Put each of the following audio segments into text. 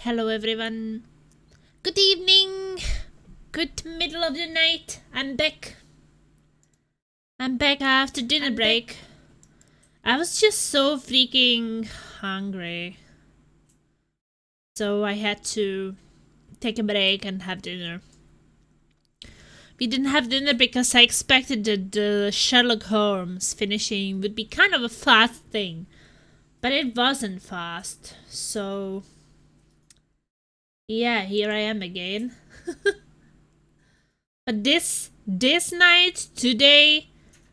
Hello everyone. Good evening. Good middle of the night. I'm back. After dinner break. I was just so freaking hungry. So I had to take a break and have dinner. We didn't have dinner because I expected that the Sherlock Holmes finishing would be kind of a fast thing. But it wasn't fast. So yeah, here I am again. But this night, today,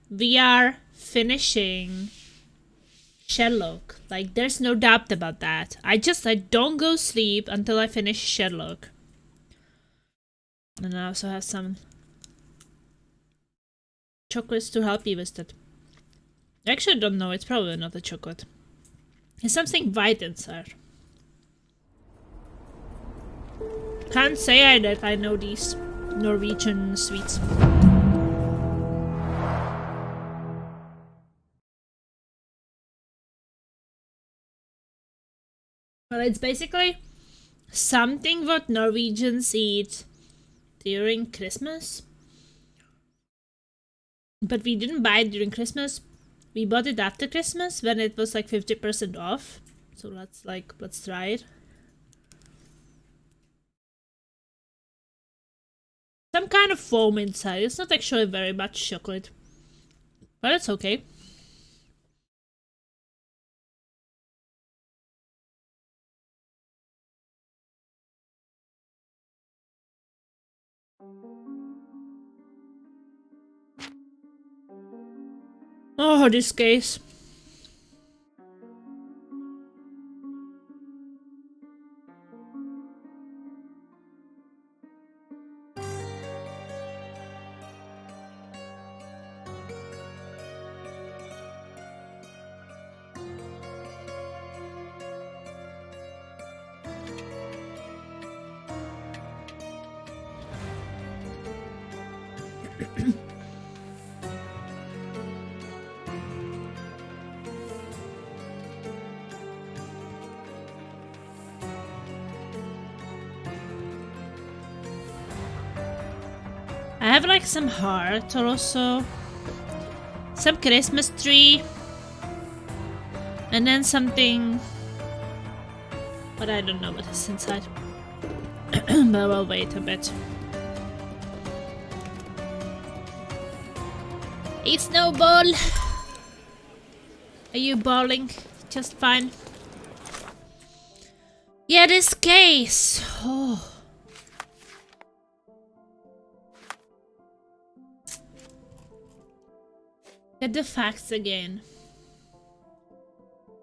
we are finishing Sherlock. Like, there's no doubt about that. I don't go sleep until I finish Sherlock. And I also have some chocolates to help you with that. I actually don't know, it's probably not a chocolate. It's something white inside. Can't say that I know these Norwegian sweets. Well, it's basically something what Norwegians eat during Christmas. But we didn't buy it during Christmas. We bought it after Christmas when it was like 50% off. So let's try it. Some kind of foam inside. It's not actually very much chocolate. But it's okay. Oh, this case. I have like some heart also. Some Christmas tree. And then something. But I don't know what is inside. But we'll wait a bit. Hey, Snowball! Are you balling? Just fine. Yeah, this case. Oh. Get the facts again.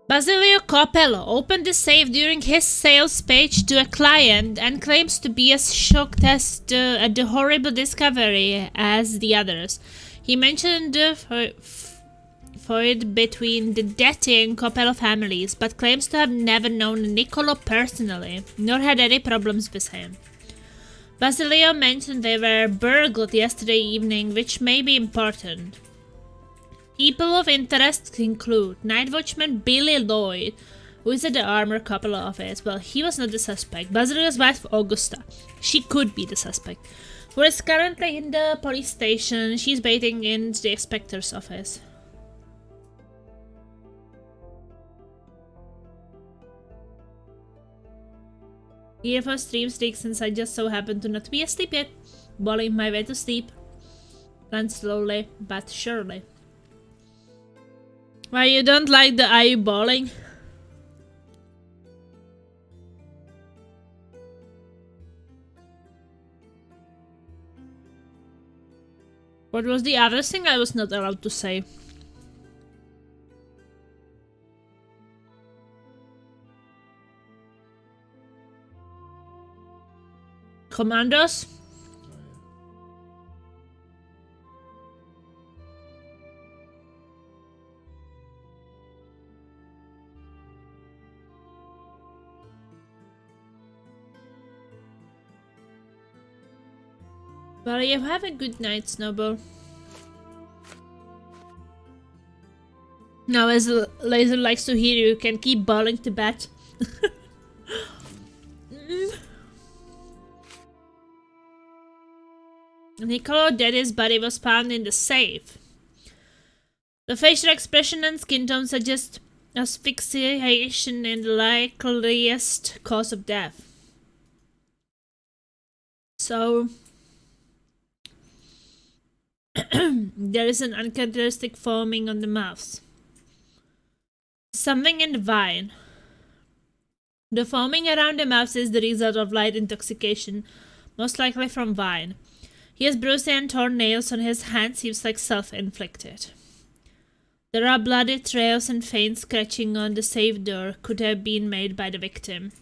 Basilio Coppello opened the safe during his sales speech to a client and claims to be as shocked as at the horrible discovery as the others. He mentioned the feud between the Detti and Coppello families, but claims to have never known Niccolo personally, nor had any problems with him. Basilio mentioned they were burgled yesterday evening, which may be important. People of interest include Night Watchman Billy Lloyd, who is at the Armor Coppello office. Well, he was not the suspect. Basilio's wife Augusta. She could be the suspect. Who is currently in the police station. She's waiting in the inspector's office. EFO stream streak since I just so happened to not be asleep yet. Balling my way to sleep. And slowly but surely. Why, you don't like the eyeballing? What was the other thing I was not allowed to say? Commandos? Well, you have a good night, Snowball. Now, as Laser likes to hear, you can keep bawling to bed. Niccolo Dedi's body was found in the safe. The facial expression and skin tone suggest asphyxiation in the likeliest cause of death. So, there is an uncharacteristic foaming on the mouth. Something in the wine. The foaming around the mouth is the result of light intoxication, most likely from wine. He has bruised and torn nails on his hands, seems like self-inflicted. There are bloody trails and faint scratching on the safe door, could have been made by the victim.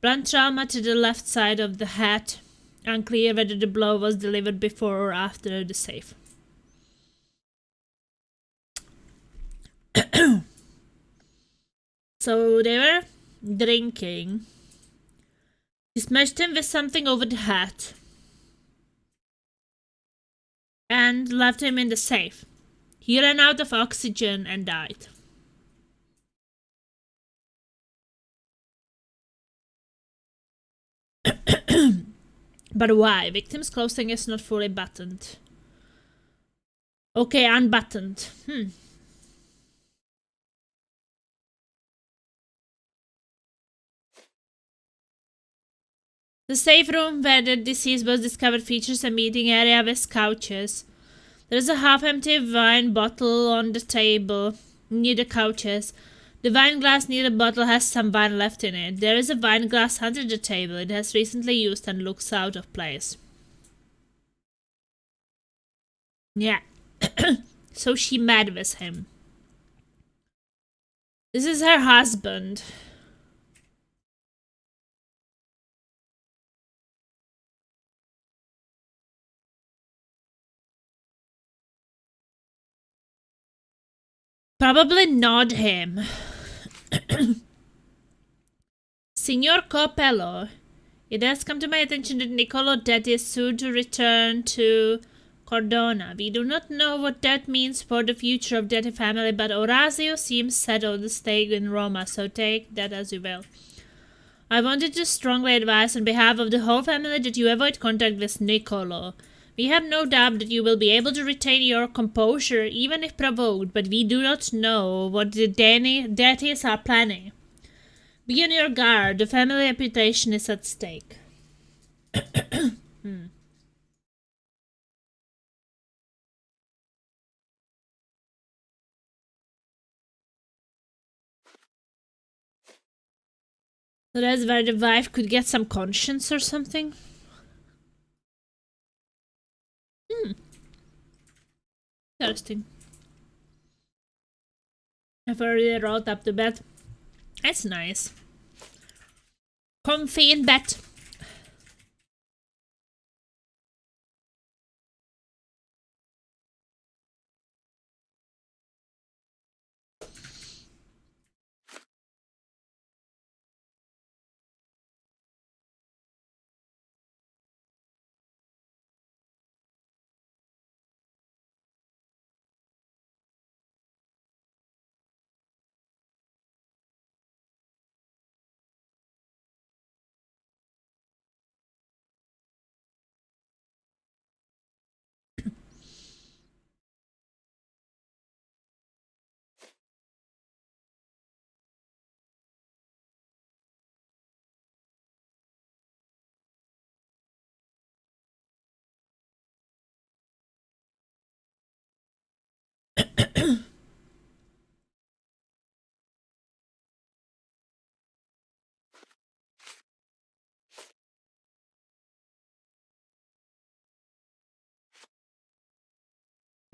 Blunt trauma to the left side of the head. Unclear whether the blow was delivered before or after the safe. So they were drinking. He smashed him with something over the head and left him in the safe. He ran out of oxygen and died. But why? Victim's clothing is not fully buttoned. Okay, unbuttoned. The safe room where the deceased was discovered features a meeting area with couches. There is a half-empty wine bottle on the table near the couches. The wine glass near the bottle has some wine left in it. There is a wine glass under the table. It has recently used and looks out of place. Yeah. So she mad with him. This is her husband. Probably not him. Signor Coppello, it has come to my attention that Niccolo Detti is soon to return to Cordona. We do not know what that means for the future of Detti family, but Orazio seems set on the stake in Roma, so take that as you will. I wanted to strongly advise on behalf of the whole family that you avoid contact with Niccolo. We have no doubt that you will be able to retain your composure even if provoked, but we do not know what the Dettis are planning. Be on your guard, the family reputation is at stake. So that's where the wife could get some conscience or something? Interesting. I've already rolled up the bed. That's nice. Comfy in bed.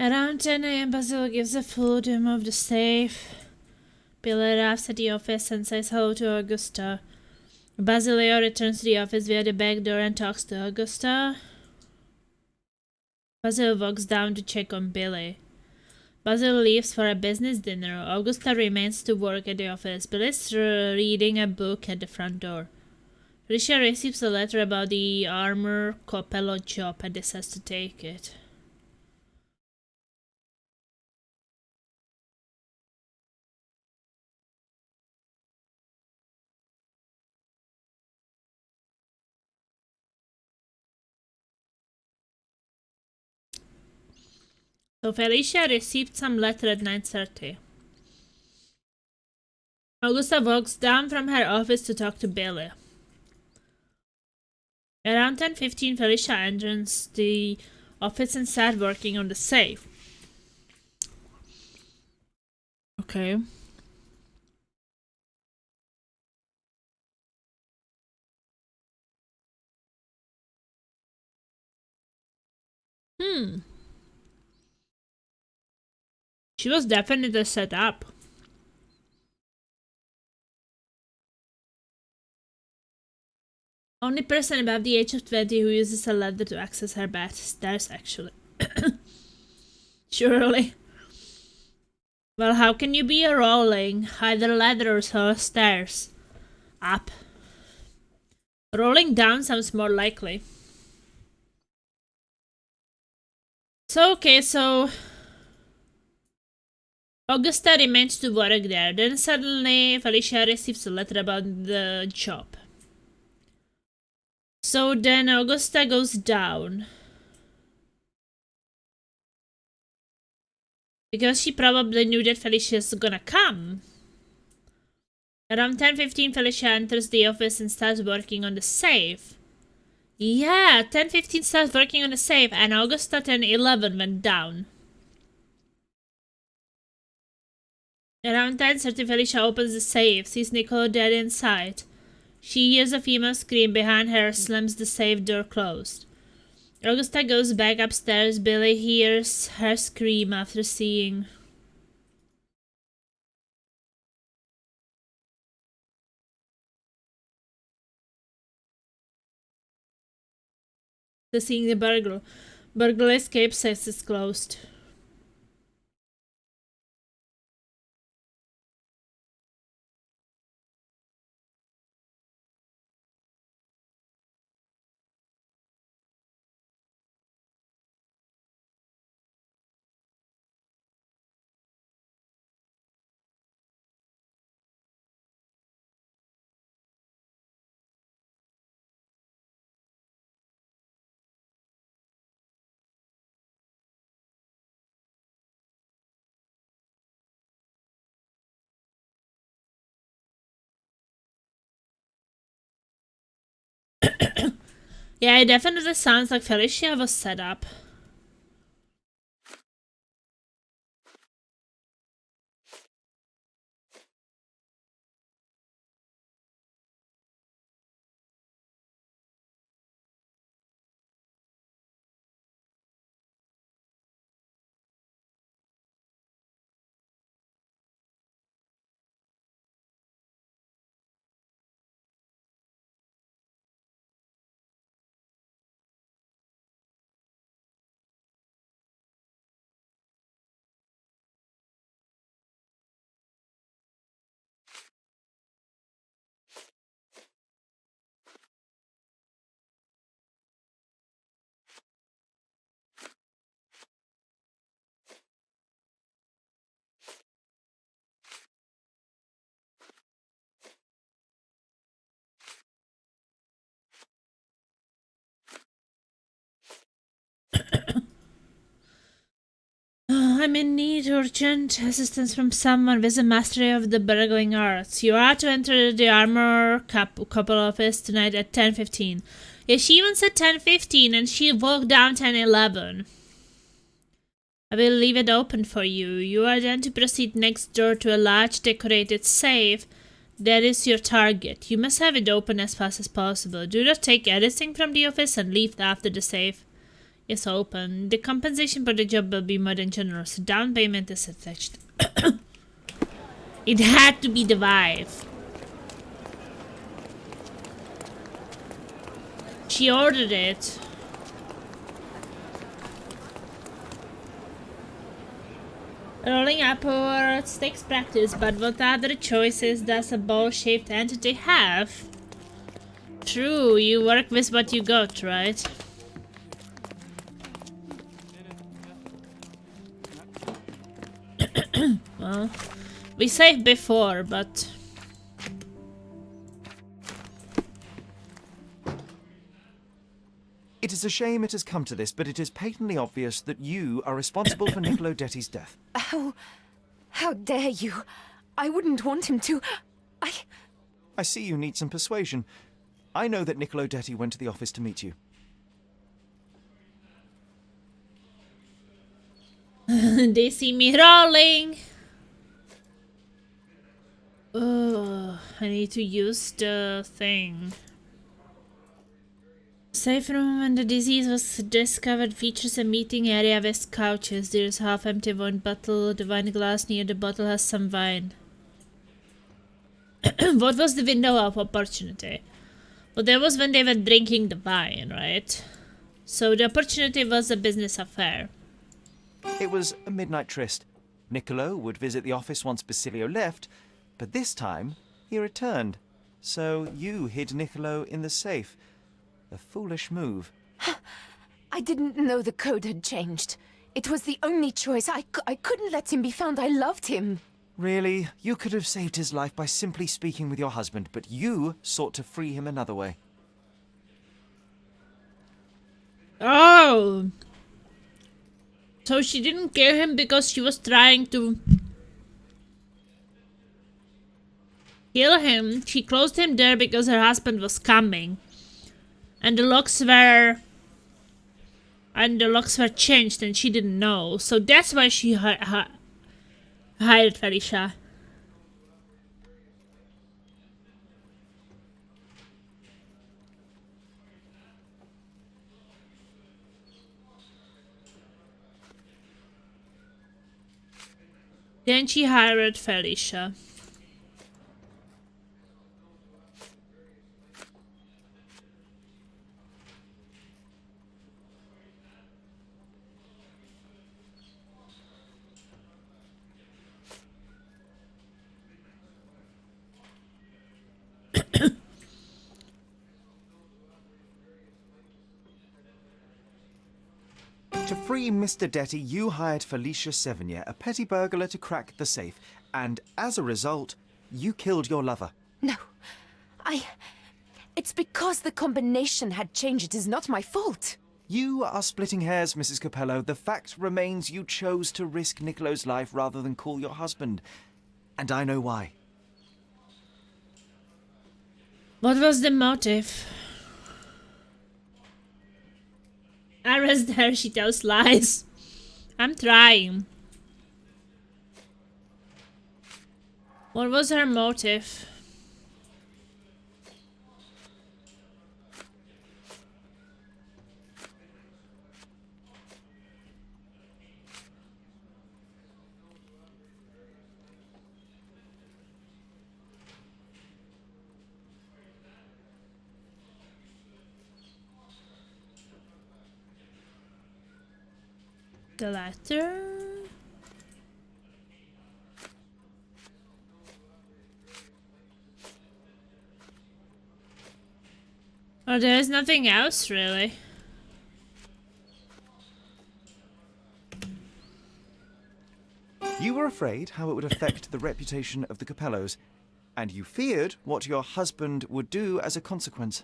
Around 10 a.m., Basil gives a full tour of the safe. Billy arrives at the office and says hello to Augusta. Basilio returns to the office via the back door and talks to Augusta. Basil walks down to check on Billy. Basil leaves for a business dinner. Augusta remains to work at the office. Billy's reading a book at the front door. Felicia receives a letter about the armor Coppello job and decides to take it. So Felicia received some letter at 9:30. Augusta walks down from her office to talk to Billy. Around 10:15, Felicia enters the office and starts working on the safe. Okay. She was definitely set up. Only person above the age of 20 who uses a ladder to access her bed stairs, actually. Surely. Well, how can you be rolling? Either ladders or stairs. Up. Rolling down sounds more likely. So Augusta remains to work there. Then suddenly Felicia receives a letter about the job. So then Augusta goes down. Because she probably knew that Felicia's gonna come. Around 10:15, Felicia enters the office and starts working on the safe. Yeah, 10:15 starts working on the safe, and Augusta 10:11 went down. Around 10:30, Felicia opens the safe, sees Nicole dead inside. She hears a female scream behind her, slams the safe door closed. Augusta goes back upstairs. Billy hears her scream after seeing the burglar. Burglar escape, says it's closed. Yeah, it definitely sounds like Felicia was set up. I'm in need urgent assistance from someone with a mastery of the burgling arts. You are to enter the armor couple office tonight at 10:15. Yeah, she even said 10:15 and she walked down 10:11. I will leave it open for you. You are then to proceed next door to a large decorated safe. That is your target. You must have it open as fast as possible. Do not take anything from the office and leave after the safe is open. The compensation for the job will be more than generous. Down payment is attached. It had to be the wife. She ordered it. Rolling upwards takes practice, but what other choices does a ball-shaped entity have? True, you work with what you got, right? Well, we saved before, but... It is a shame it has come to this, but it is patently obvious that you are responsible for Niccolo Detti's death. How dare you? I wouldn't want him to. I see you need some persuasion. I know that Niccolo Detti went to the office to meet you. They see me rolling. Oh, I need to use the thing. Safe room when the disease was discovered features a meeting area with couches. There is half-empty wine bottle. The wine glass near the bottle has some wine. What was the window of opportunity? Well, that was when they were drinking the wine, right? So the opportunity was a business affair. It was a midnight tryst. Niccolo would visit the office once Basilio left, but this time he returned. So you hid Niccolo in the safe. A foolish move. I didn't know the code had changed. It was the only choice. I couldn't let him be found. I loved him. Really? You could have saved his life by simply speaking with your husband, but you sought to free him another way. Oh! So she didn't kill him because she was trying to kill him. She closed him there because her husband was coming. And the locks were changed and she didn't know. So that's why she hired Felicia. Then she hired Felicia. To free Mr. Detti, you hired Felicia Sevigny, a petty burglar, to crack the safe. And as a result, you killed your lover. No. It's because the combination had changed. It is not my fault. You are splitting hairs, Mrs. Capello. The fact remains you chose to risk Niccolo's life rather than call your husband. And I know why. What was the motive? Arrest her, she tells lies. I'm trying. What was her motive? The letter? Oh, there is nothing else, really. You were afraid how it would affect the reputation of the Capellos, and you feared what your husband would do as a consequence.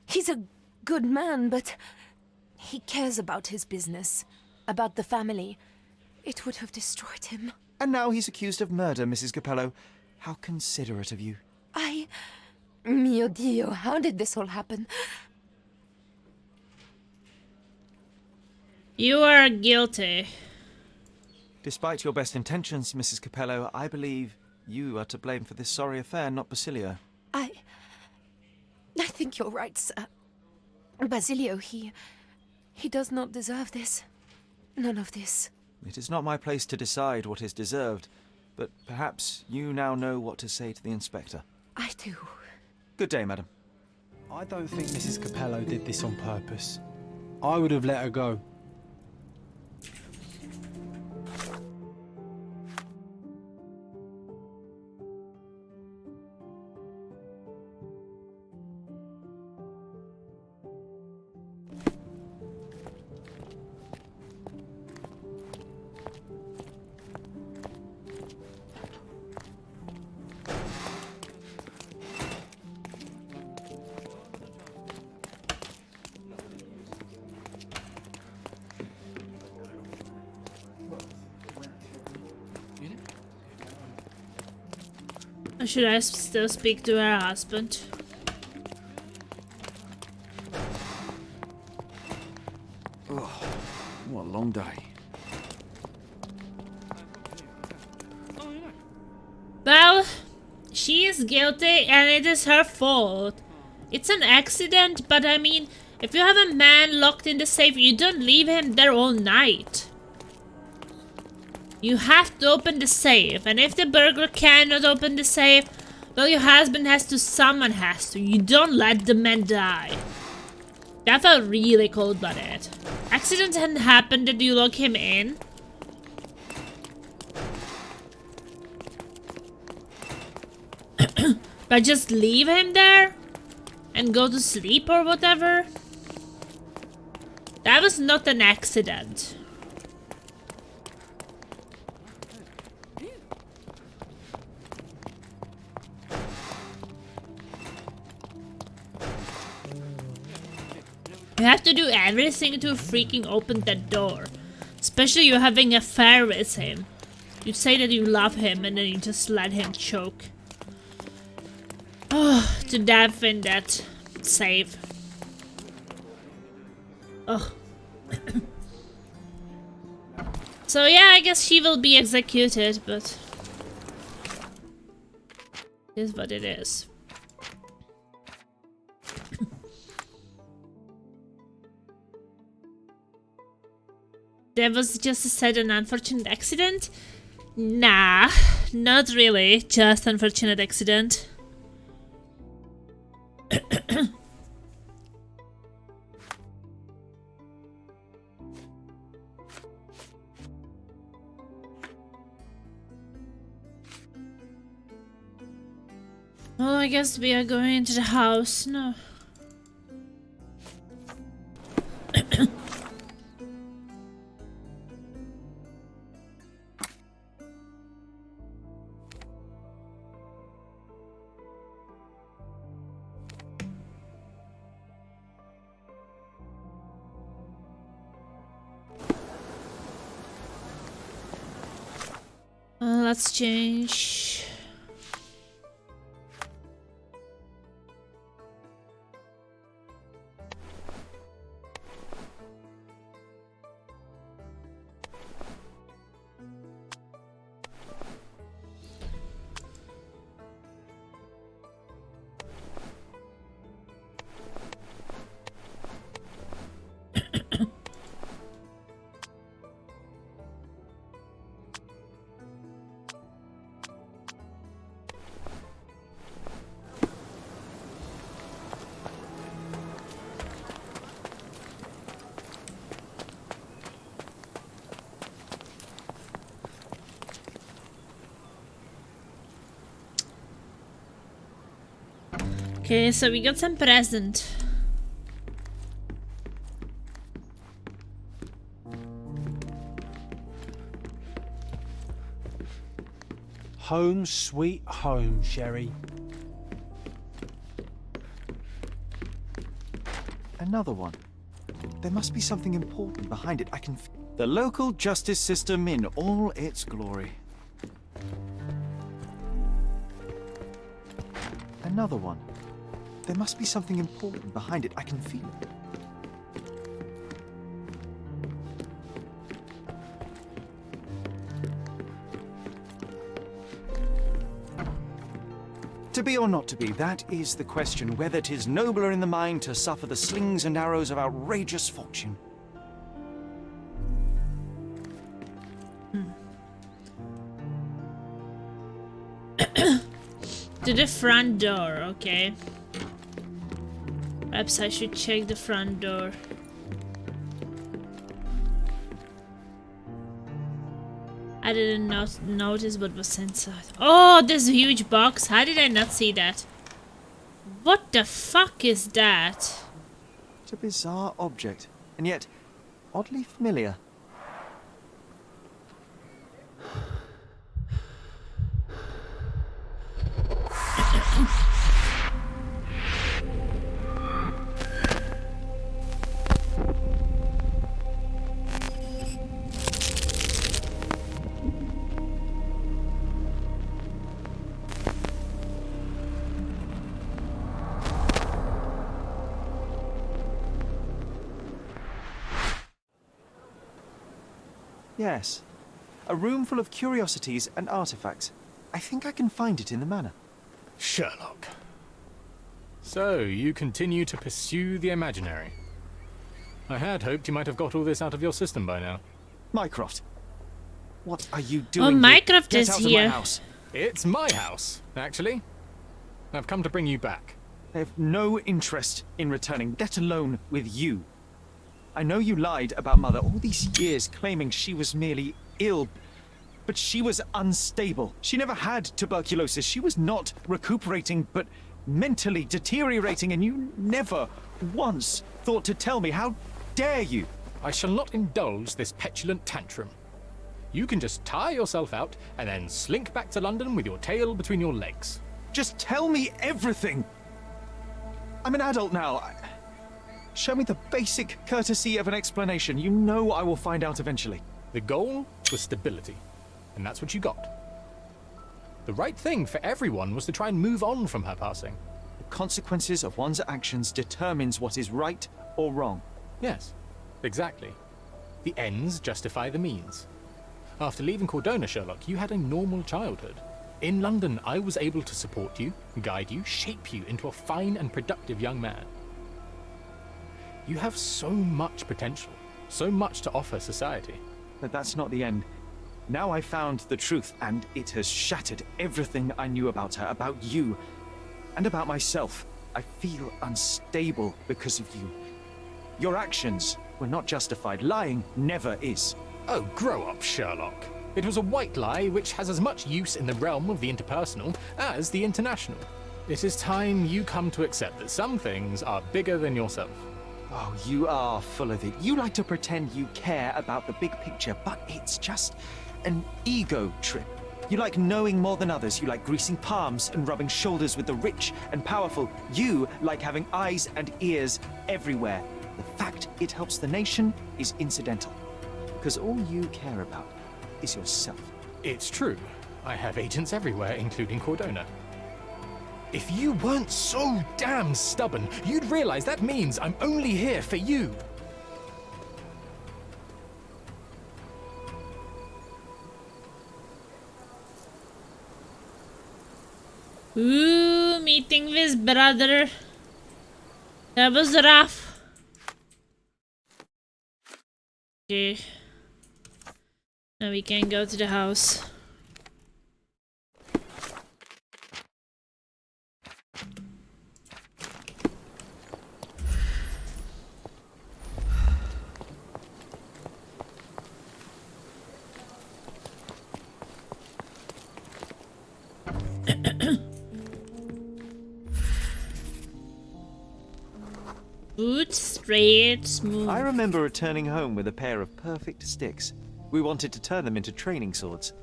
He's a good man, but he cares about his business, about the family. It would have destroyed him. And now he's accused of murder, Mrs. Capello. How considerate of you. Mio Dio, how did this all happen? You are guilty. Despite your best intentions, Mrs. Capello, I believe you are to blame for this sorry affair, not Basilio. I think you're right, sir. Basilio, he does not deserve this. None of this. It is not my place to decide what is deserved, but perhaps you now know what to say to the inspector. I do. Good day, madam. I don't think Mrs. Capello did this on purpose. I would have let her go. Or should I still speak to her husband? Oh, what a long day. Well, she is guilty and it is her fault. It's an accident, but I mean, if you have a man locked in the safe, you don't leave him there all night. You have to open the safe, and if the burglar cannot open the safe, well, your husband has to, someone has to. You don't let the man die. That felt really cold-blooded. Accident hadn't happened, did you lock him in? But just leave him there? And go to sleep or whatever? That was not an accident. You have to do everything to freaking open that door. Especially you having an affair with him. You say that you love him and then you just let him choke. Oh, to death in that safe. Oh. So yeah, I guess she will be executed, but it is what it is. That was just a sad and unfortunate accident? Nah, not really. Just unfortunate accident. Well, I guess we are going into the house. No. Let's change. Okay, so we got some present. Home sweet home, Sherry. Another one. There must be something important behind it. I can... The local justice system in all its glory. Another one. There must be something important behind it. I can feel it. To be or not to be, that is the question, whether 'tis nobler in the mind to suffer the slings and arrows of outrageous fortune. To the front door, okay. Perhaps I should check the front door. I did not notice what was inside. Oh, this huge box. How did I not see that? What the fuck is that? It's a bizarre object, and yet oddly familiar. Yes. A room full of curiosities and artifacts. I think I can find it in the manor. Sherlock. So, you continue to pursue the imaginary. I had hoped you might have got all this out of your system by now. Mycroft, what are you Oh, doing here? Mycroft Get is out of my here. house. It's my house, actually. I've come to bring you back. I have no interest in returning, let alone with you. I know you lied about Mother all these years, claiming she was merely ill, but she was unstable. She never had tuberculosis. She was not recuperating, but mentally deteriorating, and you never once thought to tell me. How dare you? I shall not indulge this petulant tantrum. You can just tire yourself out and then slink back to London with your tail between your legs. Just tell me everything. I'm an adult now. Show me the basic courtesy of an explanation. You know I will find out eventually. The goal was stability, and that's what you got. The right thing for everyone was to try and move on from her passing. The consequences of one's actions determines what is right or wrong. Yes, exactly. The ends justify the means. After leaving Cordona, Sherlock, you had a normal childhood. In London, I was able to support you, guide you, shape you into a fine and productive young man. You have so much potential, so much to offer society. But that's not the end. Now I found the truth, and it has shattered everything I knew about her, about you, and about myself. I feel unstable because of you. Your actions were not justified. Lying never is. Oh, grow up, Sherlock. It was a white lie which has as much use in the realm of the interpersonal as the international. It is time you come to accept that some things are bigger than yourself. Oh, you are full of it. You like to pretend you care about the big picture, but it's just an ego trip. You like knowing more than others. You like greasing palms and rubbing shoulders with the rich and powerful. You like having eyes and ears everywhere. The fact it helps the nation is incidental, because all you care about is yourself. It's true. I have agents everywhere, including Cordona. If you weren't so damn stubborn, you'd realize that means I'm only here for you. Ooh, meeting with brother. That was rough. Okay. Now we can go to the house. Good, straight, smooth. I remember returning home with a pair of perfect sticks. We wanted to turn them into training swords.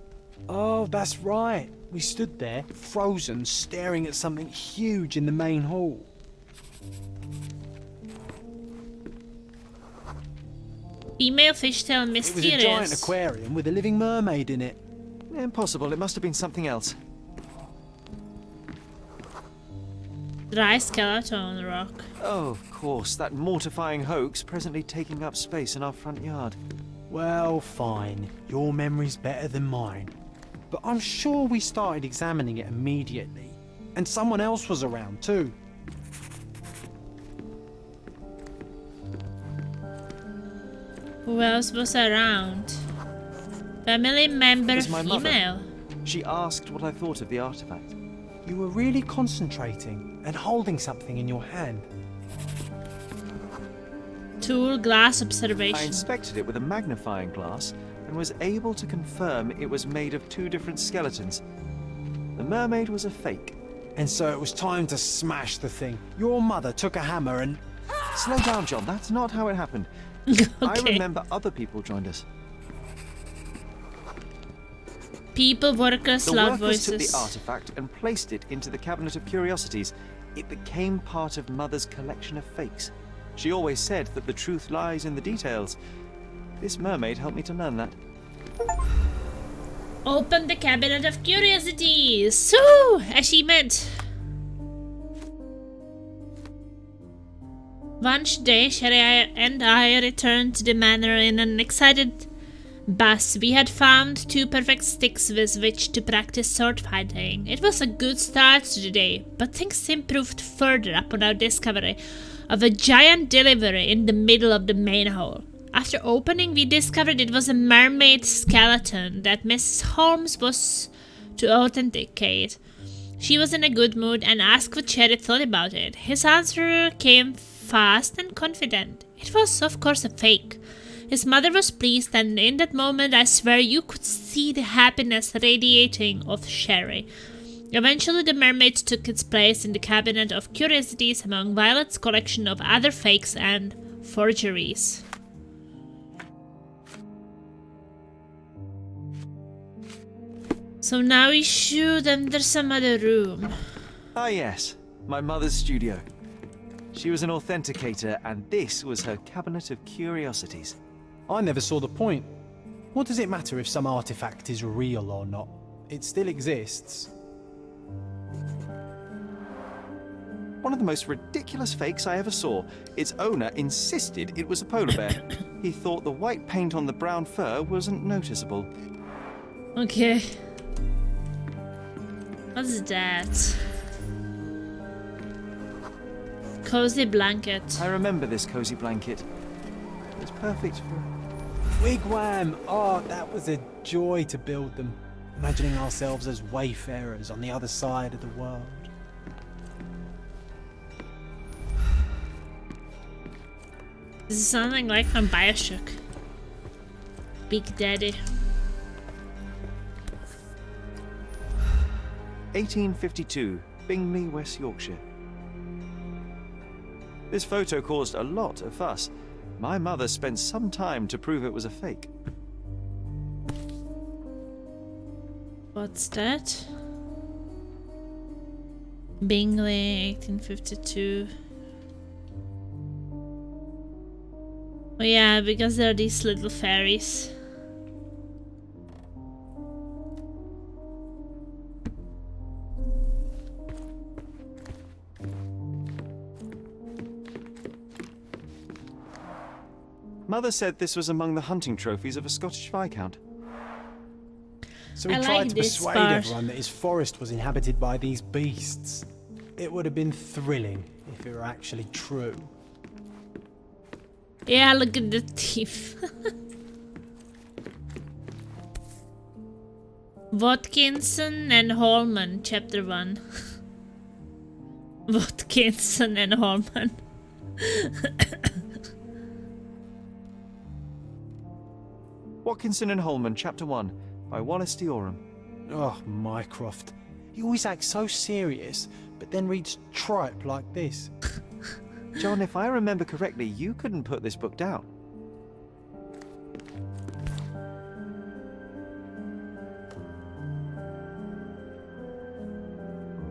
Oh, that's right. We stood there, frozen, staring at something huge in the main hall. Female fishtail It was a giant mysterious. aquarium with a living mermaid in it. Impossible. It must have been something else. Dry skeleton rock. Oh, of course. That mortifying hoax presently taking up space in our front yard. Well, fine. Your memory's better than mine. But I'm sure we started examining it immediately. And someone else was around too. Who else was around? Family member It was my mother. female. She asked what I thought of the artifact. You were really concentrating and holding something in your hand. Tool glass I observation. inspected it with a magnifying glass and was able to confirm it was made of two different skeletons. The mermaid was a fake. And so it was time to smash the thing. Your mother took a hammer and... Slow down, John. That's not how it happened. I Okay. remember other people joined us. People, workers, The loud workers took voices. the artifact and placed it into the cabinet of curiosities. It became part of Mother's collection of fakes. She always said that the truth lies in the details. This mermaid helped me to learn that. Open the cabinet of curiosities. So, achievement. One day, Sherry and I returned to the manor in an excited Bus, we had found 2 perfect sticks with which to practice sword fighting. It was a good start to the day, but things improved further upon our discovery of a giant delivery in the middle of the main hall. After opening, we discovered it was a mermaid skeleton that Mrs. Holmes was to authenticate. She was in a good mood and asked what Cherry thought about it. His answer came fast and confident. It was, of course, a fake. His mother was pleased, and in that moment I swear you could see the happiness radiating off Sherry. Eventually the mermaid took its place in the cabinet of curiosities among Violet's collection of other fakes and forgeries. So now we should enter some other room. Ah yes, my mother's studio. She was an authenticator, and this was her cabinet of curiosities. I never saw the point. What does it matter if some artifact is real or not? It still exists. One of the most ridiculous fakes I ever saw. Its owner insisted it was a polar bear. He thought the white paint on the brown fur wasn't noticeable. Okay. What's that? Cozy blanket. I remember this cozy blanket. It was perfect for... Wigwam! Oh, that was a joy to build them. Imagining ourselves as wayfarers on the other side of the world. This is something like from Bioshock. Big Daddy. 1852, Bingley, West Yorkshire. This photo caused a lot of fuss. My mother spent some time to prove it was a fake. What's that? Bingley, 1852. Oh yeah, because there are these little fairies. Mother said this was among the hunting trophies of a Scottish Viscount. So he I tried like to this persuade part. everyone that his forest was inhabited by these beasts. It would have been thrilling if it were actually true. Yeah, look at the teeth. Watkinson and Holman, Chapter 1. Watkinson and Holman. Watkinson and Holman, Chapter 1, by Wallace Dioram. Oh, Mycroft. He always acts so serious, but then reads tripe like this. John, if I remember correctly, you couldn't put this book down.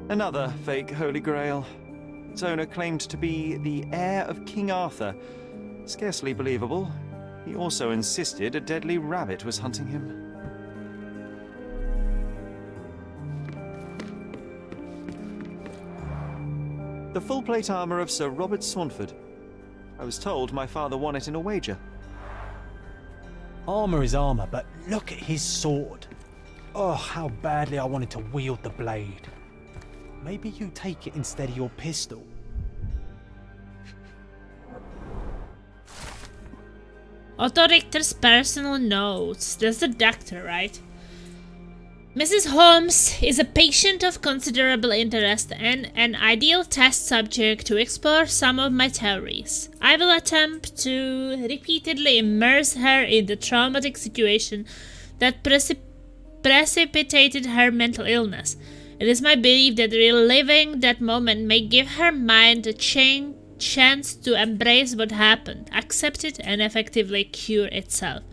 Another fake Holy Grail. Its owner claimed to be the heir of King Arthur. Scarcely believable. He also insisted a deadly rabbit was hunting him. The full plate armour of Sir Robert Saunford. I was told my father won it in a wager. Armour is armour, but look at his sword. Oh, how badly I wanted to wield the blade. Maybe you take it instead of your pistol. Otto Richter's personal notes. That's the doctor, right? Mrs. Holmes is a patient of considerable interest and an ideal test subject to explore some of my theories. I will attempt to repeatedly immerse her in the traumatic situation that precipitated her mental illness. It is my belief that reliving that moment may give her mind a chance to embrace what happened, accept it, and effectively cure itself.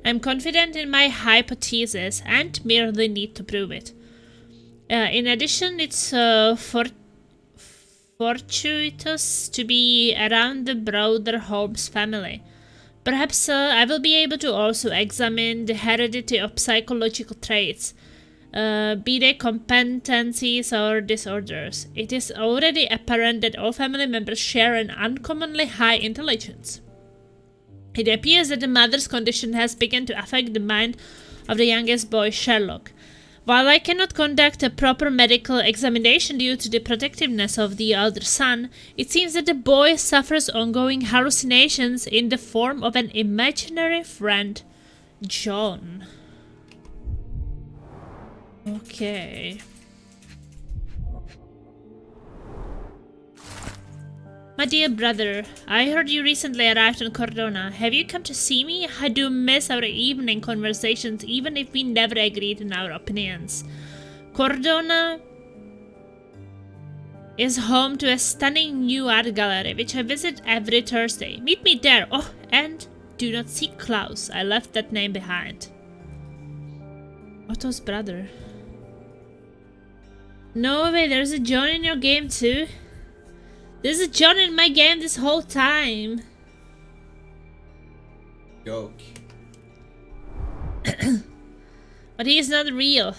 I am confident in my hypothesis and merely need to prove it. In addition, it's fortuitous to be around the broader Holmes family. Perhaps I will be able to also examine the heredity of psychological traits, be they competencies or disorders. It is already apparent that all family members share an uncommonly high intelligence. It appears that the mother's condition has begun to affect the mind of the youngest boy, Sherlock. While I cannot conduct a proper medical examination due to the protectiveness of the elder son, it seems that the boy suffers ongoing hallucinations in the form of an imaginary friend, John. Okay. My dear brother, I heard you recently arrived in Cordona. Have you come to see me? I do miss our evening conversations, even if we never agreed in our opinions. Cordona is home to a stunning new art gallery, which I visit every Thursday. Meet me there. Oh, and do not seek Klaus. I left that name behind. Otto's brother. No way, there's a John in your game too? There's a John in my game this whole time. Joke. But he is not real.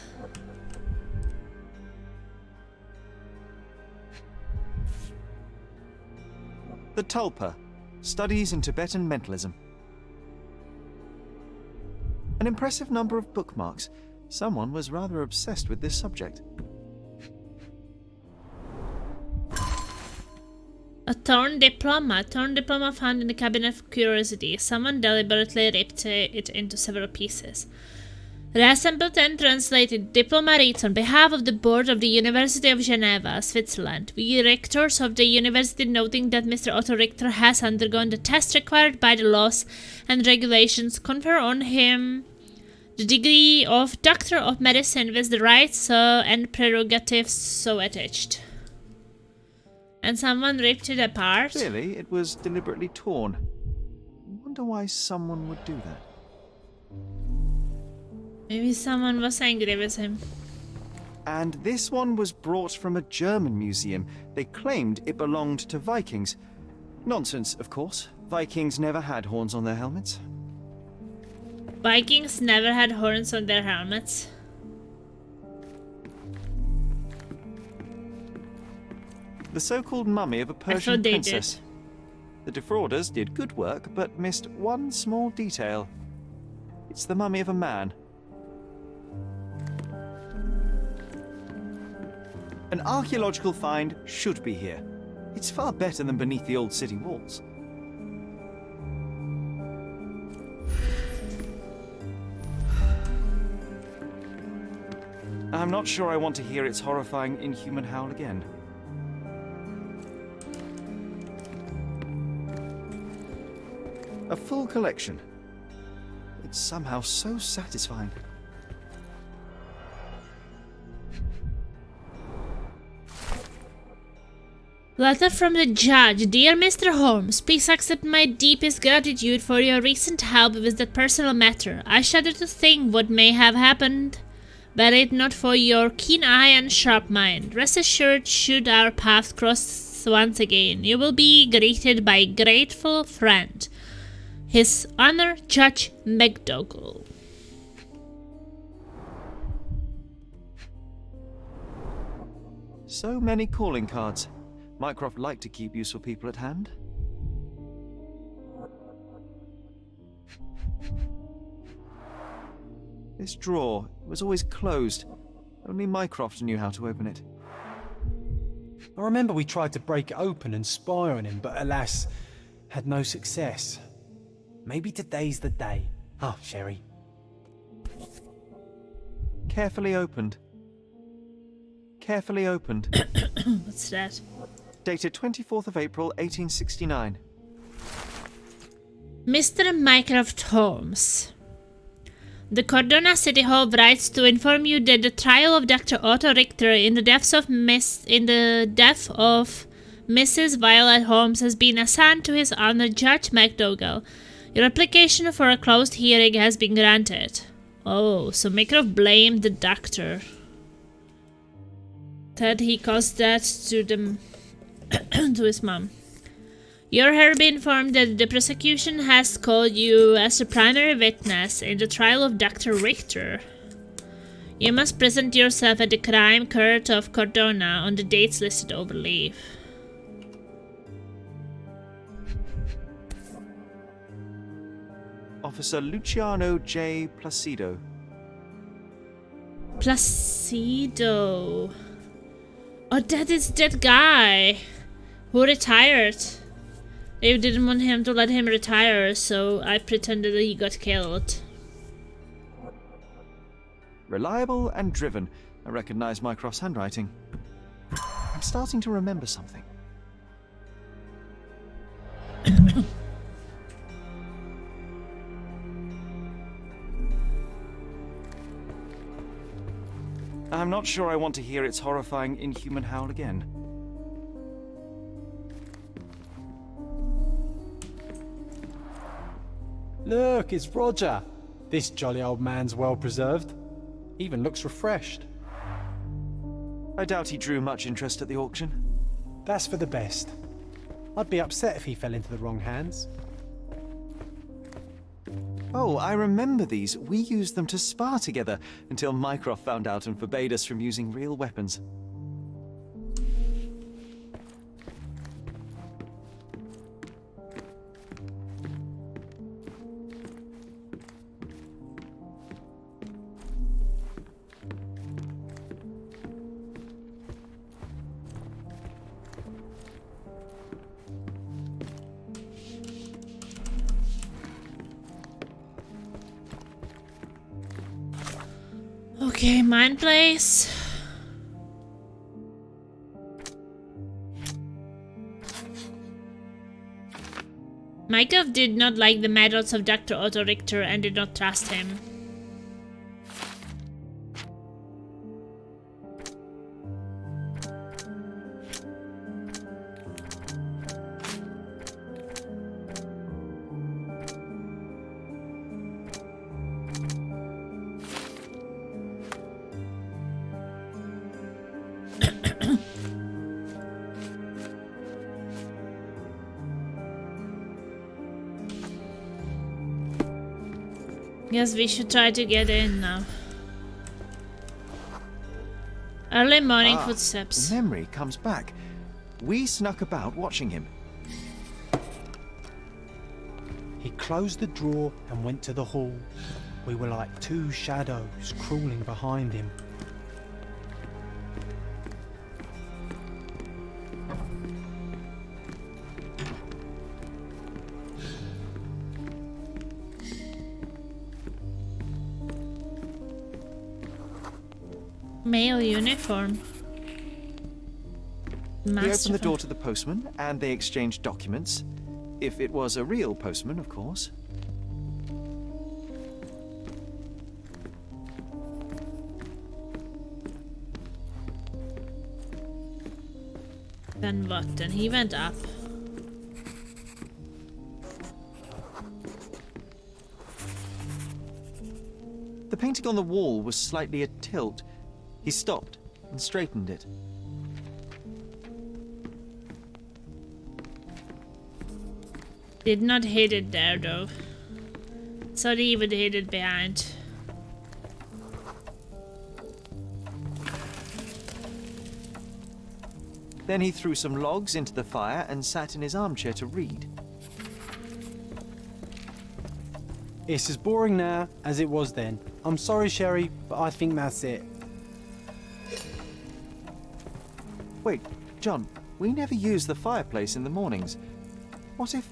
The Tulpa, Studies in Tibetan Mentalism. An impressive number of bookmarks. Someone was rather obsessed with this subject. A torn diploma found in the cabinet of curiosity. Someone deliberately ripped it into several pieces. Reassembled and translated, diploma reads on behalf of the board of the University of Geneva, Switzerland. We rectors of the university, noting that Mr. Otto Richter has undergone the test required by the laws and regulations, confer on him the degree of Doctor of Medicine with the rights and prerogatives so attached. And someone ripped it apart? Clearly, it was deliberately torn. I wonder why someone would do that. Maybe someone was angry with him. And this one was brought from a German museum. They claimed it belonged to Vikings. Nonsense, of course. Vikings never had horns on their helmets. Vikings never had horns on their helmets. The so-called mummy of a Persian thought they princess. The defrauders did good work, but missed one small detail. It's the mummy of a man. An archaeological find should be here. It's far better than beneath the old city walls. I'm not sure I want to hear its horrifying inhuman howl again. A full collection. It's somehow so satisfying. Letter from the judge. Dear Mr. Holmes, please accept my deepest gratitude for your recent help with that personal matter. I shudder to think what may have happened, were it not for your keen eye and sharp mind. Rest assured, should our paths cross once again, you will be greeted by a grateful friend, His Honor Judge McDougall. So many calling cards. Mycroft liked to keep useful people at hand. This drawer was always closed. Only Mycroft knew how to open it. I remember we tried to break it open and spy on him, but alas, had no success. Maybe today's the day. Oh, Sherry. Carefully opened. Carefully opened. What's that? Dated 24th of April, 1869. Mr. Mycroft Holmes. The Cordona City Hall writes to inform you that the trial of Dr. Otto Richter in the death of Mrs. Violet Holmes has been assigned to His Honor Judge McDougall. Your application for a closed hearing has been granted. Oh, so Mycroft blamed the doctor. That he caused that to to his mom. You're hereby informed that the prosecution has called you as a primary witness in the trial of Dr. Richter. You must present yourself at the crime court of Cordona on the dates listed over leave. Officer Luciano J. Placido. Placido. Oh, that is that guy who retired. They didn't want him to let him retire, so I pretended that he got killed. Reliable and driven. I recognize Mycroft's handwriting. I'm starting to remember something. I'm not sure I want to hear its horrifying, inhuman howl again. Look, it's Roger. This jolly old man's well preserved. Even looks refreshed. I doubt he drew much interest at the auction. That's for the best. I'd be upset if he fell into the wrong hands. Oh, I remember these. We used them to spar together until Mycroft found out and forbade us from using real weapons. Okay, mine place. Mycroft did not like the methods of Dr. Otto Richter and did not trust him. Yes, we should try to get in now. Early morning footsteps. The memory comes back. We snuck about watching him. He closed the drawer and went to the hall. We were like two shadows crawling behind him. Male uniform. He opened the Masterful. door to the postman, and they exchanged documents. If it was a real postman, of course. Then what? Then he went up. The painting on the wall was slightly at tilt. He stopped and straightened it. Did not hit it there though. So he would hit it behind. Then he threw some logs into the fire and sat in his armchair to read. It's as boring now as it was then. I'm sorry, Sherry, but I think that's it. Wait, John, we never use the fireplace in the mornings. What if...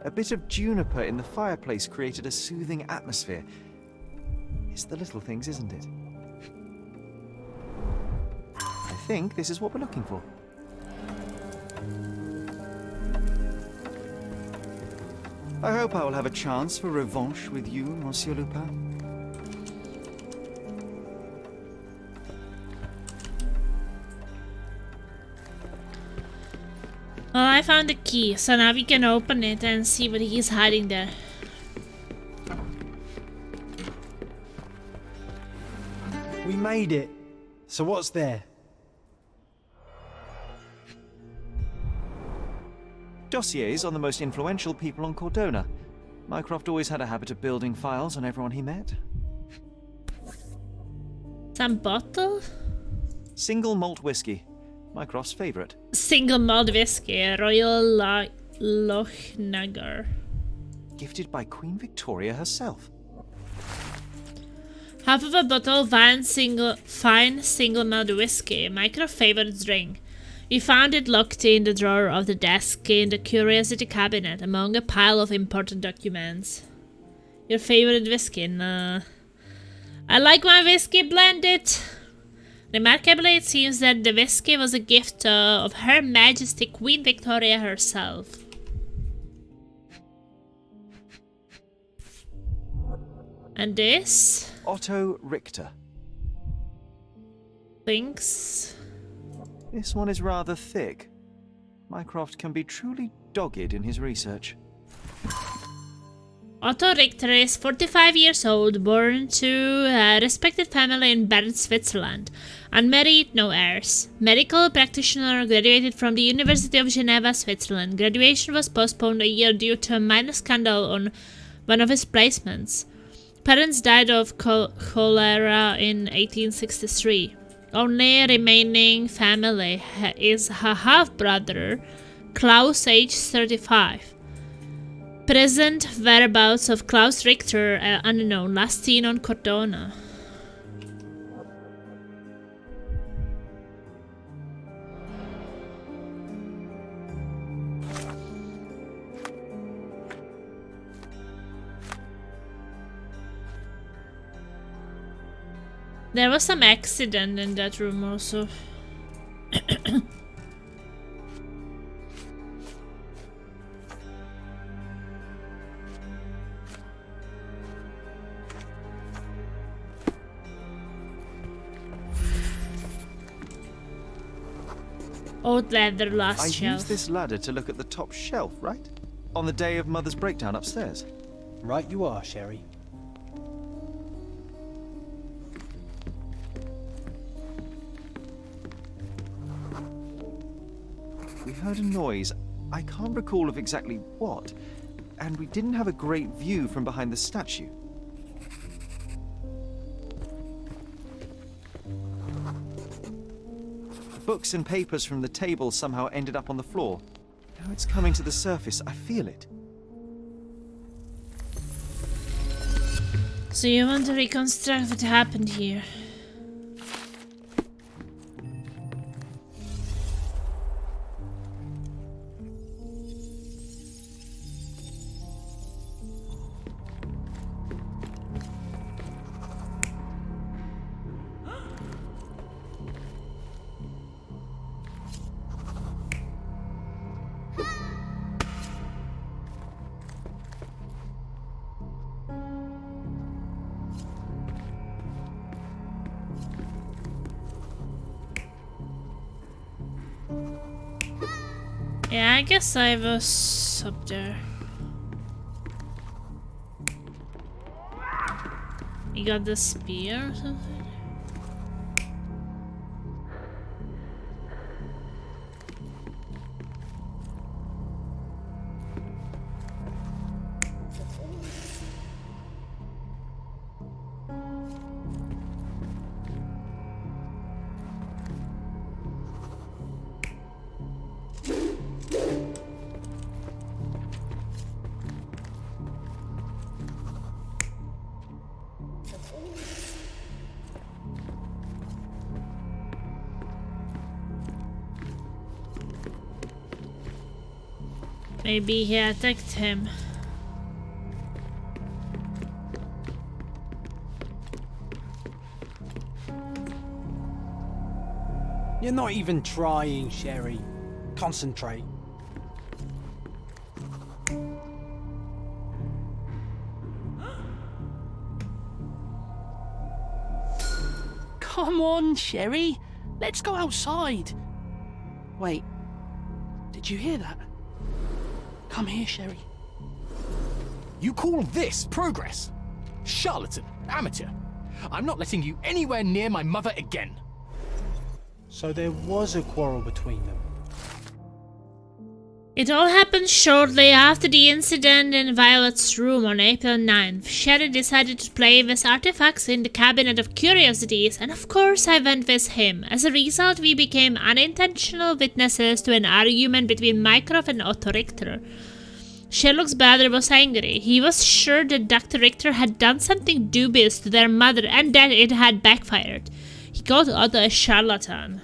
A bit of juniper in the fireplace created a soothing atmosphere. It's the little things, isn't it? I think this is what we're looking for. I hope I will have a chance for revanche with you, Monsieur Lupin. Well, I found the key, so now we can open it and see what he's hiding there. We made it. So what's there? Dossiers on the most influential people on Cordona. Mycroft always had a habit of building files on everyone he met. Some bottle? Single malt whiskey. Mycroft's favourite. Single malt whiskey, Royal Lochnagar. Gifted by Queen Victoria herself. Half of a bottle of fine single malt whiskey, Mycroft's favorite drink. We found it locked in the drawer of the desk in the curiosity cabinet among a pile of important documents. Your favorite whiskey? Nah. I like my whiskey blended. Remarkably, it seems that the whiskey was a gift of Her Majesty Queen Victoria herself. And this? Otto Richter. Thinks. This one is rather thick. Mycroft can be truly dogged in his research. Otto Richter is 45 years old, born to a respected family in Bern, Switzerland. Unmarried, no heirs. Medical practitioner, graduated from the University of Geneva, Switzerland. Graduation was postponed a year due to a minor scandal on one of his placements. Parents died of cholera in 1863. Only remaining family is her half-brother, Klaus, age 35. Present whereabouts of Klaus Richter unknown, last seen on Cortona. There was some accident in that room also. Old leather last I shelf. used this ladder to look at the top shelf, right? On the day of Mother's breakdown upstairs. Right you are, Sherry. We heard a noise. I can't recall of exactly what. And we didn't have a great view from behind the statue. Books and papers from the table somehow ended up on the floor. Now it's coming to the surface. I feel it. So you want to reconstruct what happened here? Yeah, I guess I was up there. You got the spear or something? Maybe he attacked him. You're not even trying, Sherry. Concentrate. Come on, Sherry. Let's go outside. Wait. Did you hear that? Come here, Sherry. You call this progress? Charlatan, amateur. I'm not letting you anywhere near my mother again. So there was a quarrel between them. It all happened shortly after the incident in Violet's room on April 9th. Sherry decided to play with artifacts in the Cabinet of Curiosities, and of course I went with him. As a result, we became unintentional witnesses to an argument between Mycroft and Otto Richter. Sherlock's brother was angry. He was sure that Dr. Richter had done something dubious to their mother and that it had backfired. He called Otto a charlatan.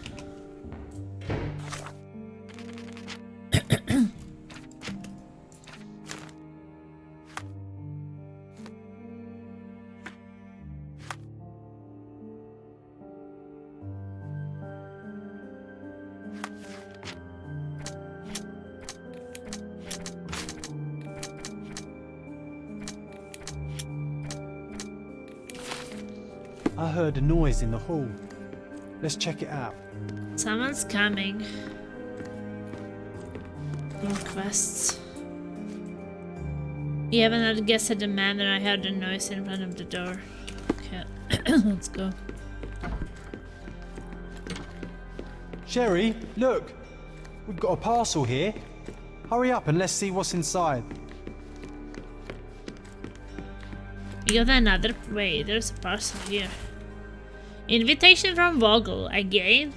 I heard a noise in the hall. Let's check it out. Someone's coming. More quests. You have another guess at the man and I heard a noise in front of the door. Okay, let's go. Sherry, look! We've got a parcel here. Hurry up and let's see what's inside. You got another. Wait, there's a parcel here. Invitation from Vogel again.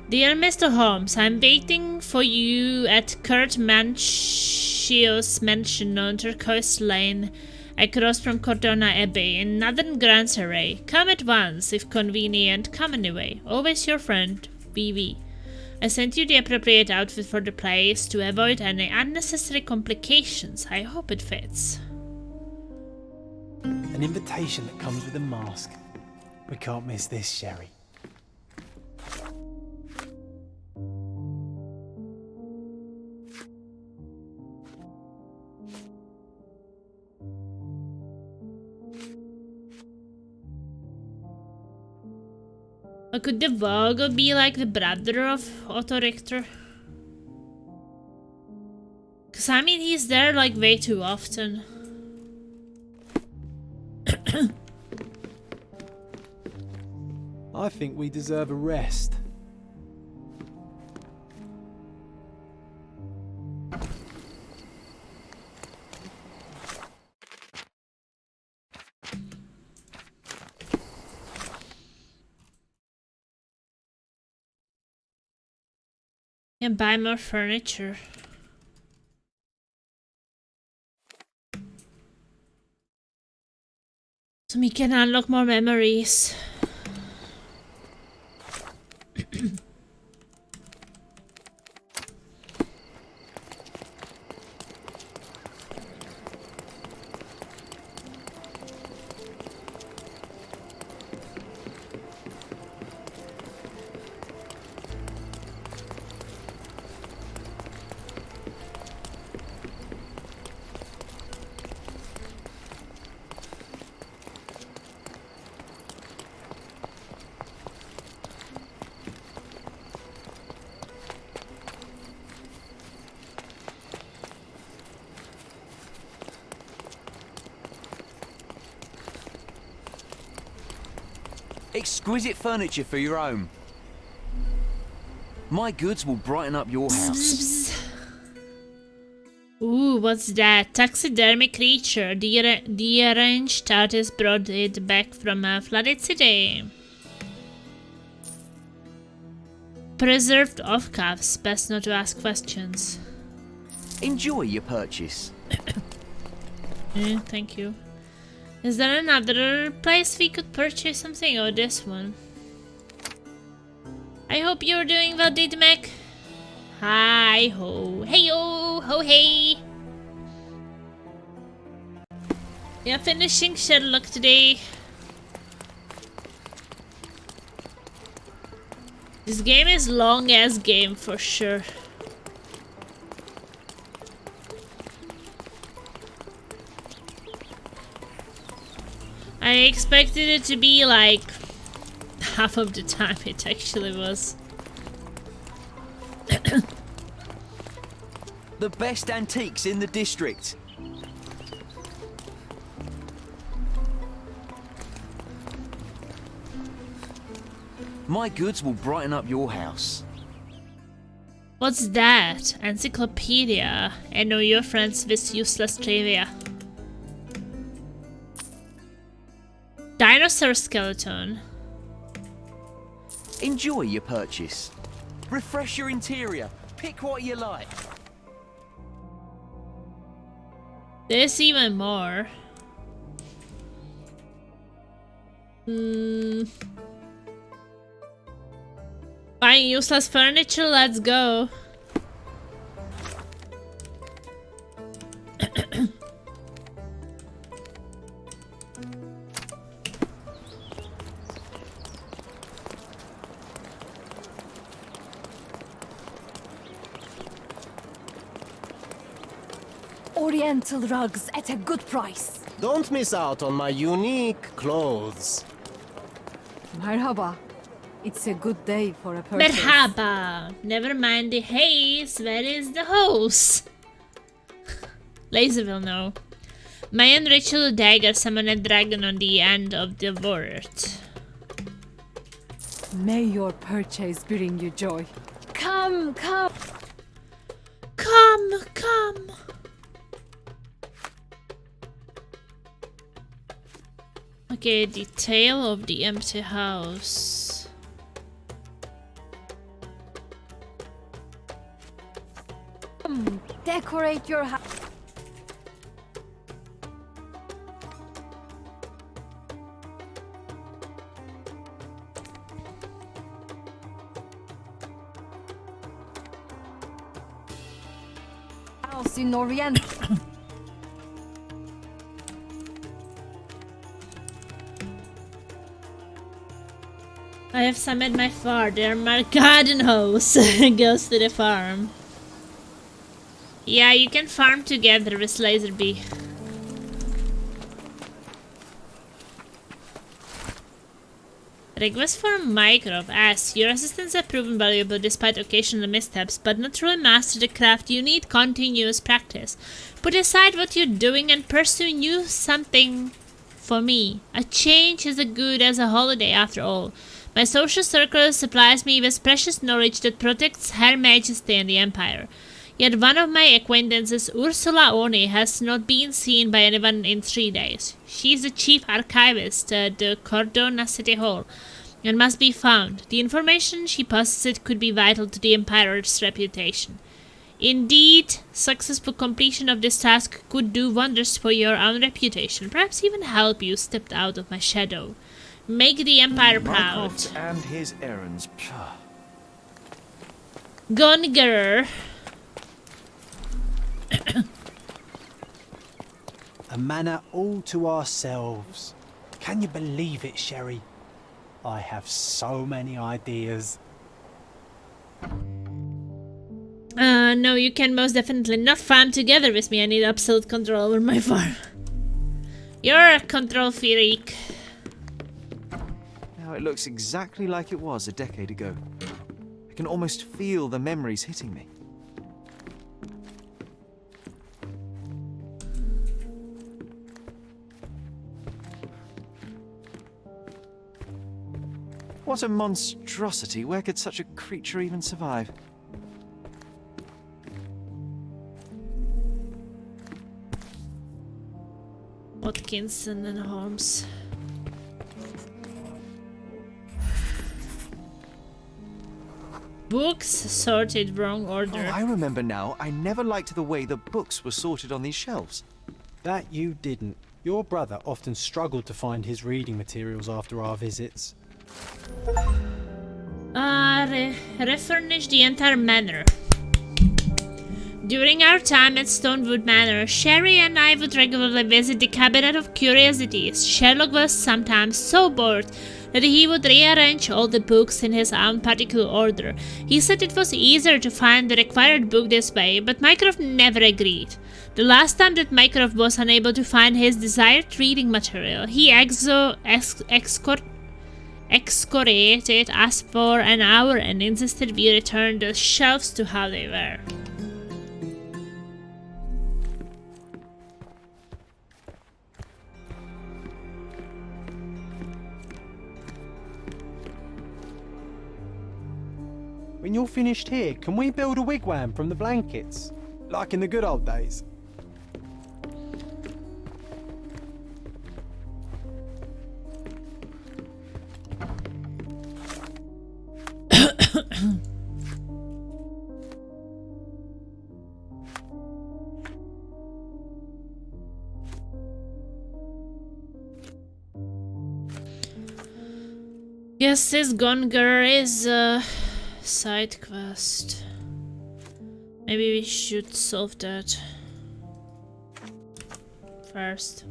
Dear Mr. Holmes, I'm waiting for you at Kurt Manchio's mansion on Turquoise Lane, across from Cordona Abbey in Northern Grand Surrey. Come at once, if convenient. Come anyway. Always your friend, VV. I sent you the appropriate outfit for the place to avoid any unnecessary complications. I hope it fits. An invitation that comes with a mask. We can't miss this, Sherry. Or could the Vogel be like the brother of Otto Richter? Cause I mean he's there like way too often. I think we deserve a rest. And buy more furniture. So we can unlock more memories. Exquisite furniture for your home. My goods will brighten up your house. Ooh, what's that? Taxidermy creature. The arranged artist brought it back from a flooded city. Preserved offcuffs. Best not to ask questions. Enjoy your purchase. Thank you. Is there another place we could purchase something, or this one? I hope you're doing well, Didymac. Hi ho, hey yo, ho hey. Yeah, finishing Sherlock today. This game is long as game for sure. I expected it to be like half of the time it actually was. The best antiques in the district. My goods will brighten up your house. What's that? Encyclopedia. I know your friends with useless trivia. Dinosaur skeleton. Enjoy your purchase. Refresh your interior. Pick what you like. There's even more. Buying useless furniture, let's go. Oriental rugs at a good price. Don't miss out on my unique clothes. Merhaba. It's a good day for a purchase. Merhaba. Never mind the haze. Where is the hose? Laser will know. Mayan ritual dagger summon a dragon on the end of the word. May your purchase bring you joy. Come, come. Come, come. Okay, the tale of the empty house. Decorate your house. House in Orient. I have summoned my father. My garden hose goes to the farm. Yeah, you can farm together with Laserby. Request for Mycroft asks, your assistants have proven valuable despite occasional missteps, but not truly master the craft. You need continuous practice. Put aside what you're doing and pursue new something for me. A change is as good as a holiday after all. My social circle supplies me with precious knowledge that protects Her Majesty and the Empire. Yet one of my acquaintances, Ursula Oni, has not been seen by anyone in 3 days. She is the chief archivist at the Cordona City Hall and must be found. The information she possesses could be vital to the Empire's reputation. Indeed, successful completion of this task could do wonders for your own reputation, perhaps even help you step out of my shadow. Make the Empire proud. Mycroft and his errands. Pah. Gungerer. A manor all to ourselves. Can you believe it, Sherry? I have so many ideas. No, you can most definitely not farm together with me. I need absolute control over my farm. You're a control freak. Now it looks exactly like it was a decade ago. I can almost feel the memories hitting me. What a monstrosity! Where could such a creature even survive? Watkinson and Holmes. Books sorted wrong Oh, order. I remember now. I never liked the way the books were sorted on these shelves. That you didn't. Your brother often struggled to find his reading materials after our visits. Refurnish the entire manor. During our time at Stonewood Manor, Sherry and I would regularly visit the Cabinet of Curiosities. Sherlock was sometimes so bored that he would rearrange all the books in his own particular order. He said it was easier to find the required book this way, but Mycroft never agreed. The last time that Mycroft was unable to find his desired reading material, he excoriated us for an hour and insisted we return the shelves to how they were. when you're finished here, can we build a wigwam from the blankets? Like in the good old days? Yes, this Gonger is a side quest. Maybe we should solve that first.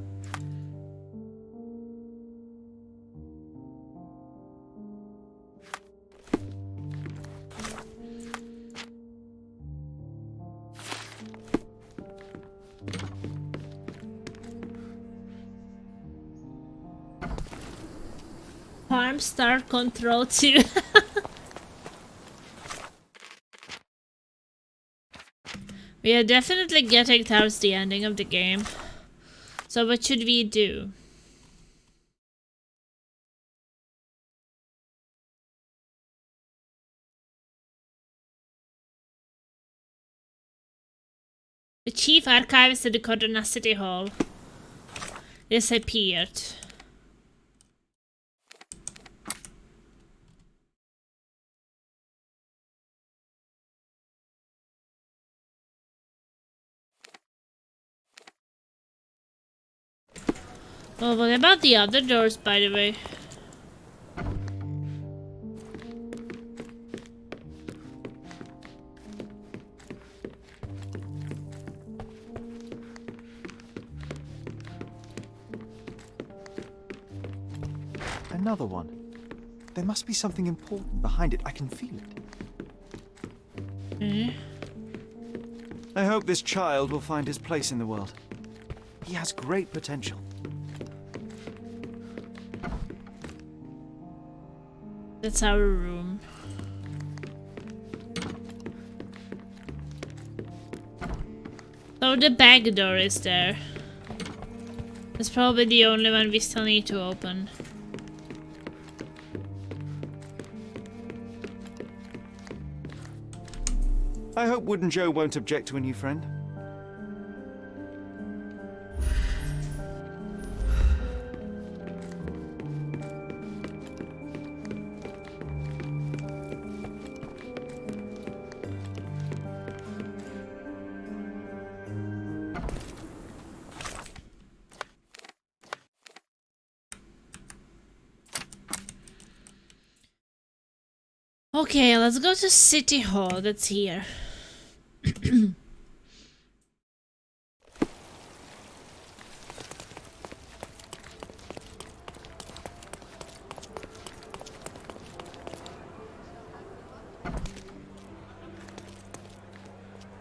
Farm Star Control 2. We are definitely getting towards the ending of the game. So what should we do? The chief archivist at the Codona City Hall disappeared. Well, what about the other doors, by the way? Another one. There must be something important behind it. I can feel it. I hope this child will find his place in the world. He has great potential. That's our room. So the back door is there. It's probably the only one we still need to open. I hope Wooden Joe won't object to a new friend. Okay, let's go to City Hall. That's here.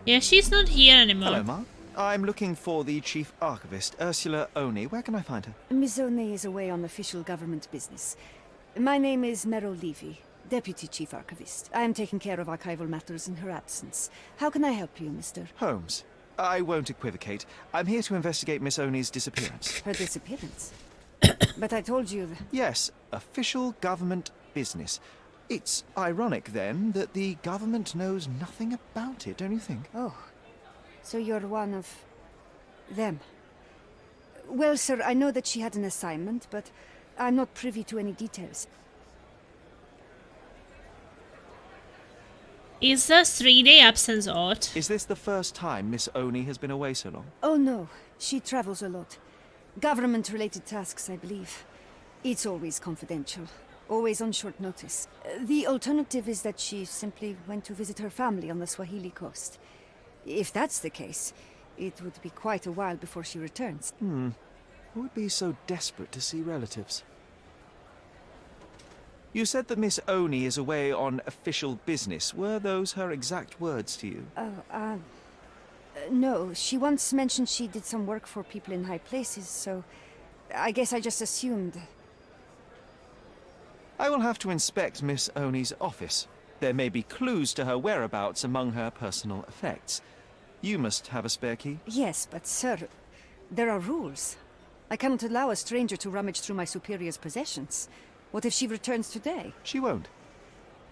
Yeah, she's not here anymore. Hello, Ma. I'm looking for the Chief Archivist, Ursula Oni. Where can I find her? Miss O'Neill is away on official government business. My name is Merrill Levy, Deputy Chief Archivist. I am taking care of archival matters in her absence. How can I help you, Mr. Holmes. I won't equivocate. I'm here to investigate Miss Oni's disappearance. Her disappearance? But I told you... Yes, official government business. It's ironic, then, that the government knows nothing about it, don't you think? Oh, so you're one of... them. Well, sir, I know that she had an assignment, but I'm not privy to any details. Is the 3-day absence odd? Is this the first time Miss Oni has been away so long? Oh, no. She travels a lot. Government-related tasks, I believe. It's always confidential. Always on short notice. The alternative is that she simply went to visit her family on the Swahili coast. If that's the case, it would be quite a while before she returns. Who would be so desperate to see relatives? You said that Miss Oni is away on official business. Were those her exact words to you? No. She once mentioned she did some work for people in high places, so I guess I just assumed. I will have to inspect Miss Oni's office. There may be clues to her whereabouts among her personal effects. You must have a spare key? Yes, but sir, there are rules. I cannot allow a stranger to rummage through my superior's possessions. What if she returns today? She won't.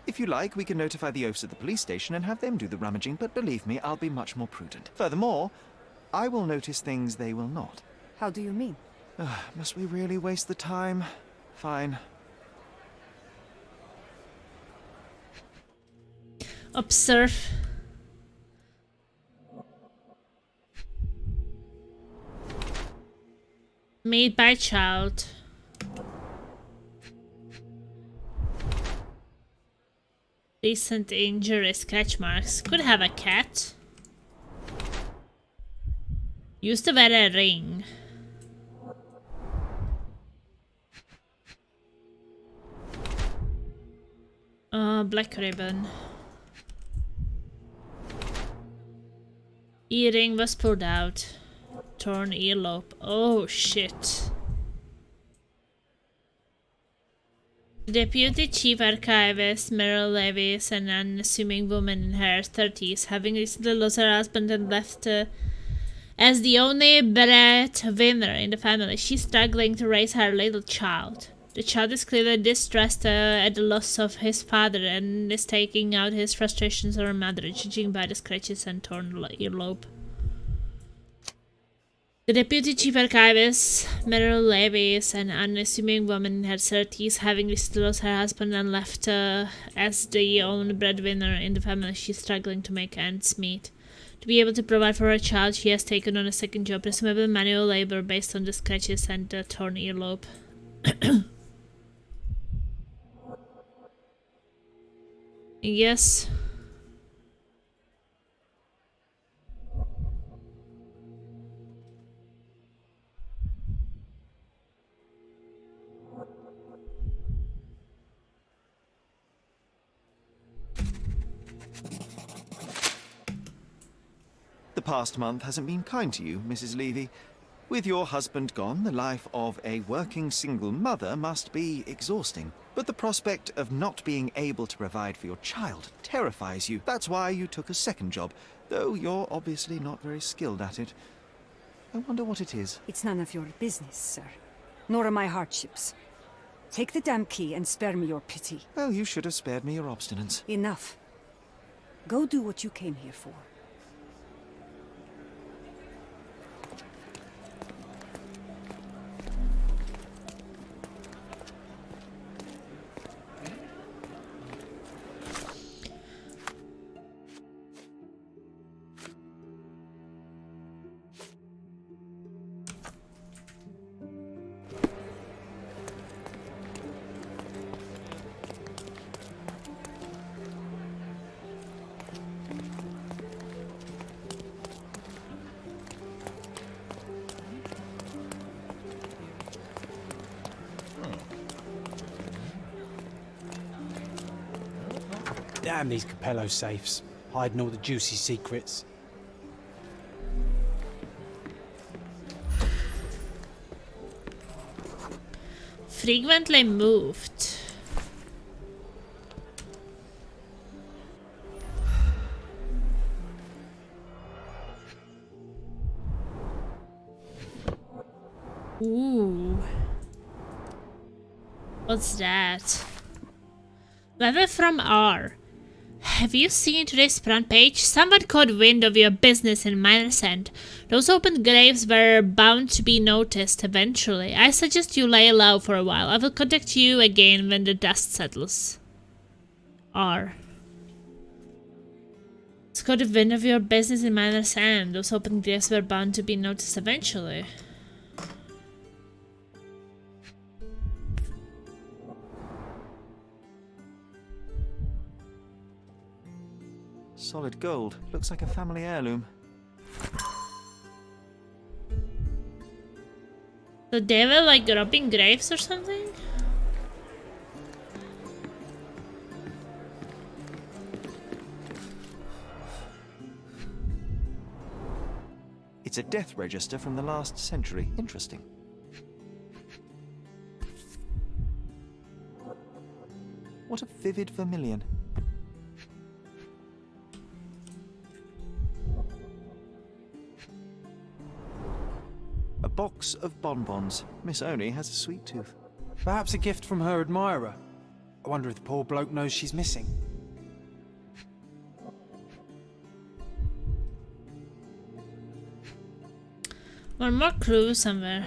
If you like, we can notify the oafs at the police station and have them do the rummaging, but believe me, I'll be much more prudent. Furthermore, I will notice things they will not. How do you mean? Must we really waste the time? Fine. Observe. Made by child. Recent injury, scratch marks. Could have a cat. Used to wear a ring. Black ribbon. Earring was pulled out. Torn earlobe. Oh shit. Deputy Chief Archivist Meryl Levis, an unassuming woman in her 30s, having recently lost her husband and left as the only breadwinner in the family. She's struggling to raise her little child. The child is clearly distressed at the loss of his father and is taking out his frustrations on her mother, judging by the scratches and torn earlobe. The Deputy Chief Archivist, Meryl Levis, an unassuming woman in her 30s, having recently lost her husband and left as the only breadwinner in the family. She's struggling to make ends meet. To be able to provide for her child, she has taken on a second job, presumably manual labor, based on the scratches and the torn earlobe. Yes. The past month hasn't been kind to you, Mrs. Levy. With your husband gone, the life of a working single mother must be exhausting. But the prospect of not being able to provide for your child terrifies you. That's why you took a second job, though you're obviously not very skilled at it. I wonder what it is. It's none of your business, sir. Nor are my hardships. Take the damn key and spare me your pity. Well, you should have spared me your obstinance. Enough. Go do what you came here for. Damn these Capello safes, hiding all the juicy secrets. Frequently moved. Ooh. What's that? Letter from R. Have you seen today's front page? Someone caught wind of your business in Miner's End. Those open graves were bound to be noticed eventually. I suggest you lay low for a while. I will contact you again when the dust settles. R. It's caught wind of your business in Miner's End. Those open graves were bound to be noticed eventually. Solid gold. Looks like a family heirloom. So they were like robbing graves or something? It's a death register from the last century. Interesting. What a vivid vermilion. A box of bonbons. Miss Oni has a sweet tooth. Perhaps a gift from her admirer. I wonder if the poor bloke knows she's missing. One more clue somewhere.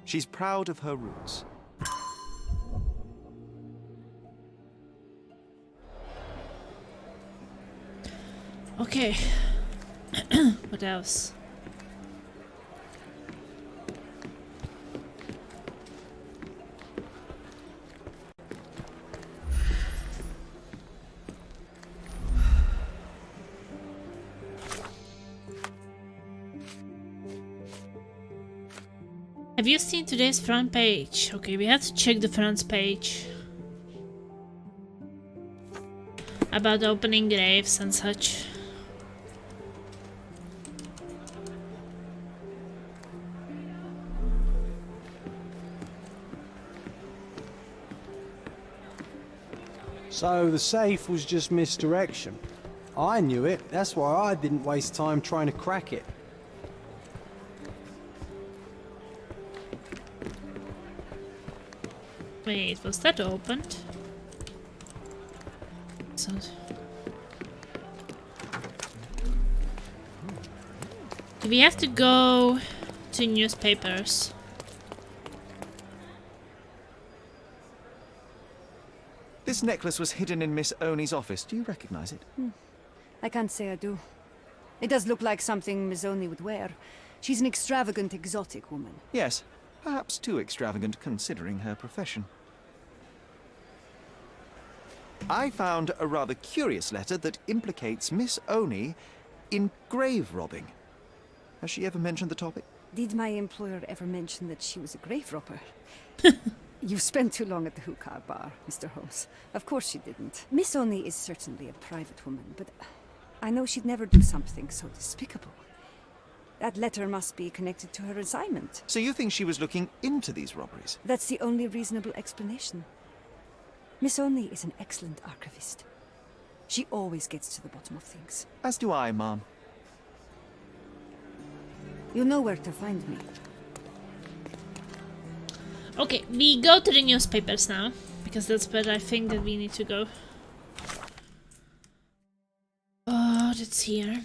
She's proud of her roots. Okay. What else? Have you seen today's front page? Okay, we have to check the front page. About opening graves and such. So the safe was just misdirection. I knew it, that's why I didn't waste time trying to crack it. Wait, was that opened? So... do we have to go to newspapers? This necklace was hidden in MissOni's office. Do you recognize it? I can't say I do. It does look like something Miss Oni would wear. She's an extravagant, exotic woman. Yes, perhaps too extravagant considering her profession. I found a rather curious letter that implicates Miss Oni in grave robbing. Has she ever mentioned the topic? Did my employer ever mention that she was a grave robber? You spent too long at the hookah bar, Mr. Holmes. Of course she didn't. Miss Oni is certainly a private woman, but I know she'd never do something so despicable. That letter must be connected to her assignment. So you think she was looking into these robberies? That's the only reasonable explanation. Miss Oni is an excellent archivist. She always gets to the bottom of things. As do I, Ma'am. You know where to find me. Okay, we go to the newspapers now, because that's where I think that we need to go. Oh, that's here.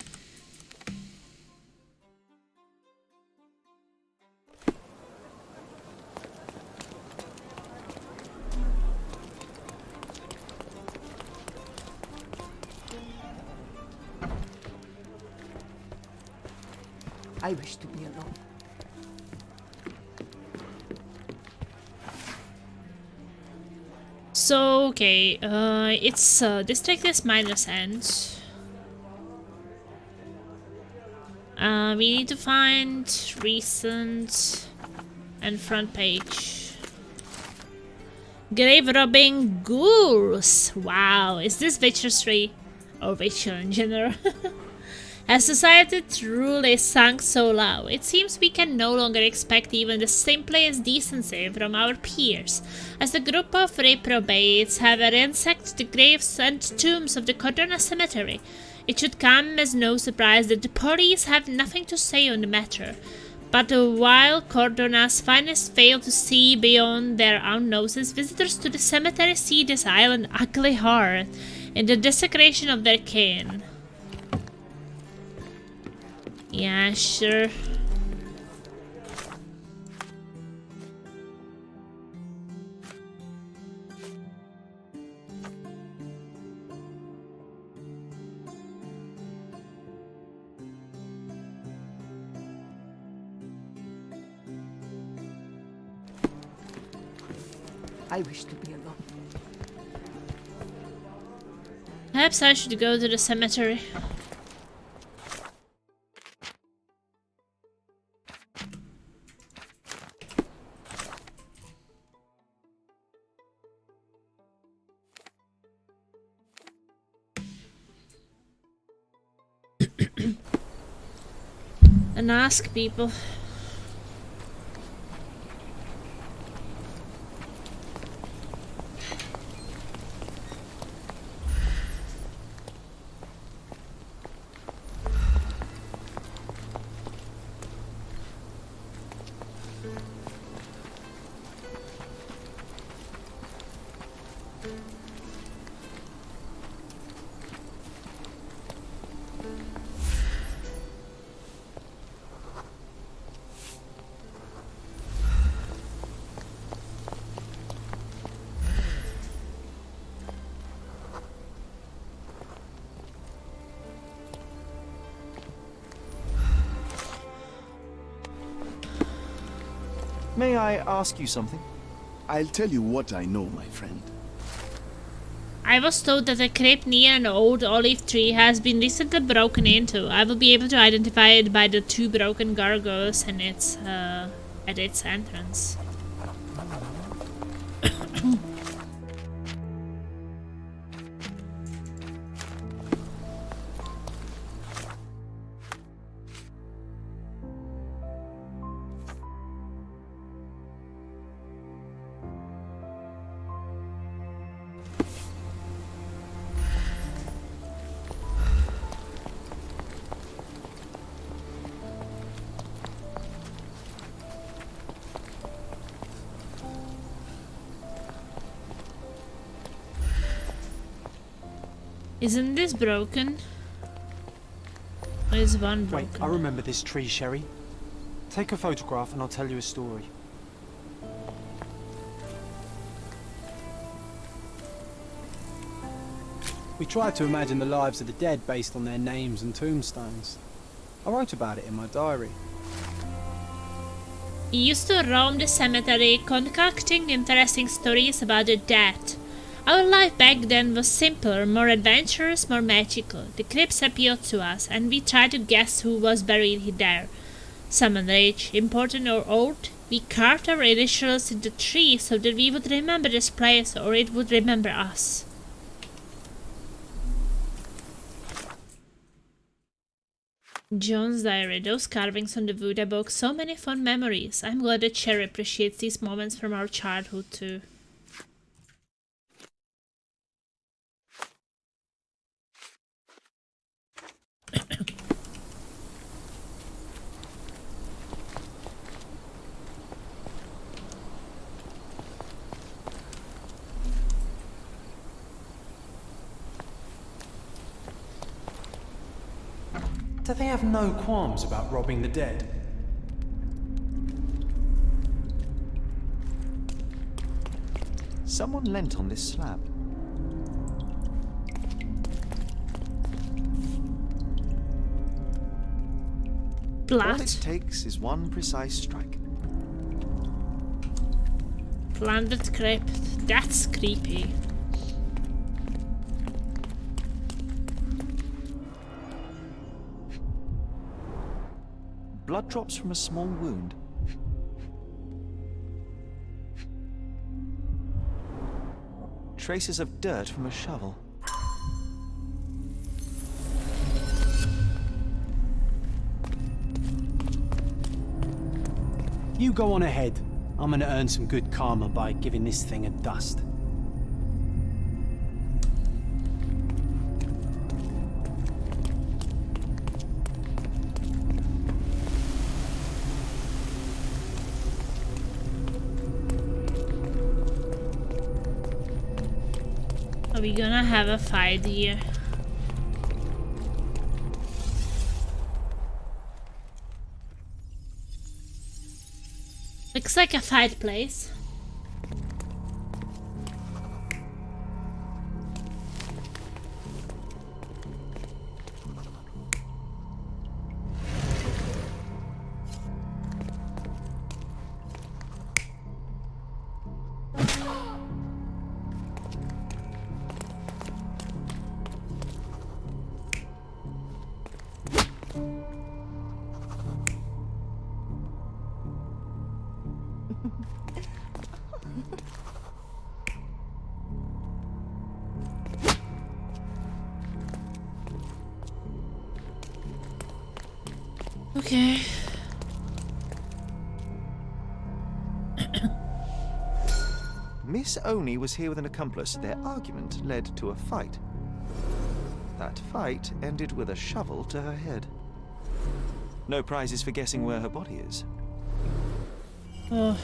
I wish to be alone. So, okay, it's district is -end. We need to find recent and front page. Grave robbing ghouls. Wow, is this Witcher 3? Or Witcher in general? Has society truly sunk so low? It seems we can no longer expect even the simplest decency from our peers, as the group of reprobates have ransacked the graves and tombs of the Cordona Cemetery. It should come as no surprise that the police have nothing to say on the matter. But while Cordona's finest fail to see beyond their own noses, visitors to the cemetery see this island ugly heart in the desecration of their kin. Yeah, sure. I wish to be alone. Perhaps I should go to the cemetery. And ask people. May I ask you something? I'll tell you what I know, my friend. I was told that a crypt near an old olive tree has been recently broken into. I will be able to identify it by the 2 broken gargoyles and its at its entrance. Isn't this broken? Or is one broken? Wait, I remember this tree, Sherry. Take a photograph and I'll tell you a story. We tried to imagine the lives of the dead based on their names and tombstones. I wrote about it in my diary. He used to roam the cemetery, concocting interesting stories about the dead. Our life back then was simpler, more adventurous, more magical. The crypts appealed to us, and we tried to guess who was buried there. Someone rich, important or old. We carved our initials in the tree so that we would remember this place or it would remember us. John's diary. Those carvings on the wood evoke so many fond memories. I'm glad that Cherry appreciates these moments from our childhood too. Do they have no qualms about robbing the dead? Someone leant on this slab. All Blood. it takes is one precise strike. Plundered crypt. That's creepy. Blood drops from a small wound. Traces of dirt from a shovel. You go on ahead. I'm gonna earn some good karma by giving this thing a dust. Are we gonna have a fight here? Looks like a fight place. Okay. Miss Oni was here with an accomplice. Their argument led to a fight. That fight ended with a shovel to her head. No prizes for guessing where her body is. Oh.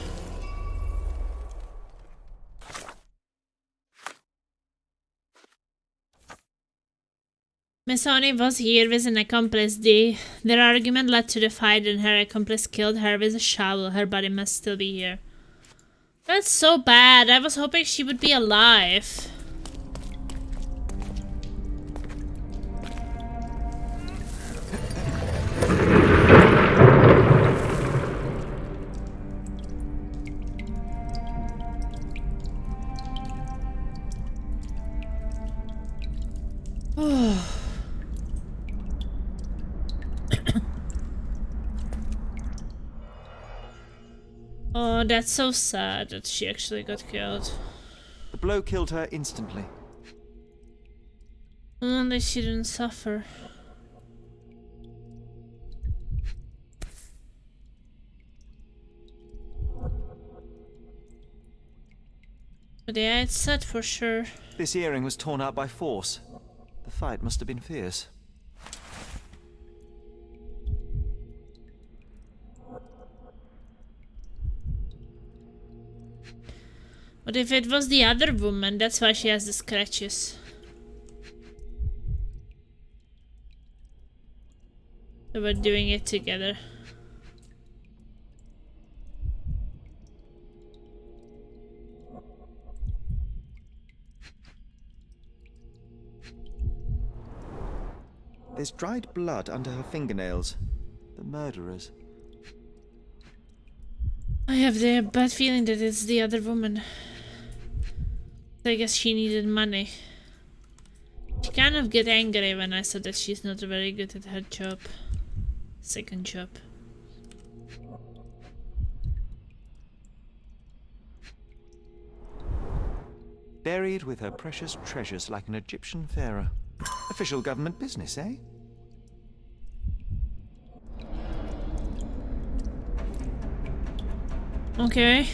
Miss Oni was here with an accomplice. Their argument led to the fight and her accomplice killed her with a shovel. Her body must still be here. That's so bad. I was hoping she would be alive. Oh, that's so sad that she actually got killed. The blow killed her instantly. Only she didn't suffer. But yeah, it's sad for sure. This earring was torn out by force. The fight must have been fierce. But if it was the other woman, that's why she has the scratches. They were doing it together. There's dried blood under her fingernails. The murderers. I have the bad feeling that it's the other woman. I guess she needed money. She kind of get angry when I said that she's not very good at her job. Second job. Buried with her precious treasures like an Egyptian pharaoh. Official government business, eh? Okay.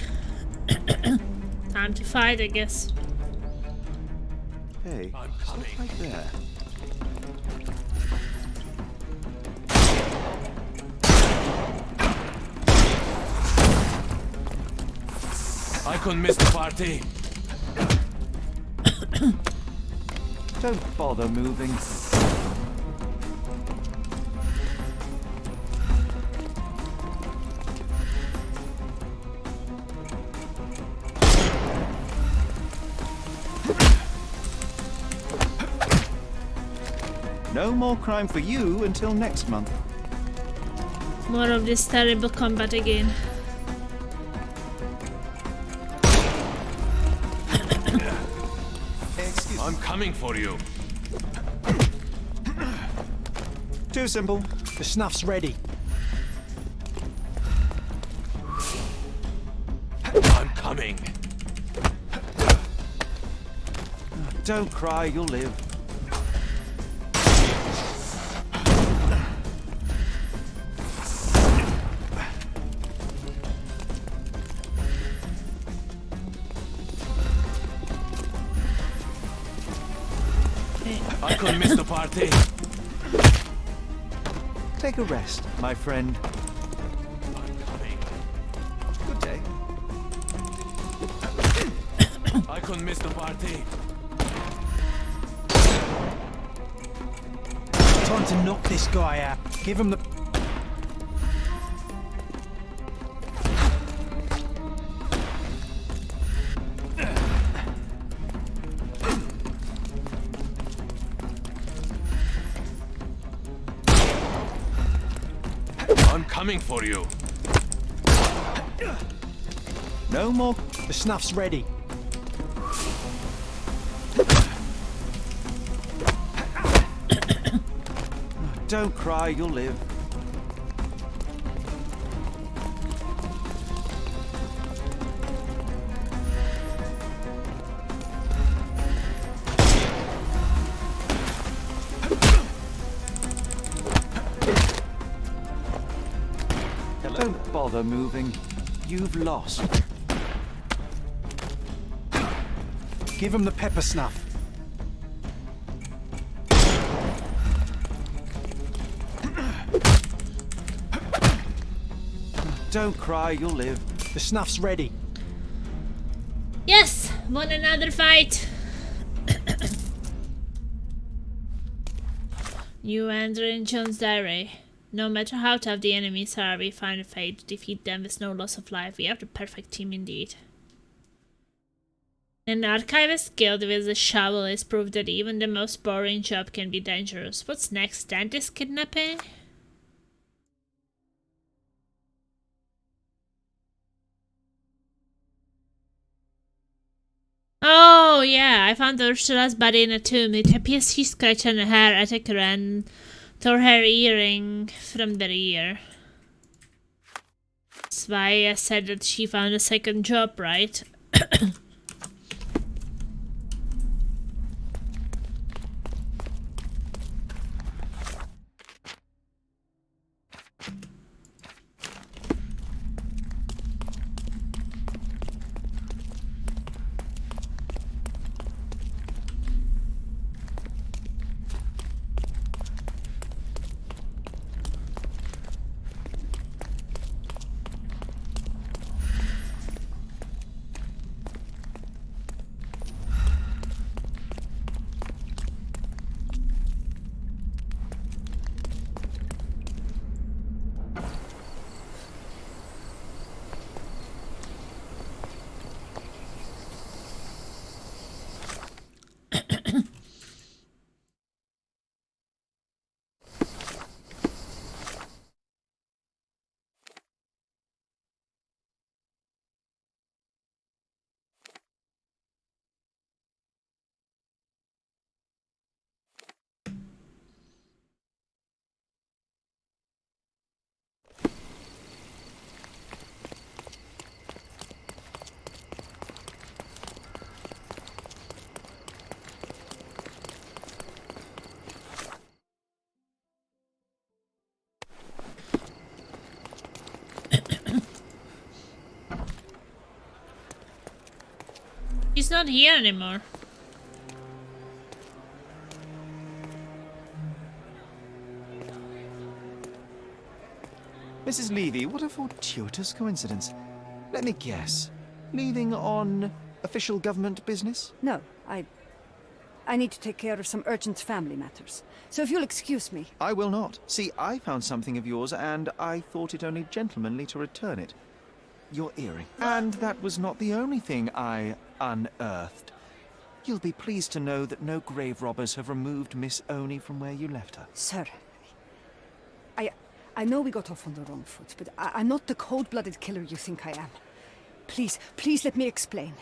Time to fight, I guess. Hey, stop right there. I couldn't miss the party. Don't bother moving. No more crime for you until next month. More of this terrible combat again. I'm coming for you. Too simple. The snuff's ready. I'm coming. Don't cry, you'll live. I couldn't miss the party. Take a rest, my friend. I'm coming. Good day. I couldn't miss the party. Time to knock this guy out. Give him the... I'm coming for you. No more. The snuff's ready. Don't cry, you'll live. Don't bother moving. You've lost. Give him the pepper snuff. Don't cry, you'll live. The snuff's ready. Yes! Won another fight! You enter in John's diary. No matter how tough the enemies are, we find a way to defeat them with no loss of life. We have the perfect team indeed. An archivist guild with a shovel is proof that even the most boring job can be dangerous. What's next? Dentist kidnapping? Oh, Oh yeah, I found Ursula's body in a tomb. It appears she scratched her hair at her and tore her earring from the ear. That's why I said that she found a second job, right? She's not here anymore. Mrs. Levy, what a fortuitous coincidence. Let me guess. Leaving on official government business? No, I need to take care of some urgent family matters. So if you'll excuse me. I will not. See, I found something of yours, and I thought it only gentlemanly to return it. Your earring. And that was not the only thing I unearthed. You'll be pleased to know that no grave robbers have removed Miss Oni from where you left her. Sir, I know we got off on the wrong foot, but I'm not the cold-blooded killer you think I am. Please let me explain.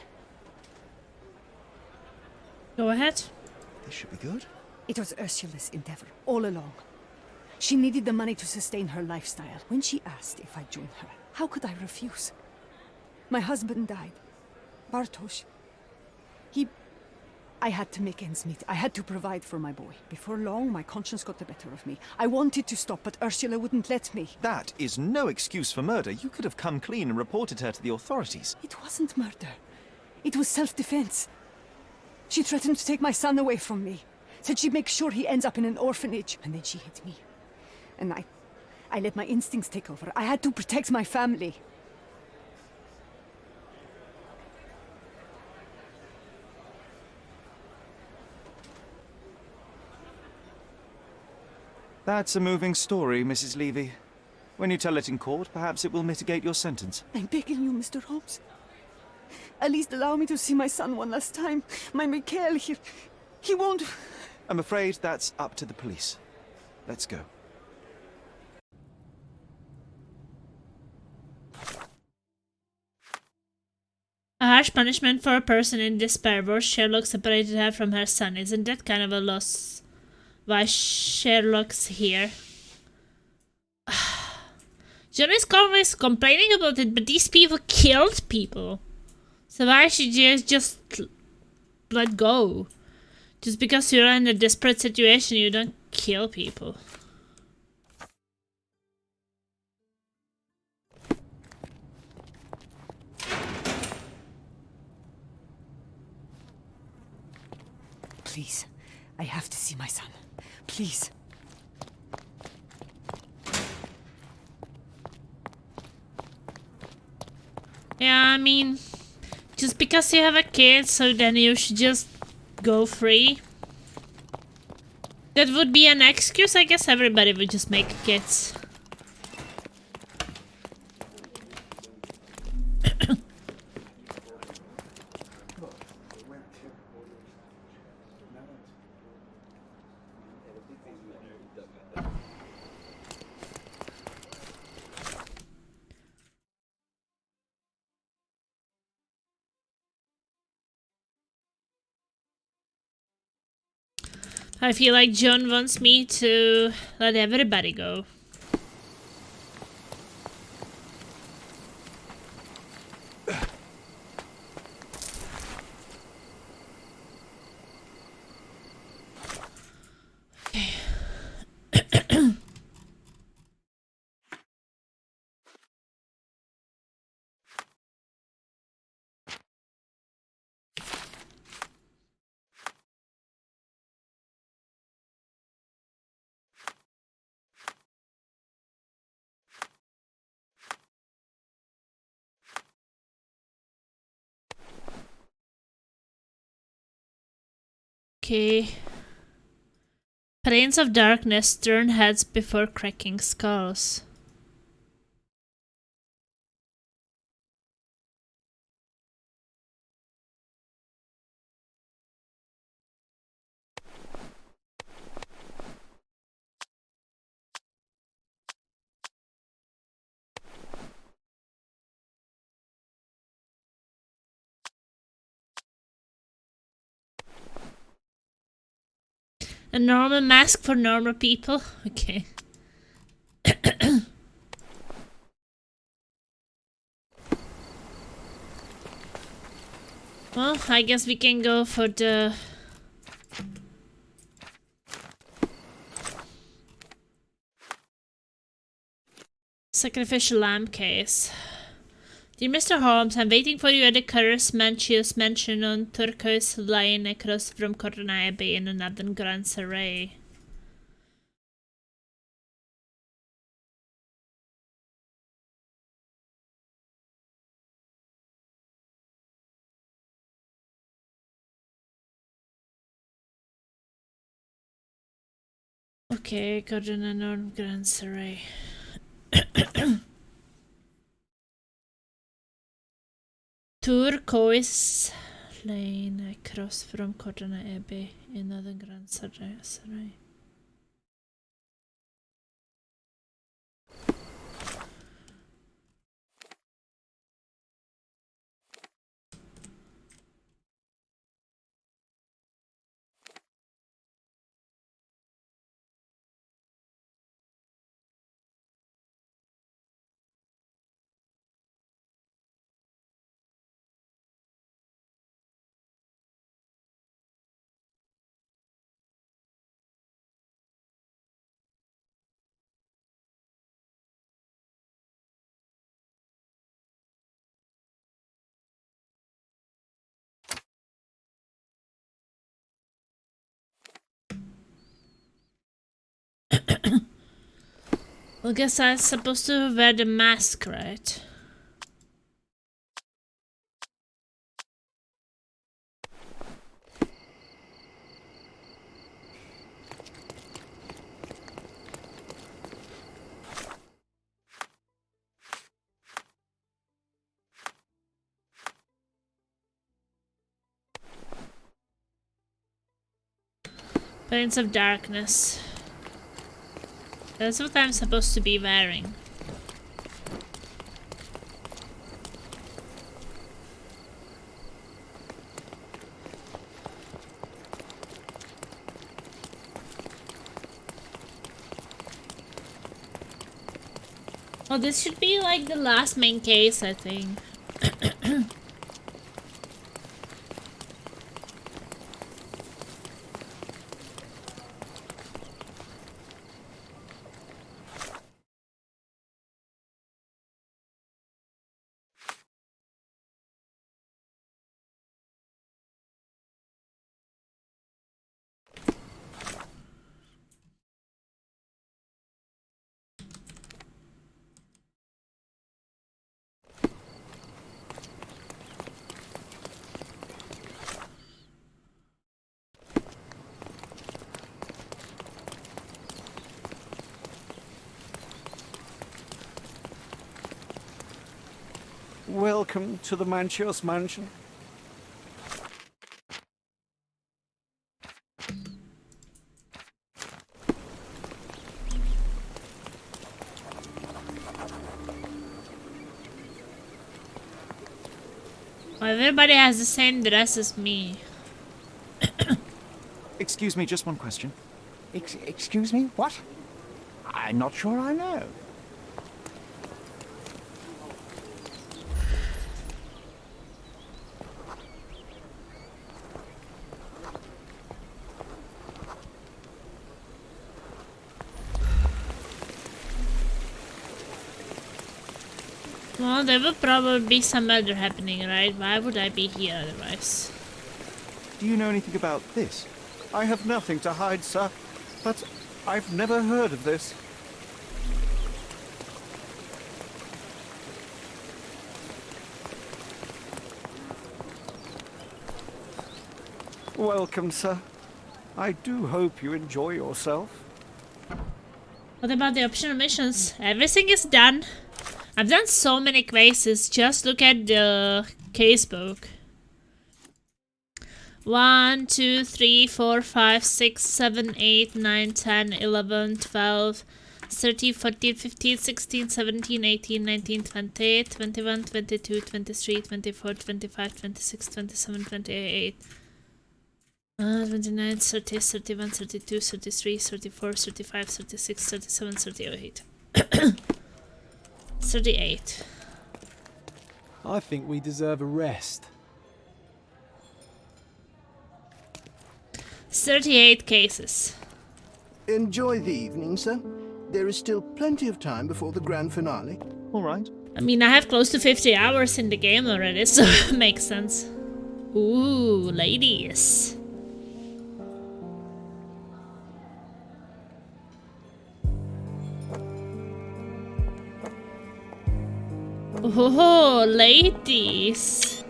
Go ahead. This should be good. It was Ursula's endeavor, all along. She needed the money to sustain her lifestyle. When she asked if I'd join her, how could I refuse? My husband died. Bartosz. I had to make ends meet. I had to provide for my boy. Before long, my conscience got the better of me. I wanted to stop, but Ursula wouldn't let me. That is no excuse for murder. You could have come clean and reported her to the authorities. It wasn't murder. It was self-defense. She threatened to take my son away from me. Said she'd make sure he ends up in an orphanage. And then she hit me. And I let my instincts take over. I had to protect my family. That's a moving story, Mrs. Levy. When you tell it in court, perhaps it will mitigate your sentence. I'm begging you, Mr. Holmes. At least allow me to see my son one last time. My Mikhail, he won't... I'm afraid that's up to the police. Let's go. A harsh punishment for a person in despair. Where Sherlock separated her from her son. Isn't that kind of a loss? Why Sherlock's here? John is always complaining about it, but these people killed people. So why should you just let go? Just because you're in a desperate situation, you don't kill people. Please, I have to see my son. Please. Yeah, I mean, just because you have a kid, so then you should just go free. That would be an excuse. I guess everybody would just make kids. I feel like John wants me to let everybody go. Okay. Planes of darkness turn heads before cracking skulls. A normal mask for normal people? Okay. Well, I guess we can go for the... sacrificial lamb case. Dear Mr. Holmes, I'm waiting for you at the Curtis Manchius mansion on Turquoise Lane across from Corona Abbey in the Northern Grand Surrey. Okay, Corona Northern Grand Surrey. Turquoise Lane across from Corona Abbey in Northern Grand Surrey. Well, guess I'm supposed to wear the mask, right? Planes of darkness. That's what I'm supposed to be wearing. Well, this should be like the last main case, I think. Welcome to the Manchios mansion. Well, everybody has the same dress as me. Excuse me, just one question. Excuse me, what? I'm not sure I know. Well, there will probably be some murder happening, right? Why would I be here otherwise? Do you know anything about this? I have nothing to hide, sir, but I've never heard of this. Welcome, sir. I do hope you enjoy yourself. What about the optional missions? Everything is done. I've done so many quizzes. Just look at the casebook. 1, 2, 3, 4, 5, 6, 7, 8, 9, 10, 11, 12, 13, 14, 15, 16, 17, 18, 19, 20, 21, 22, 23, 24, 25, 26, 27, 28, 29, 30, 31, 32, 33, 34, 35, 36, 37, 38. 38. I think we deserve a rest. 38 cases. Enjoy the evening, sir. There is still plenty of time before the grand finale. All right. I mean, I have close to 50 hours in the game already, so it makes sense. Ooh, ladies. Oh, ladies.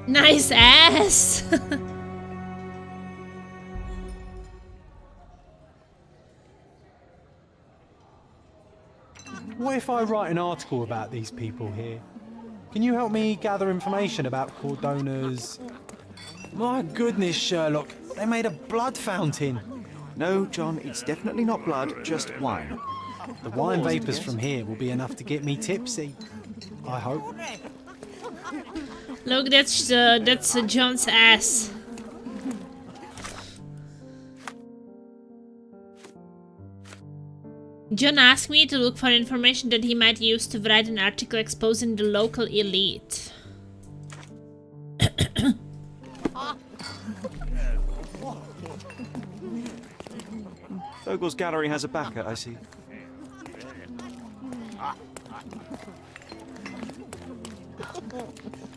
Nice ass. What if I write an article about these people here? Can you help me gather information about Cordona's... My goodness, Sherlock, they made a blood fountain. No, John, it's definitely not blood, just wine. The wine vapours from here will be enough to get me tipsy. I hope. Look, that's John's ass. John asked me to look for information that he might use to write an article exposing the local elite. Vogel's gallery has a backer, I see.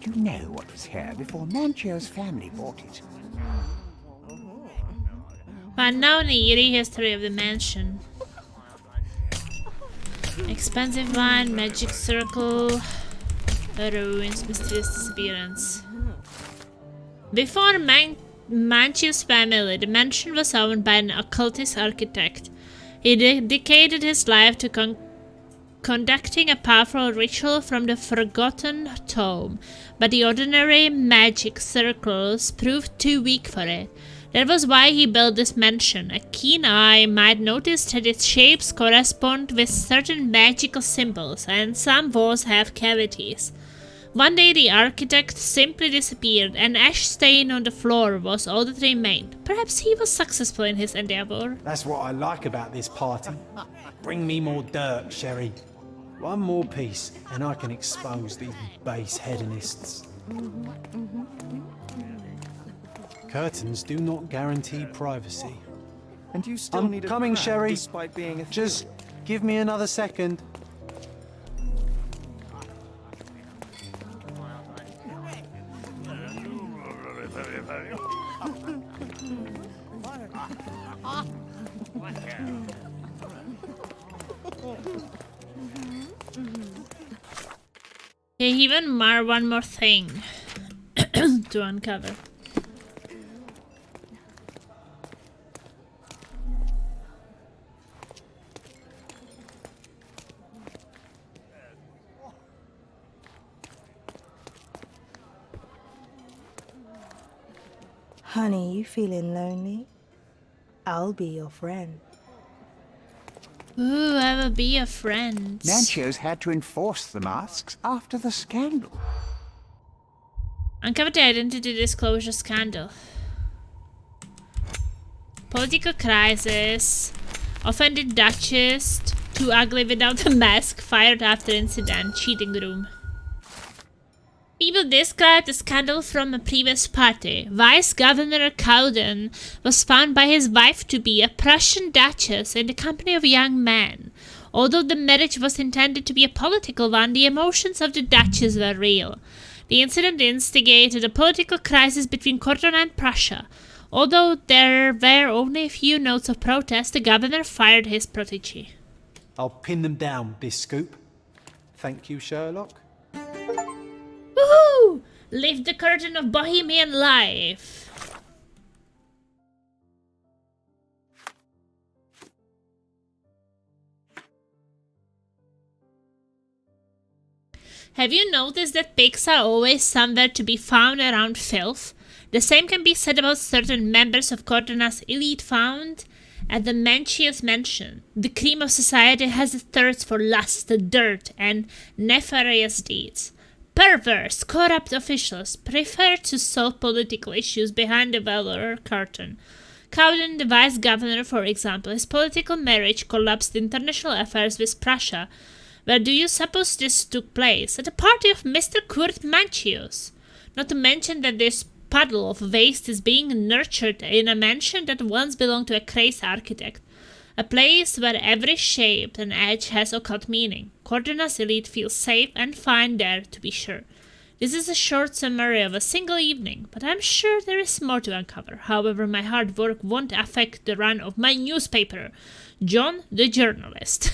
Do you know what was here before Mancho's family bought it? Unknown eerie history of the mansion. Expensive wine, magic circle, ruins, mysterious disappearance. Before Mancho's family, the mansion was owned by an occultist architect. He dedicated his life to conducting a powerful ritual from the Forgotten Tome, but the ordinary magic circles proved too weak for it. That was why he built this mansion. A keen eye might notice that its shapes correspond with certain magical symbols, and some walls have cavities. One day the architect simply disappeared. An ash stain on the floor was all that remained. Perhaps he was successful in his endeavor. That's what I like about this party. Bring me more dirt, Sherry. One more piece, and I can expose these base hedonists. Curtains do not guarantee privacy. And you still I'm need a coming, crab Sherry. despite being a Just give me another second. Yeah, even one more thing to uncover. Honey, you feeling lonely? I'll be your friend. Ooh, I will be a friend. Nanchio's had to enforce the masks after the scandal. Uncover the identity disclosure scandal. Political crisis. Offended Duchess. Too ugly without a mask. Fired after incident. Cheating room. People described the scandal from a previous party. Vice Governor Cowden was found by his wife to be a Prussian duchess in the company of a young man. Although the marriage was intended to be a political one, the emotions of the duchess were real. The incident instigated a political crisis between Cortona and Prussia. Although there were only a few notes of protest, the governor fired his protégé. I'll pin them down, Biscoop. Thank you, Sherlock. Woohoo! Lift the curtain of bohemian life. Have you noticed that pigs are always somewhere to be found around filth? The same can be said about certain members of Cortona's elite found at the Mencius mansion. The cream of society has a thirst for lust, dirt, and nefarious deeds. Perverse, corrupt officials prefer to solve political issues behind the velour curtain. Cowden, the vice governor, for example, his political marriage collapsed international affairs with Prussia. Where do you suppose this took place? At a party of Mr. Kurt Mencius. Not to mention that this puddle of waste is being nurtured in a mansion that once belonged to a crazy architect. A place where every shape and edge has occult meaning. Cortona's elite feels safe and fine there, to be sure. This is a short summary of a single evening, but I'm sure there is more to uncover. However, my hard work won't affect the run of my newspaper. John, the journalist.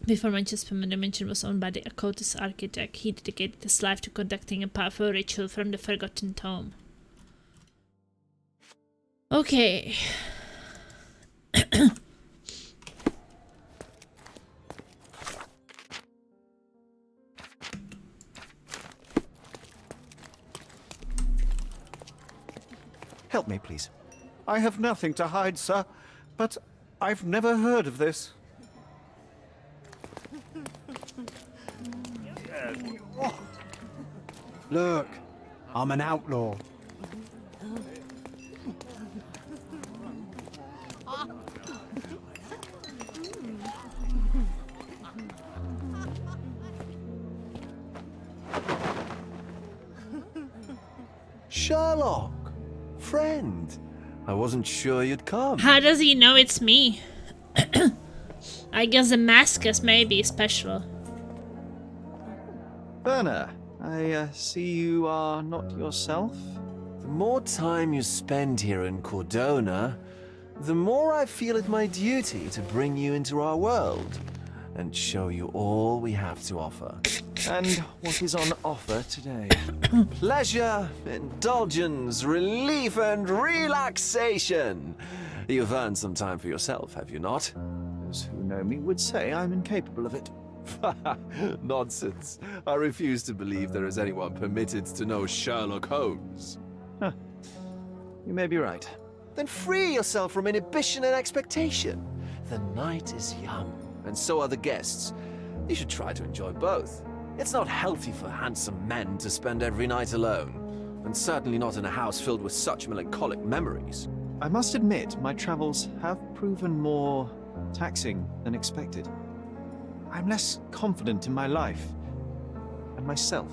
Before Manchester, the mansion was owned by the occultist architect. He dedicated his life to conducting a powerful ritual from the forgotten tomb. Okay. Help me, please. I have nothing to hide, sir, but I've never heard of this. Look, I'm an outlaw. Sherlock! Friend! I wasn't sure you'd come. How does he know it's me? I guess the Damascus may be special. Werner, I see you are not yourself. The more time you spend here in Cordona, the more I feel it my duty to bring you into our world and show you all we have to offer. And what is on offer today? Pleasure, indulgence, relief, and relaxation. You've earned some time for yourself, have you not? Those who know me would say I'm incapable of it. Nonsense. I refuse to believe there is anyone permitted to know Sherlock Holmes. Huh. You may be right. Then free yourself from inhibition and expectation. The night is young, and so are the guests. You should try to enjoy both. It's not healthy for handsome men to spend every night alone, and certainly not in a house filled with such melancholic memories. I must admit, my travels have proven more taxing than expected. I'm less confident in my life and myself.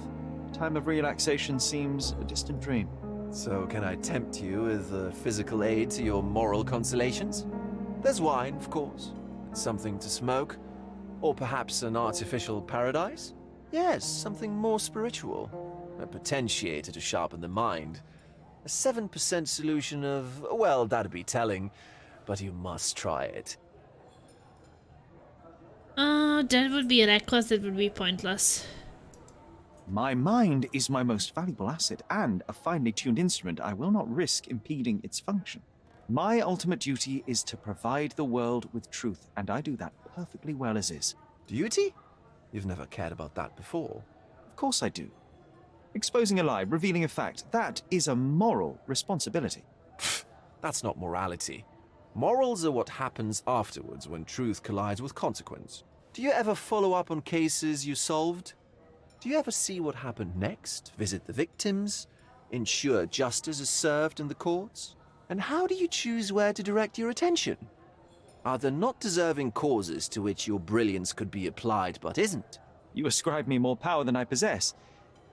Time of relaxation seems a distant dream. So can I tempt you with a physical aid to your moral consolations? There's wine, of course, something to smoke, or perhaps an artificial paradise? Yes, something more spiritual, a potentiator to sharpen the mind. A 7% solution of, well, that'd be telling, but you must try it. That would be reckless, that would be pointless. My mind is my most valuable asset and a finely tuned instrument. I will not risk impeding its function. My ultimate duty is to provide the world with truth, and I do that perfectly well as is. Duty? You've never cared about that before. Of course I do. Exposing a lie, revealing a fact, that is a moral responsibility. That's not morality. Morals are what happens afterwards when truth collides with consequence. Do you ever follow up on cases you solved? Do you ever see what happened next, visit the victims, ensure justice is served in the courts? And how do you choose where to direct your attention? Are there not deserving causes to which your brilliance could be applied but isn't? You ascribe me more power than I possess.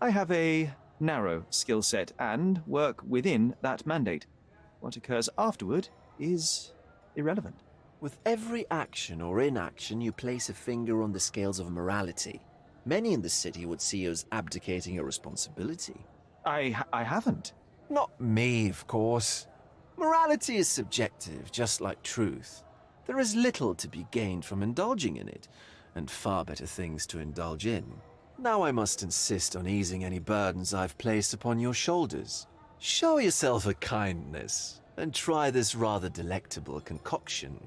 I have a narrow skill set and work within that mandate. What occurs afterward is irrelevant. With every action or inaction, you place a finger on the scales of morality. Many in the city would see you as abdicating your responsibility. I haven't. Not me, of course. Morality is subjective, just like truth. There is little to be gained from indulging in it, and far better things to indulge in. Now I must insist on easing any burdens I've placed upon your shoulders. Show yourself a kindness, and try this rather delectable concoction.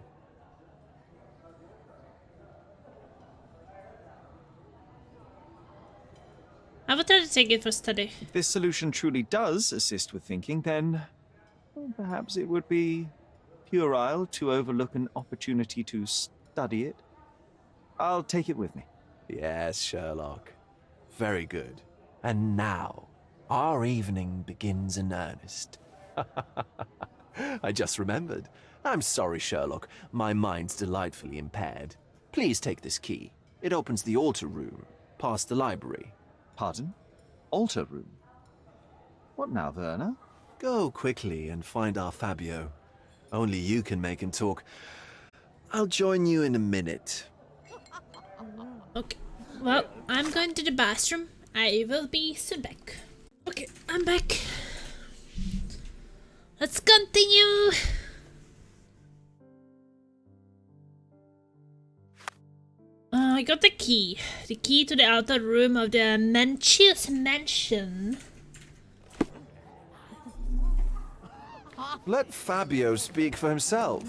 I would try to take it for study. If this solution truly does assist with thinking, then perhaps it would be puerile to overlook an opportunity to study it. I'll take it with me. Yes, Sherlock. Very good. And now, our evening begins in earnest. I just remembered. I'm sorry, Sherlock. My mind's delightfully impaired. Please take this key. It opens the altar room, past the library. Pardon? Altar room? What now, Werner? Go quickly and find our Fabio. Only you can make him talk. I'll join you in a minute. Okay. Well, I'm going to the bathroom. I will be soon back. Okay, I'm back. Let's continue. I got the key. The key to the outer room of the Manchius mansion. Let Fabio speak for himself.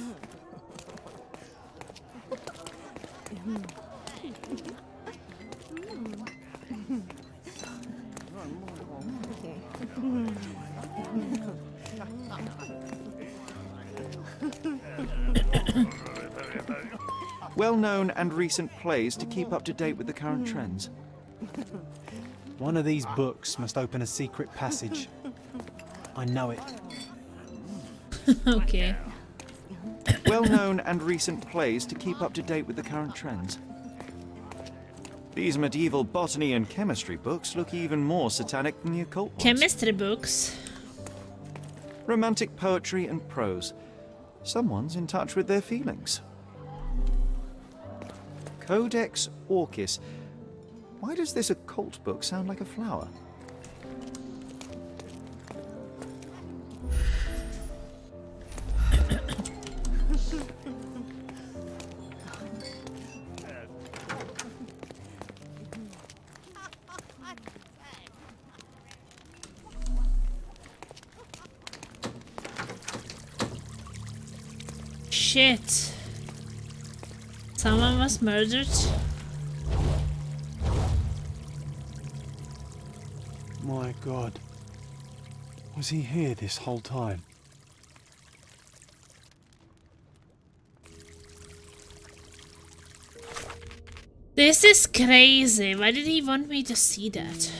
Well-known and recent plays to keep up to date with the current trends. One of these books must open a secret passage. I know it. Okay. Well-known and recent plays to keep up to date with the current trends. These medieval botany and chemistry books look even more satanic than the occult ones. Chemistry books. Romantic poetry and prose. Someone's in touch with their feelings. Codex Orchis. Why does this occult book sound like a flower? Shit. Someone was murdered. My God. Was he here this whole time? This is crazy. Why did he want me to see that?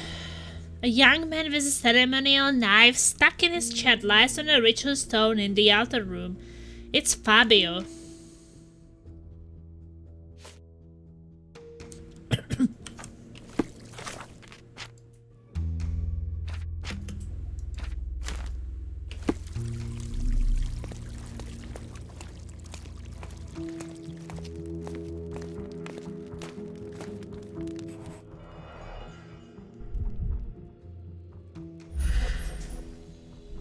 A young man with a ceremonial knife stuck in his chest lies on a ritual stone in the outer room. It's Fabio.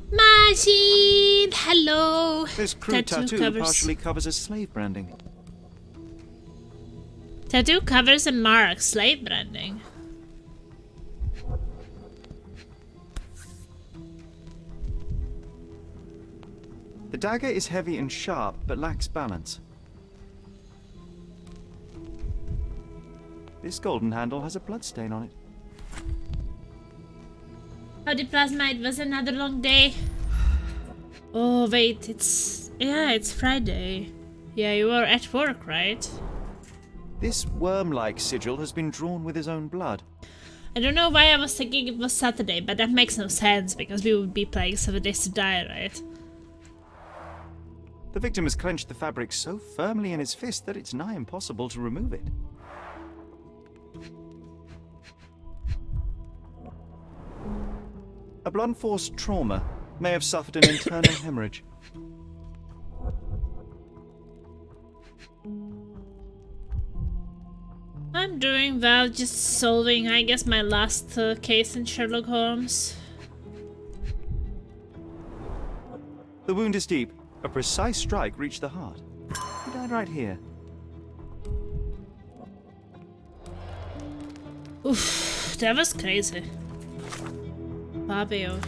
Majid! Hello! This crude tattoo partially covers a slave branding. Tattoo covers a mark, slave branding. The dagger is heavy and sharp, but lacks balance. This golden handle has a bloodstain on it. Howdy Plasma, it was another long day. Oh wait, it's Yeah, it's Friday. Yeah, you were at work, right? This worm-like sigil has been drawn with his own blood. I don't know why I was thinking it was Saturday, but that makes no sense because we would be playing 7 Days to Die, right? The victim has clenched the fabric so firmly in his fist that it's nigh impossible to remove it. A blunt force trauma may have suffered an internal hemorrhage. I'm doing well, just solving, I guess, my last case in Sherlock Holmes. The wound is deep. A precise strike reached the heart. He died right here. Oof, that was crazy. Fabio.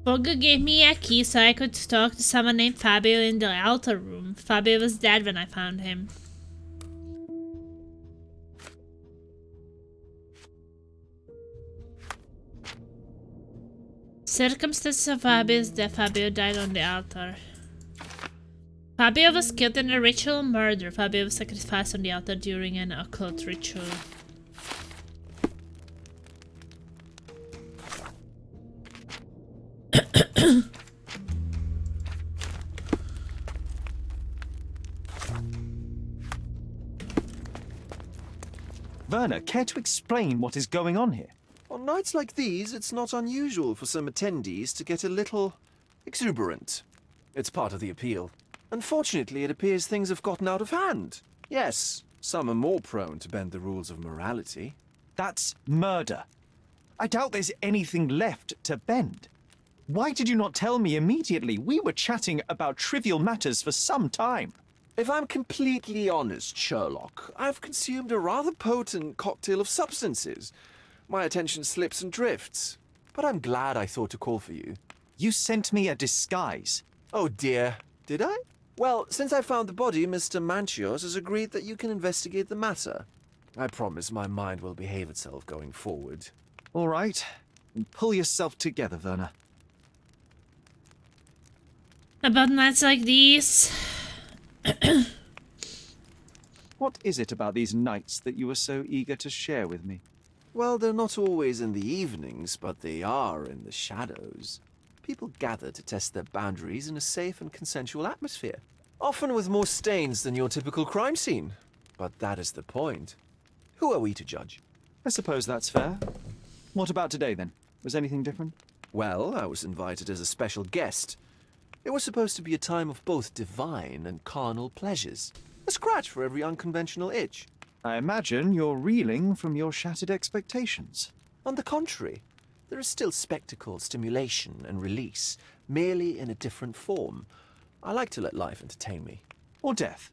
Bogger gave me a key so I could talk to someone named Fabio in the altar room. Fabio was dead when I found him. Circumstances of Fabio's death. Fabio died on the altar. Fabio was killed in a ritual murder. Fabio was sacrificed on the altar during an occult ritual. Werner, care to explain what is going on here? On nights like these, it's not unusual for some attendees to get a little exuberant. It's part of the appeal. Unfortunately, it appears things have gotten out of hand. Yes, some are more prone to bend the rules of morality. That's murder. I doubt there's anything left to bend. Why did you not tell me immediately? We were chatting about trivial matters for some time. If I'm completely honest, Sherlock, I've consumed a rather potent cocktail of substances. My attention slips and drifts. But I'm glad I thought to call for you. You sent me a disguise. Oh dear, did I? Well, since I found the body, Mr. Manchios has agreed that you can investigate the matter. I promise my mind will behave itself going forward. All right. Pull yourself together, Werner. About nights like these. What is it about these nights that you were so eager to share with me? Well, they're not always in the evenings, but they are in the shadows. People gather to test their boundaries in a safe and consensual atmosphere. Often with more stains than your typical crime scene. But that is the point. Who are we to judge? I suppose that's fair. What about today, then? Was anything different? Well, I was invited as a special guest. It was supposed to be a time of both divine and carnal pleasures. A scratch for every unconventional itch. I imagine you're reeling from your shattered expectations. On the contrary, there is still spectacle, stimulation, and release, merely in a different form. I like to let life entertain me. Or death.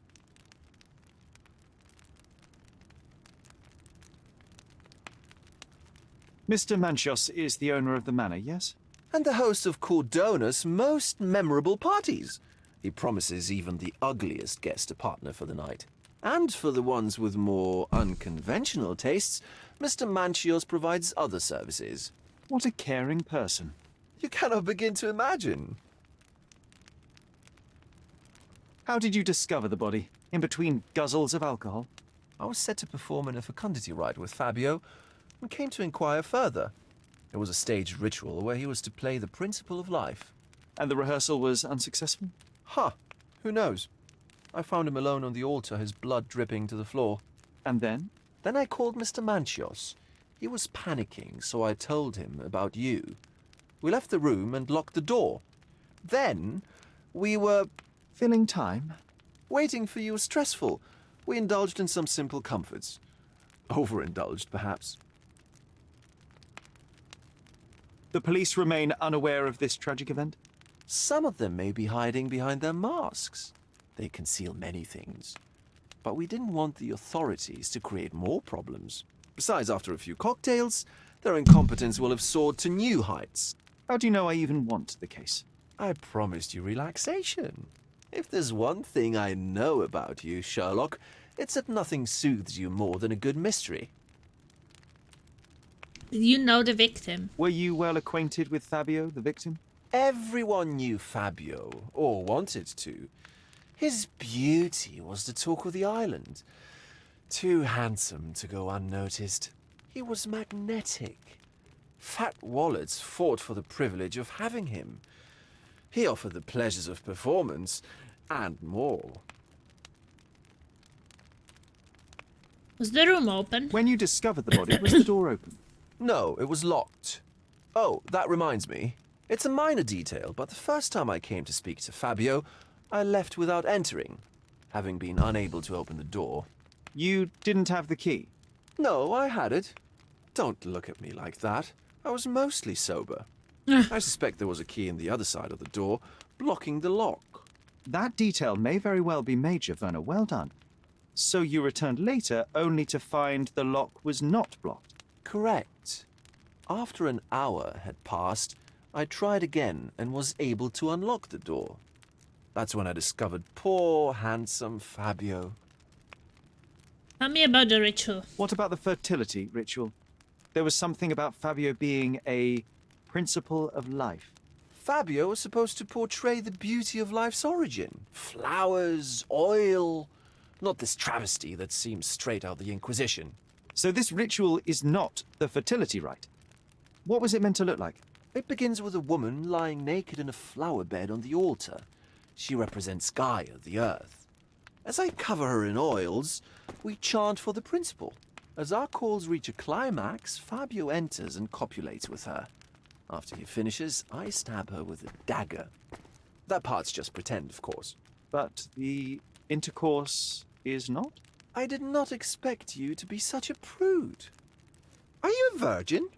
Mr. Manchios is the owner of the manor, yes? And the host of Cordona's most memorable parties. He promises even the ugliest guest a partner for the night. And for the ones with more unconventional tastes, Mr. Manchios provides other services. What a caring person. You cannot begin to imagine. How did you discover the body? In between guzzles of alcohol? I was set to perform in a fecundity rite with Fabio and came to inquire further. It was a staged ritual where he was to play the principle of life. And the rehearsal was unsuccessful? Who knows? I found him alone on the altar, his blood dripping to the floor. And then? Then I called Mr. Manchios. He was panicking, so I told him about you. We left the room and locked the door. Then we were... Filling time? Waiting for you was stressful. We indulged in some simple comforts. Overindulged, perhaps. The police remain unaware of this tragic event? Some of them may be hiding behind their masks. They conceal many things. But we didn't want the authorities to create more problems. Besides, after a few cocktails, their incompetence will have soared to new heights. How do you know I even want the case? I promised you relaxation. If there's one thing I know about you, Sherlock, it's that nothing soothes you more than a good mystery. You know the victim. Were you well acquainted with Fabio, the victim? Everyone knew Fabio, or wanted to. His beauty was the talk of the island. Too handsome to go unnoticed. He was magnetic. Fat wallets fought for the privilege of having him. He offered the pleasures of performance, and more. Was the room open? When you discovered the body, was the door open? No, it was locked. Oh, that reminds me. It's a minor detail, but the first time I came to speak to Fabio, I left without entering, having been unable to open the door. You didn't have the key? No, I had it. Don't look at me like that. I was mostly sober. I suspect there was a key in the other side of the door, blocking the lock. That detail may very well be major, Werner. Well done. So you returned later, only to find the lock was not blocked? Correct. After an hour had passed, I tried again and was able to unlock the door. That's when I discovered poor, handsome Fabio. Tell me about the ritual. What about the fertility ritual? There was something about Fabio being a principle of life. Fabio was supposed to portray the beauty of life's origin. Flowers, oil, not this travesty that seems straight out of the Inquisition. So this ritual is not the fertility rite. What was it meant to look like? It begins with a woman lying naked in a flower bed on the altar. She represents Gaia, the earth. As I cover her in oils, we chant for the principle. As our calls reach a climax, Fabio enters and copulates with her. After he finishes, I stab her with a dagger. That part's just pretend, of course. But the intercourse is not? I did not expect you to be such a prude. Are you a virgin?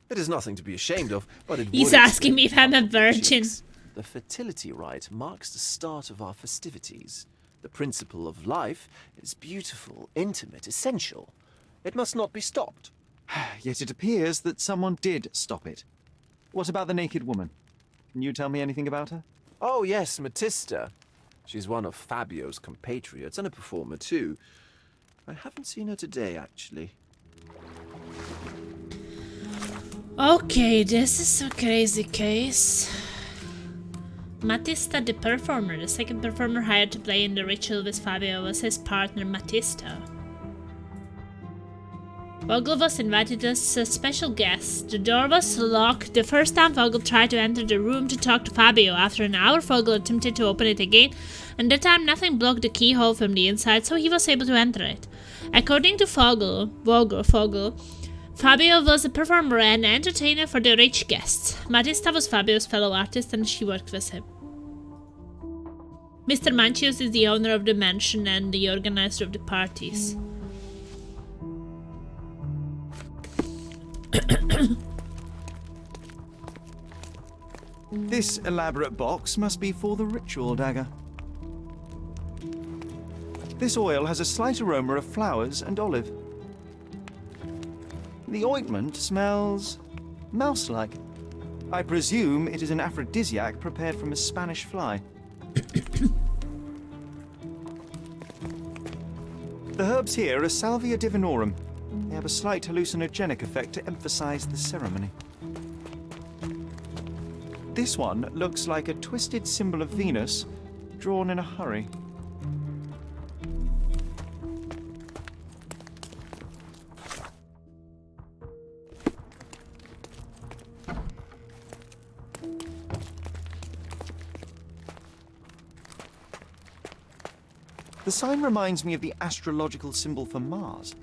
It is nothing to be ashamed of, but it He's would asking me if I'm a virgin. cheeks. The fertility rite marks the start of our festivities. The principle of life is beautiful, intimate, essential. It must not be stopped. Yet it appears that someone did stop it. What about the naked woman? Can you tell me anything about her? Oh yes, Matista. She's one of Fabio's compatriots and a performer too. I haven't seen her today, actually. Okay, this is a crazy case. Matista, the performer, the second performer hired to play in the ritual with Fabio, was his partner Matista. Vogel was invited as a special guest. The door was locked the first time Vogel tried to enter the room to talk to Fabio. After an hour, Vogel attempted to open it again, and that time nothing blocked the keyhole from the inside, so he was able to enter it. According to Vogel, Fabio was a performer and entertainer for the rich guests. Matista was Fabio's fellow artist and she worked with him. Mr. Mancius is the owner of the mansion and the organizer of the parties. This elaborate box must be for the ritual dagger. This oil has a slight aroma of flowers and olive. The ointment smells mouse-like. I presume it is an aphrodisiac prepared from a Spanish fly. The herbs here are Salvia divinorum. They have a slight hallucinogenic effect to emphasize the ceremony. This one looks like a twisted symbol of Venus, drawn in a hurry. The sign reminds me of the astrological symbol for Mars.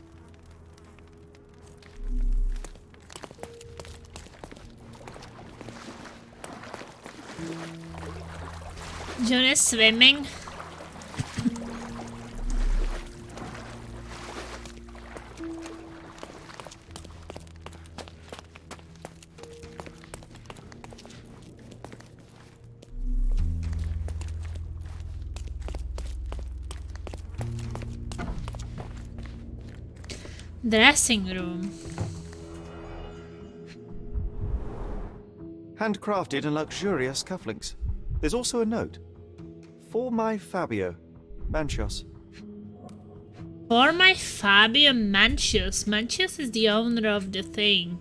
John is swimming. Dressing room. Handcrafted and luxurious cufflinks. There's also a note. For my Fabio, Manchios. For my Fabio Manchios. Manchios is the owner of the thing.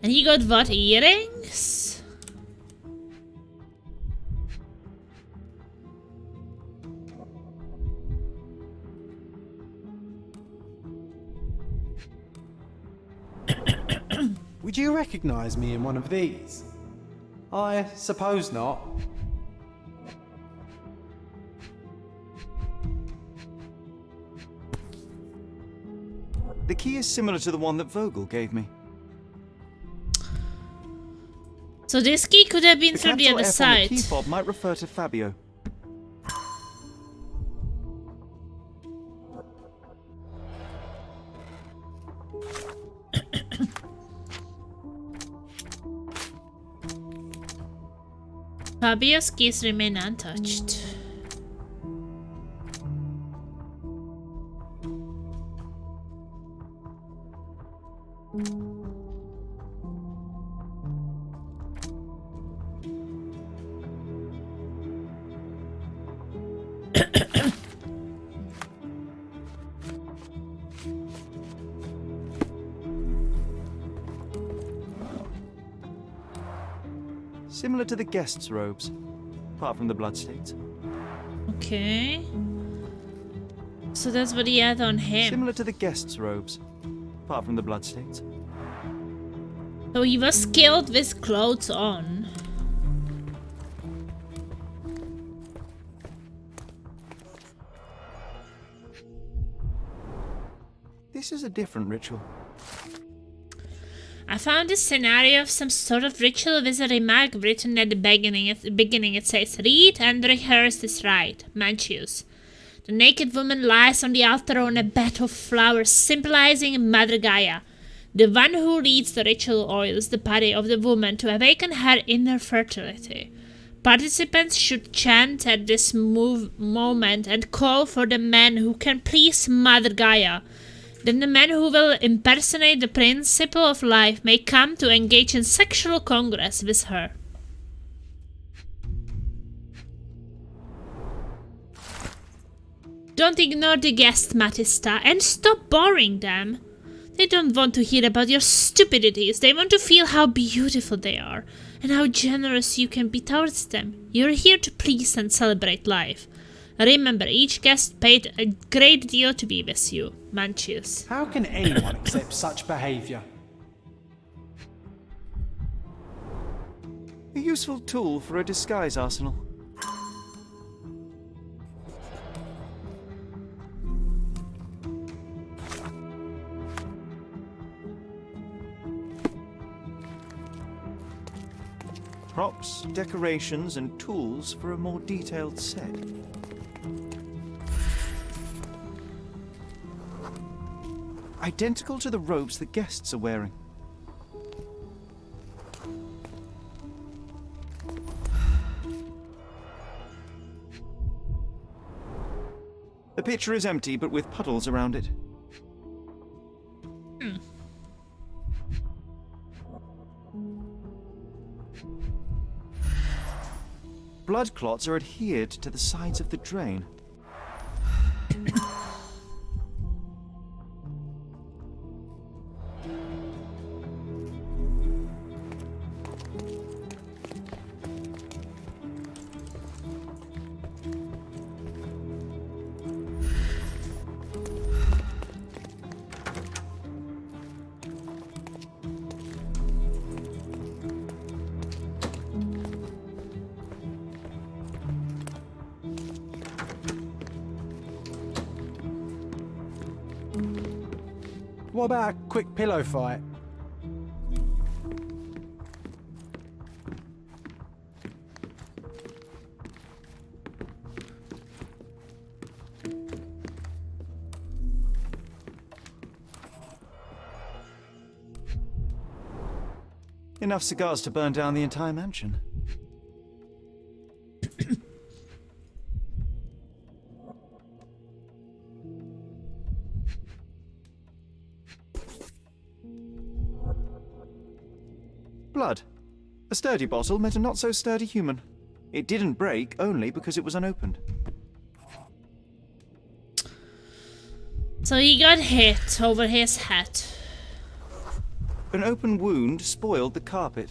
And he got what, earrings? Would you recognize me in one of these? I suppose not. The key is similar to the one that Vogel gave me. So this key could have been The from the capital other F side. on the key fob might refer to Fabio. Fabio's keys remain untouched. Similar to the guest's robes, apart from the bloodstains. Okay. So that's what he had on him. Similar to the guest's robes, apart from the bloodstains. So he was killed with clothes on. This is a different ritual. I found this scenario of some sort of ritual with a remark written at the beginning. It says, read and rehearse this rite. Manchius. The naked woman lies on the altar on a bed of flowers, symbolizing Mother Gaia. The one who leads the ritual oils the body of the woman to awaken her inner fertility. Participants should chant at this moment and call for the man who can please Mother Gaia. Then the man who will impersonate the principle of life may come to engage in sexual congress with her. Don't ignore the guests, Matista, and stop boring them. They don't want to hear about your stupidities. They want to feel how beautiful they are and how generous you can be towards them. You're here to please and celebrate life. Remember, each guest paid a great deal to be with you, Manchius. How can anyone accept such behavior? A useful tool for a disguise arsenal. Props, decorations, and tools for a more detailed set. Identical to the robes the guests are wearing. The pitcher is empty, but with puddles around it. Blood clots are adhered to the sides of the drain. What about a quick pillow fight? Enough cigars to burn down the entire mansion. Blood. A sturdy bottle met a not-so-sturdy human. It didn't break only because it was unopened. So he got hit over his hat. An open wound spoiled the carpet.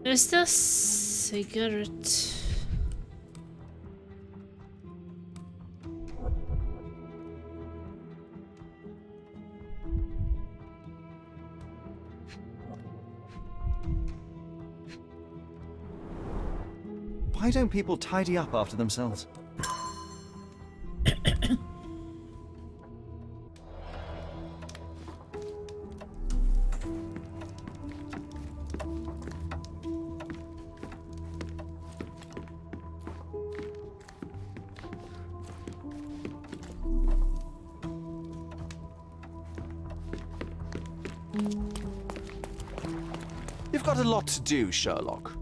There's still a cigarette. Why don't people tidy up after themselves? You've got a lot to do, Sherlock.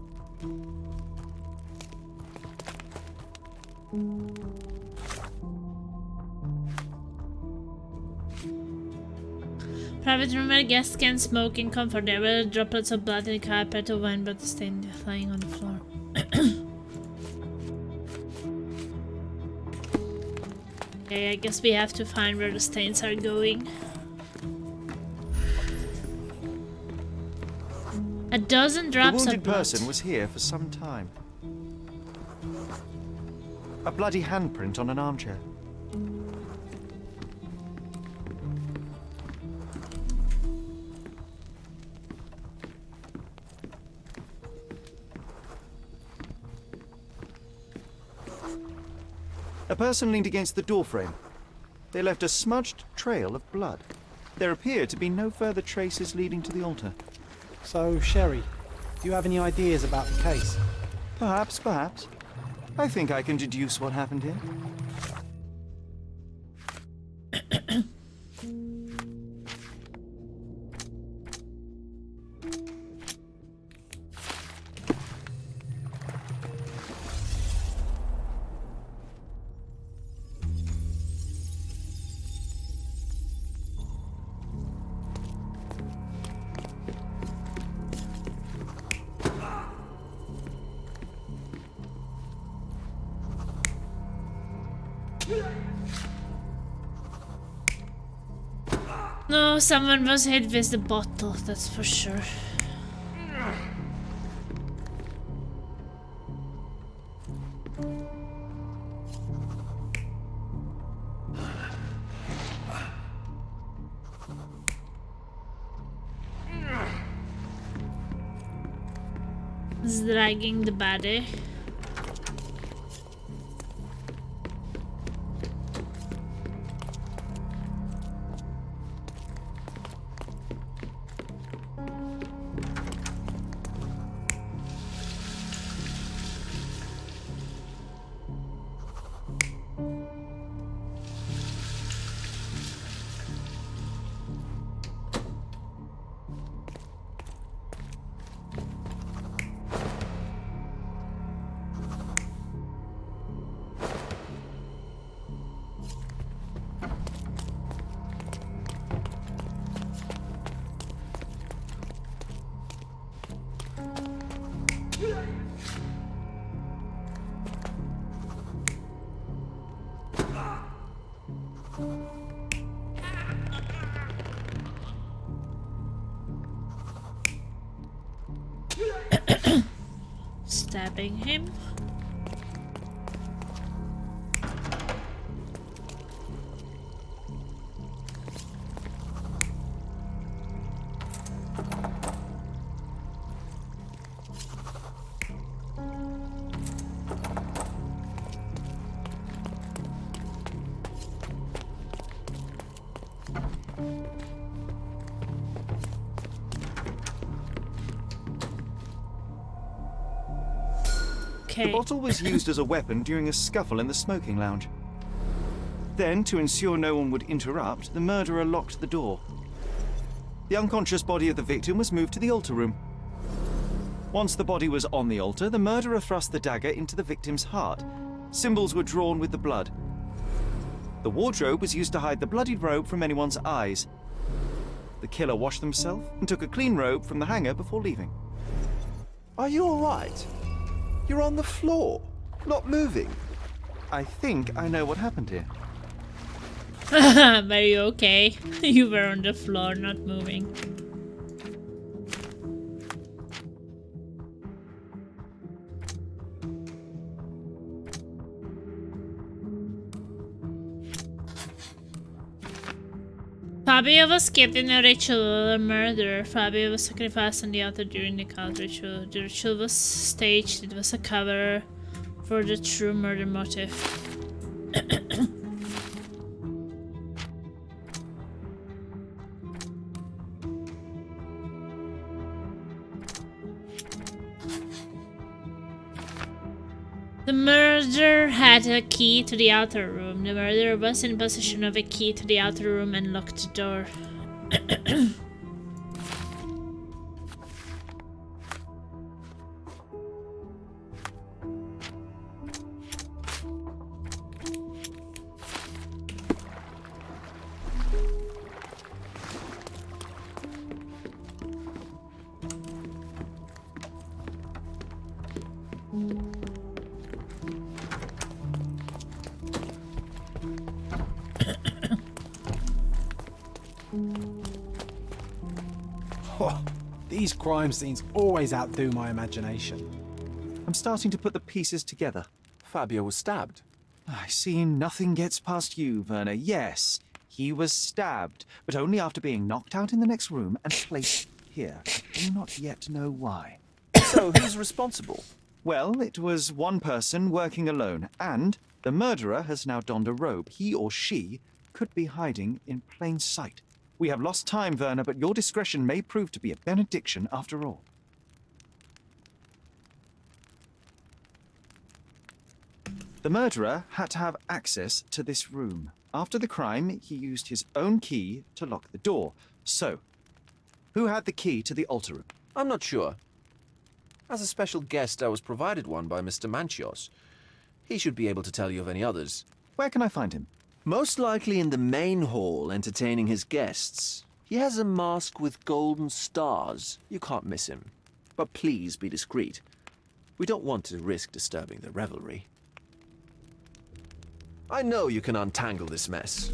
Private room where guests can smoke in comfort. There were droplets of blood in the carpet, of wine, but the stain lying on the floor. Okay, I guess we have to find where the stains are going. A dozen The drops wounded of blood. person was here for some time. A bloody handprint on an armchair. A person leaned against the doorframe. They left a smudged trail of blood. There appear to be no further traces leading to the altar. So, Sherry, do you have any ideas about the case? Perhaps, perhaps. I think I can deduce what happened here. No, someone was hit with the bottle, that's for sure. It's dragging the body. Stabbing him. Okay. The bottle was used as a weapon during a scuffle in the smoking lounge. Then, to ensure no one would interrupt, the murderer locked the door. The unconscious body of the victim was moved to the altar room. Once the body was on the altar, the murderer thrust the dagger into the victim's heart. Symbols were drawn with the blood. The wardrobe was used to hide the bloodied robe from anyone's eyes. The killer washed himself and took a clean robe from the hanger before leaving. Are you all right? You're on the floor, not moving. I think I know what happened here. Were you okay? You were on the floor, not moving. Fabio was kept in a ritual murder. Fabio was sacrificed on the altar during the cult ritual. The ritual was staged. It was a cover for the true murder motive. The murderer had a key to the outer room. The murderer was in possession of a key to the outer room and locked the door. Oh, these crime scenes always outdo my imagination. I'm starting to put the pieces together. Fabio was stabbed. I see nothing gets past you, Werner. Yes, he was stabbed, but only after being knocked out in the next room and placed here. I do not yet know why. So, who's responsible? Well, it was one person working alone, and the murderer has now donned a robe. He or she could be hiding in plain sight. We have lost time, Werner, but your discretion may prove to be a benediction after all. The murderer had to have access to this room. After the crime, he used his own key to lock the door. So, who had the key to the altar room? I'm not sure. As a special guest, I was provided one by Mr. Manchios. He should be able to tell you of any others. Where can I find him? Most likely in the main hall, entertaining his guests. He has a mask with golden stars. You can't miss him. But please be discreet. We don't want to risk disturbing the revelry. I know you can untangle this mess.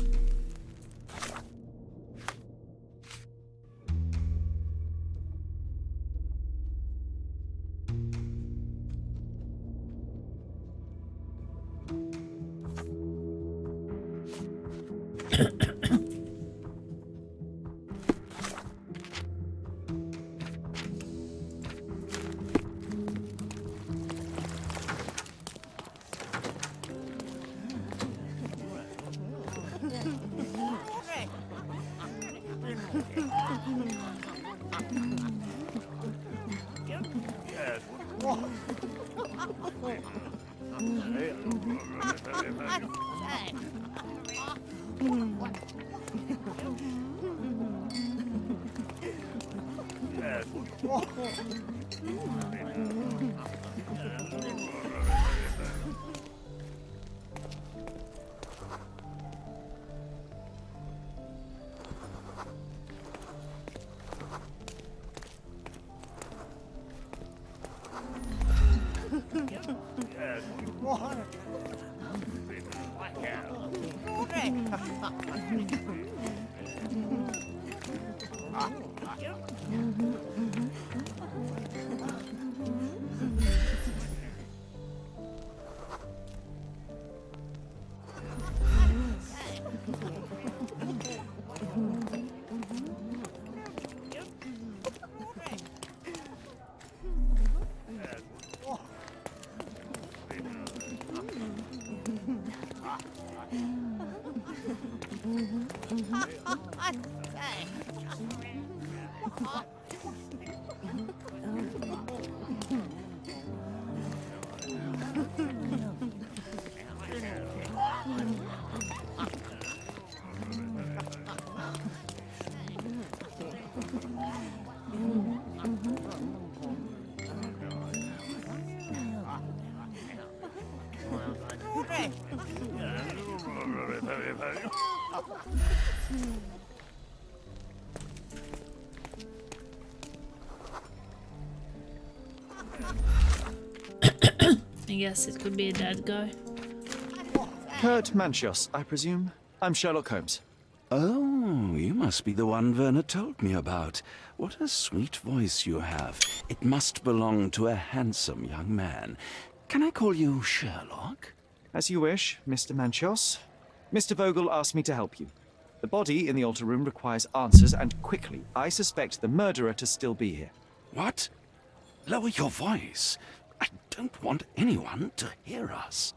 I guess it could be that guy. Kurt Manchios, I presume. I'm Sherlock Holmes. Oh, you must be the one Werner told me about. What a sweet voice you have. It must belong to a handsome young man. Can I call you Sherlock? As you wish, Mr. Manchios. Mr. Vogel asked me to help you. The body in the altar room requires answers, and quickly. I suspect the murderer to still be here. What? Lower your voice. I don't want anyone to hear us.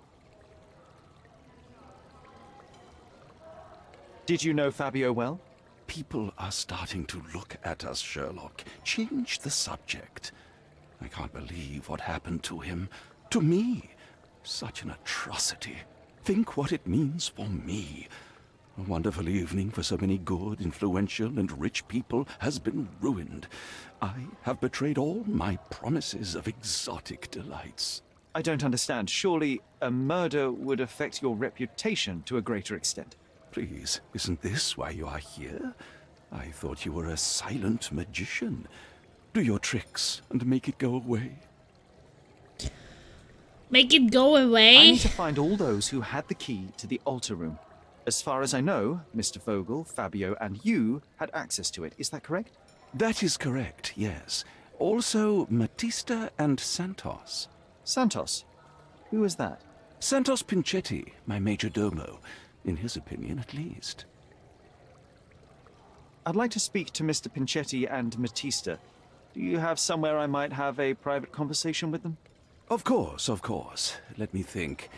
Did you know Fabio well? People are starting to look at us, Sherlock. Change the subject. I can't believe what happened to him. To me. Such an atrocity. Think what it means for me. A wonderful evening for so many good, influential, and rich people has been ruined. I have betrayed all my promises of exotic delights. I don't understand. Surely a murder would affect your reputation to a greater extent. Please, isn't this why you are here? I thought you were a silent magician. Do your tricks and make it go away. Make it go I away? need to find all those who had the key to the altar room. As far as I know, Mr. Vogel, Fabio, and you had access to it. Is that correct? That is correct, yes. Also, Matista and Santos. Santos? Who is that? Santos Pinchetti, my major domo. In his opinion, at least. I'd like to speak to Mr. Pinchetti and Matista. Do you have somewhere I might have a private conversation with them? Of course, of course. Let me think.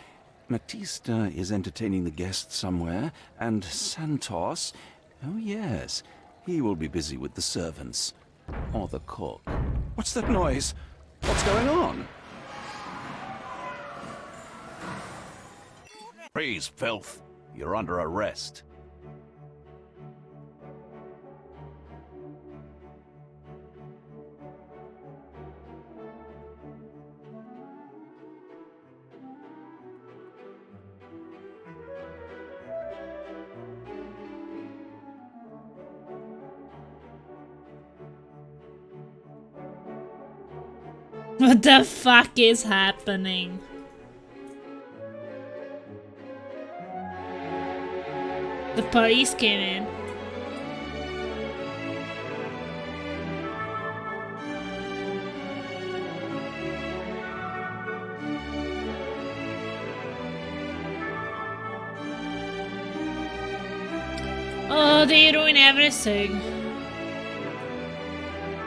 Matista is entertaining the guests somewhere, and Santos... Oh, yes. He will be busy with the servants. Or the cook. What's that noise? What's going on? Freeze, filth. You're under arrest. What the fuck is happening? The police came in. Oh, they ruin everything.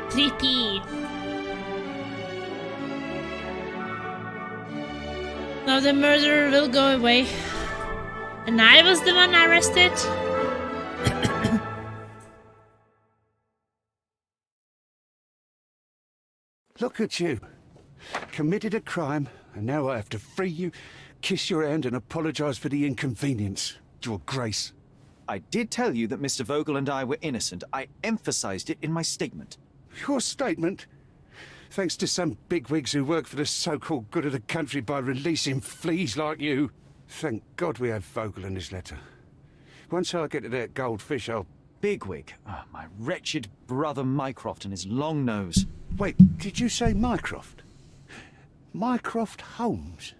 3P. Now the murderer will go away. And I was the one arrested? Look at you. Committed a crime, and now I have to free you, kiss your hand, and apologize for the inconvenience. Your Grace. I did tell you that Mr. Vogel and I were innocent. I emphasized it in my statement. Your statement? Thanks to some bigwigs who work for the so-called good of the country by releasing fleas like you. Thank God we have Vogel in his letter. Once I get to that goldfish, I'll... Bigwig? Oh, my wretched brother Mycroft and his long nose. Wait, did you say Mycroft? Mycroft Holmes?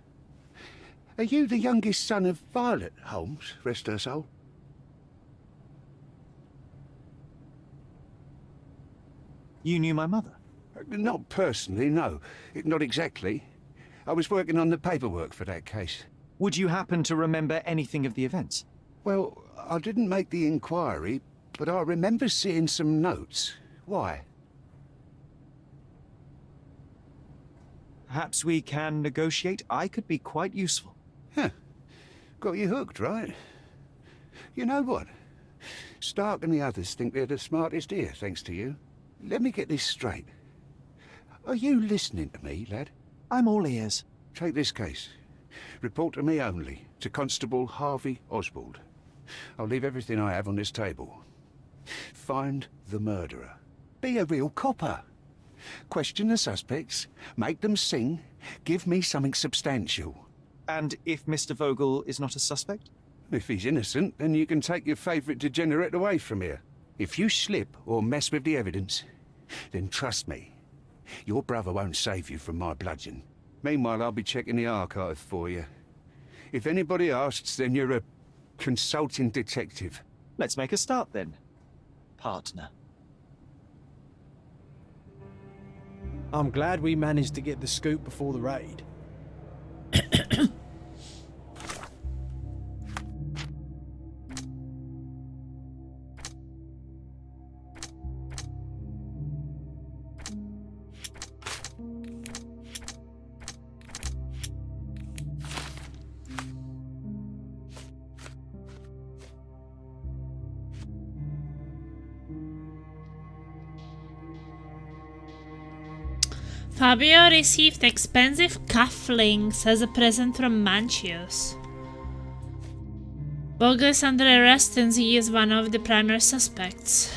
Are you the youngest son of Violet Holmes, rest her soul? You knew my mother? Not personally, no. Not exactly. I was working on the paperwork for that case. Would you happen to remember anything of the events? Well, I didn't make the inquiry, but I remember seeing some notes. Why? Perhaps we can negotiate. I could be quite useful. Huh. Got you hooked, right? You know what? Stark and the others think they're the smartest here, thanks to you. Let me get this straight. Are you listening to me, lad? I'm all ears. Take this case. Report to me only, to Constable Harvey Oswald. I'll leave everything I have on this table. Find the murderer. Be a real copper. Question the suspects, make them sing, give me something substantial. And if Mr. Vogel is not a suspect? If he's innocent, then you can take your favourite degenerate away from here. If you slip or mess with the evidence, then trust me, your brother won't save you from my bludgeon. Meanwhile, I'll be checking the archive for you. If anybody asks, then you're a consulting detective. Let's make a start then, partner. I'm glad we managed to get the scoop before the raid. Fabio received expensive cufflinks as a present from Manchius. Vogel is under arrest and he is one of the primary suspects.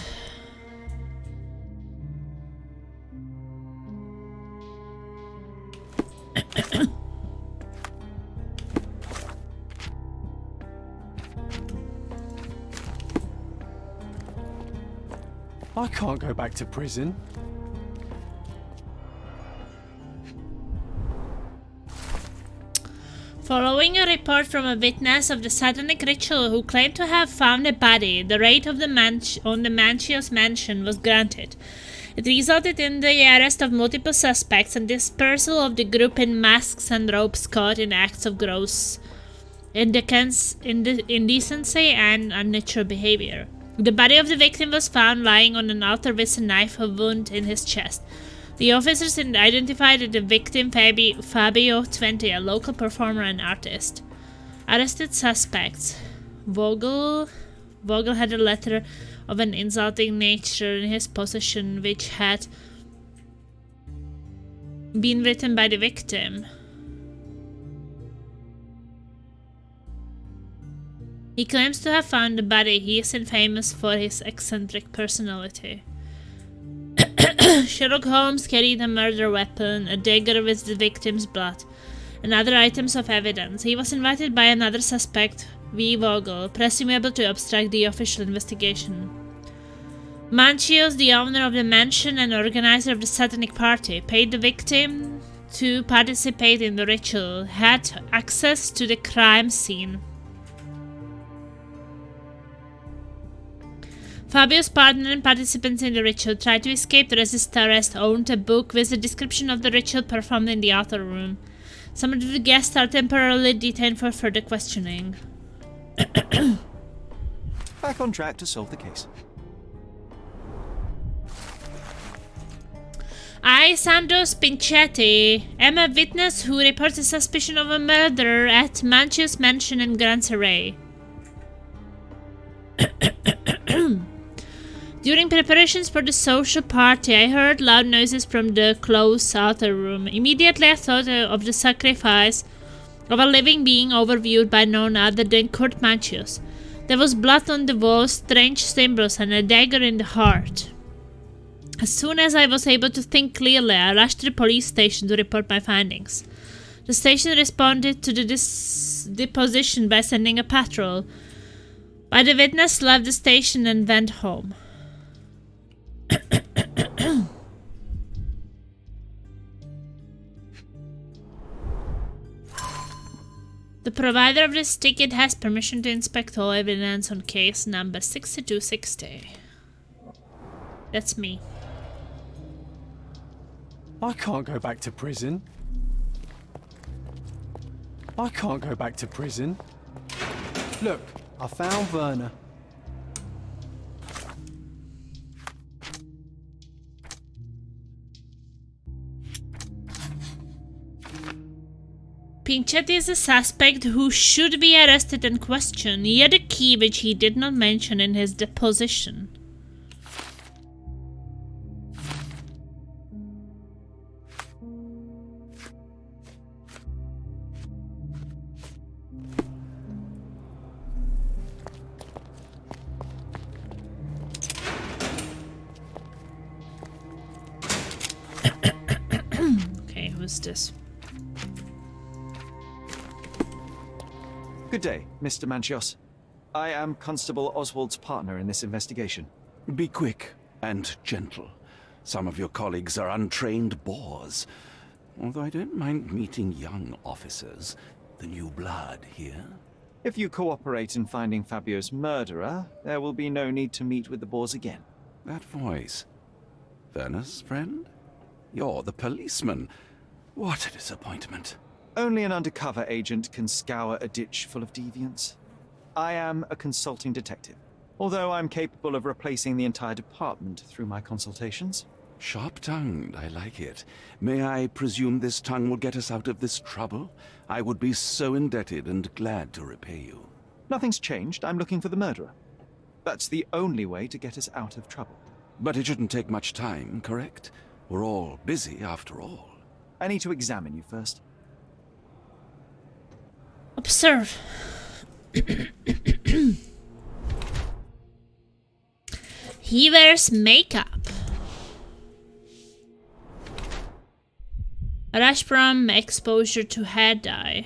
I can't go back to prison. Following a report from a witness of the satanic ritual who claimed to have found a body, the raid of the on the Manchios mansion was granted. It resulted in the arrest of multiple suspects and dispersal of the group in masks and robes caught in acts of gross indecency and unnatural behavior. The body of the victim was found lying on an altar with a knife wound in his chest. The officers identified the victim Fabio 20, a local performer and artist. Arrested suspects. Vogel had a letter of an insulting nature in his possession which had been written by the victim. He claims to have found the body. He is infamous for his eccentric personality. Sherlock Holmes carried a murder weapon, a dagger with the victim's blood, and other items of evidence. He was invited by another suspect, V. Vogel, presumably to obstruct the official investigation. Manchios, the owner of the mansion and organizer of the satanic party, paid the victim to participate in the ritual, had access to the crime scene. Fabio's partner and participants in the ritual tried to escape to resist arrest, owned a book with a description of the ritual performed in the outer room. Some of the guests are temporarily detained for further questioning. Back on track to solve the case. I, Sandos Pinchetti, am a witness who reports a suspicion of a murder at Manchios Mansion in Gran Saray. During preparations for the social party, I heard loud noises from the closed outer room. Immediately I thought of the sacrifice of a living being overviewed by none other than Kurt Manchios. There was blood on the walls, strange symbols, and a dagger in the heart. As soon as I was able to think clearly, I rushed to the police station to report my findings. The station responded to the deposition by sending a patrol. But the witness left the station and went home. The provider of this ticket has permission to inspect all evidence on case number 6260. That's me. I can't go back to prison. I can't go back to prison. Look, I found Werner. Pinchetti is a suspect who should be arrested and questioned. He had a key which he did not mention in his deposition. Okay, who's this? Good day, Mr. Manchios. I am Constable Oswald's partner in this investigation. Be quick and gentle. Some of your colleagues are untrained boors. Although I don't mind meeting young officers. The new blood here. If you cooperate in finding Fabio's murderer, there will be no need to meet with the boars again. That voice. Werner's friend? You're the policeman. What a disappointment. Only an undercover agent can scour a ditch full of deviants. I am a consulting detective, although I'm capable of replacing the entire department through my consultations. Sharp-tongued, I like it. May I presume this tongue will get us out of this trouble? I would be so indebted and glad to repay you. Nothing's changed. I'm looking for the murderer. That's the only way to get us out of trouble. But it shouldn't take much time, correct? We're all busy after all. I need to examine you first. Observe. He wears makeup. Rash from exposure to hair dye.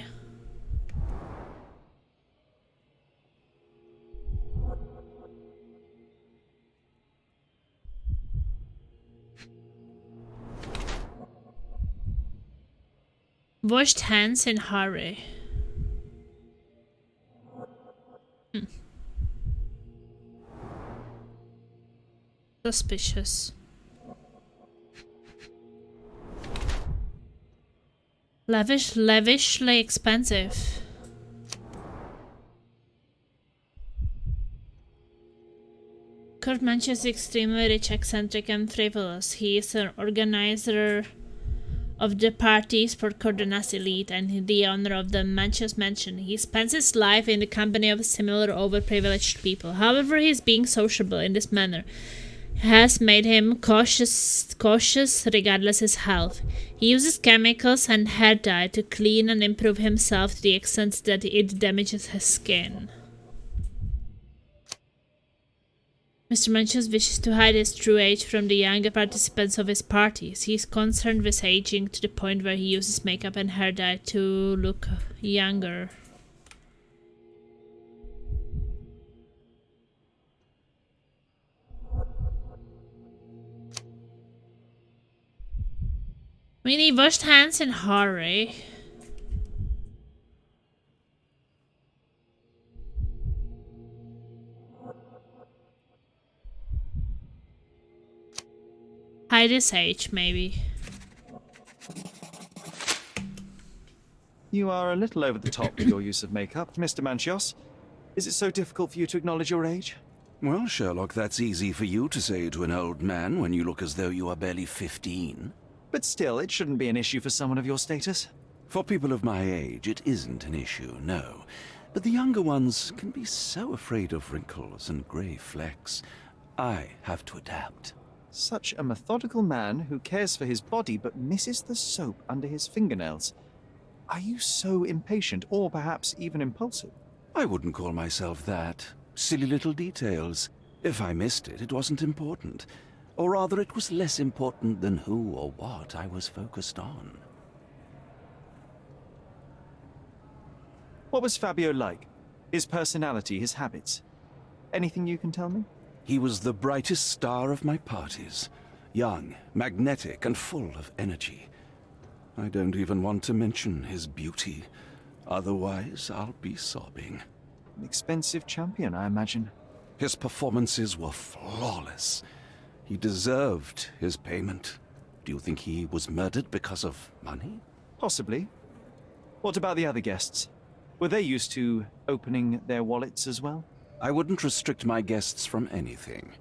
Washed hands in hurry. Suspicious. Lavishly expensive. Kurt Manch is extremely rich, eccentric, and frivolous. He is an organizer of the parties for Cordona's elite and the owner of the Manchus Mansion. He spends his life in the company of similar overprivileged people. However, his being sociable in this manner has made him cautious regardless his health. He uses chemicals and hair dye to clean and improve himself to the extent that it damages his skin. Mr. Manchus wishes to hide his true age from the younger participants of his parties. He is concerned with aging to the point where he uses makeup and hair dye to look younger. I mean, he washed hands in hurry. Hide his age, maybe. You are a little over the top with your use of makeup, Mr. Manchios. Is it so difficult for you to acknowledge your age? Well, Sherlock, that's easy for you to say to an old man when you look as though you are barely 15. But still, it shouldn't be an issue for someone of your status. For people of my age, it isn't an issue, no. But the younger ones can be so afraid of wrinkles and grey flecks. I have to adapt. Such a methodical man who cares for his body but misses the soap under his fingernails. Are you so impatient, or perhaps even impulsive? I wouldn't call myself that. Silly little details. If I missed it, it wasn't important. Or rather, it was less important than who or what I was focused on. What was Fabio like? His personality, his habits? Anything you can tell me? He was the brightest star of my parties. Young, magnetic, and full of energy. I don't even want to mention his beauty. Otherwise, I'll be sobbing. An expensive champion, I imagine. His performances were flawless. He deserved his payment. Do you think he was murdered because of money? Possibly. What about the other guests? Were they used to opening their wallets as well? I wouldn't restrict my guests from anything.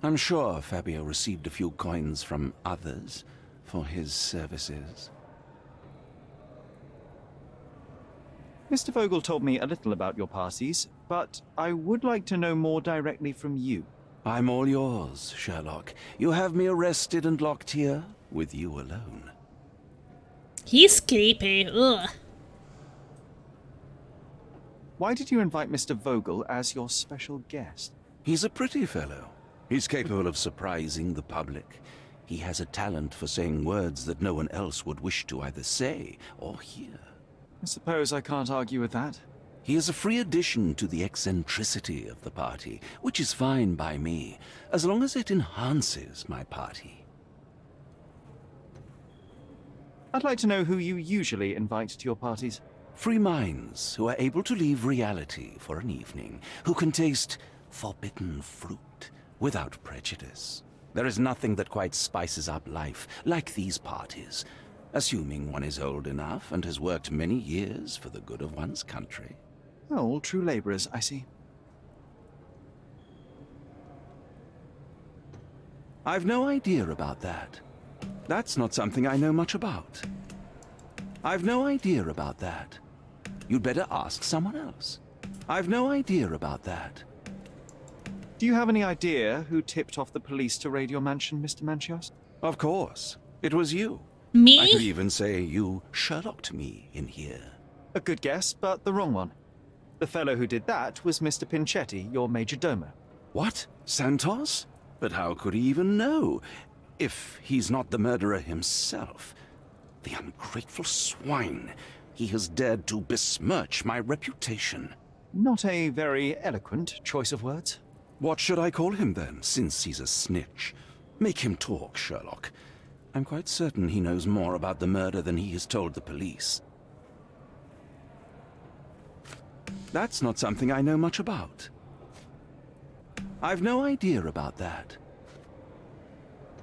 I'm sure Fabio received a few coins from others for his services. Mr. Vogel told me a little about your parties, but I would like to know more directly from you. I'm all yours, Sherlock. You have me arrested and locked here with you alone. He's creepy. Ugh. Why did you invite Mr. Vogel as your special guest? He's a pretty fellow. He's capable of surprising the public. He has a talent for saying words that no one else would wish to either say or hear. I suppose I can't argue with that. He is a free addition to the eccentricity of the party, which is fine by me, as long as it enhances my party. I'd like to know who you usually invite to your parties. Free minds who are able to leave reality for an evening, who can taste forbidden fruit without prejudice. There is nothing that quite spices up life like these parties, assuming one is old enough and has worked many years for the good of one's country. Oh, all true labourers, I see. I've no idea about that. That's not something I know much about. I've no idea about that. You'd better ask someone else. I've no idea about that. Do you have any idea who tipped off the police to raid your mansion, Mr. Manchios? Of course. It was you. Me? I could even say you Sherlocked me in here. A good guess, but the wrong one. The fellow who did that was Mr. Pinchetti, your major domo. What? Santos? But how could he even know? If he's not the murderer himself. The ungrateful swine. He has dared to besmirch my reputation. Not a very eloquent choice of words. What should I call him then, since he's a snitch? Make him talk, Sherlock. I'm quite certain he knows more about the murder than he has told the police. That's not something I know much about. I've no idea about that.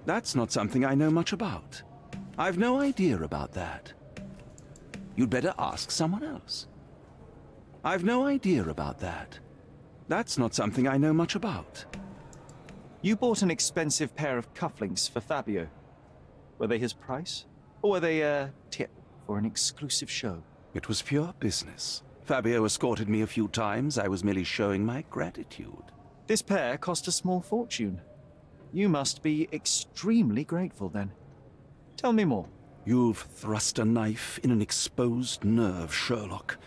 That's not something I know much about. I've no idea about that. You'd better ask someone else. I've no idea about that. That's not something I know much about. You bought an expensive pair of cufflinks for Fabio. Were they his price? Or were they a tip for an exclusive show? It was pure business. Fabio escorted me a few times. I was merely showing my gratitude. This pair cost a small fortune. You must be extremely grateful then. Tell me more. You've thrust a knife in an exposed nerve, Sherlock.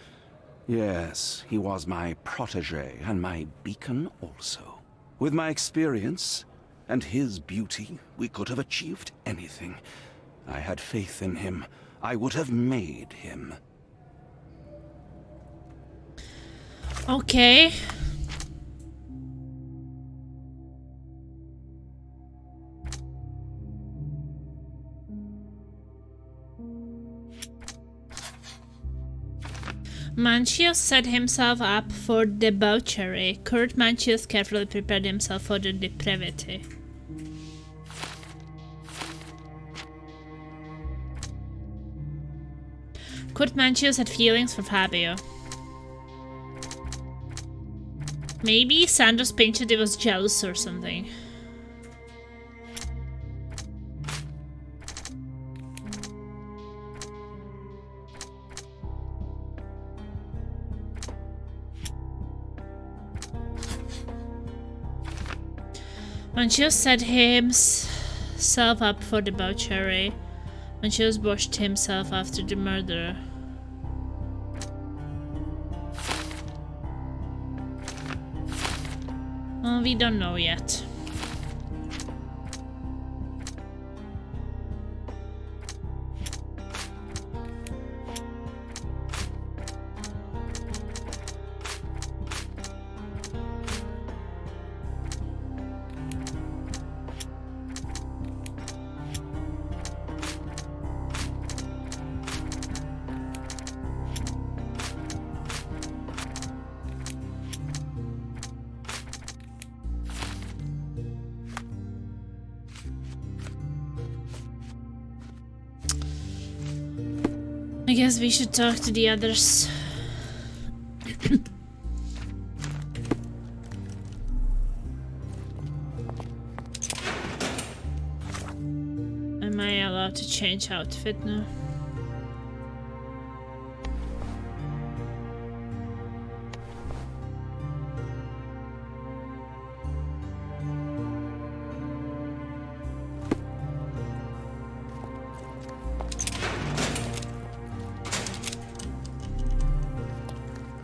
Yes, he was my protege and my beacon also. With my experience and his beauty, we could have achieved anything. I had faith in him. I would have made him. Okay. Manchios set himself up for debauchery. Kurt Manchios carefully prepared himself for the depravity. Kurt Manchios had feelings for Fabio. Maybe Santos Pinchetti was jealous or something. Manchios set himself up for debauchery. Manchios washed himself after the murder. We don't know yet. I guess we should talk to the others. Am I allowed to change outfit now?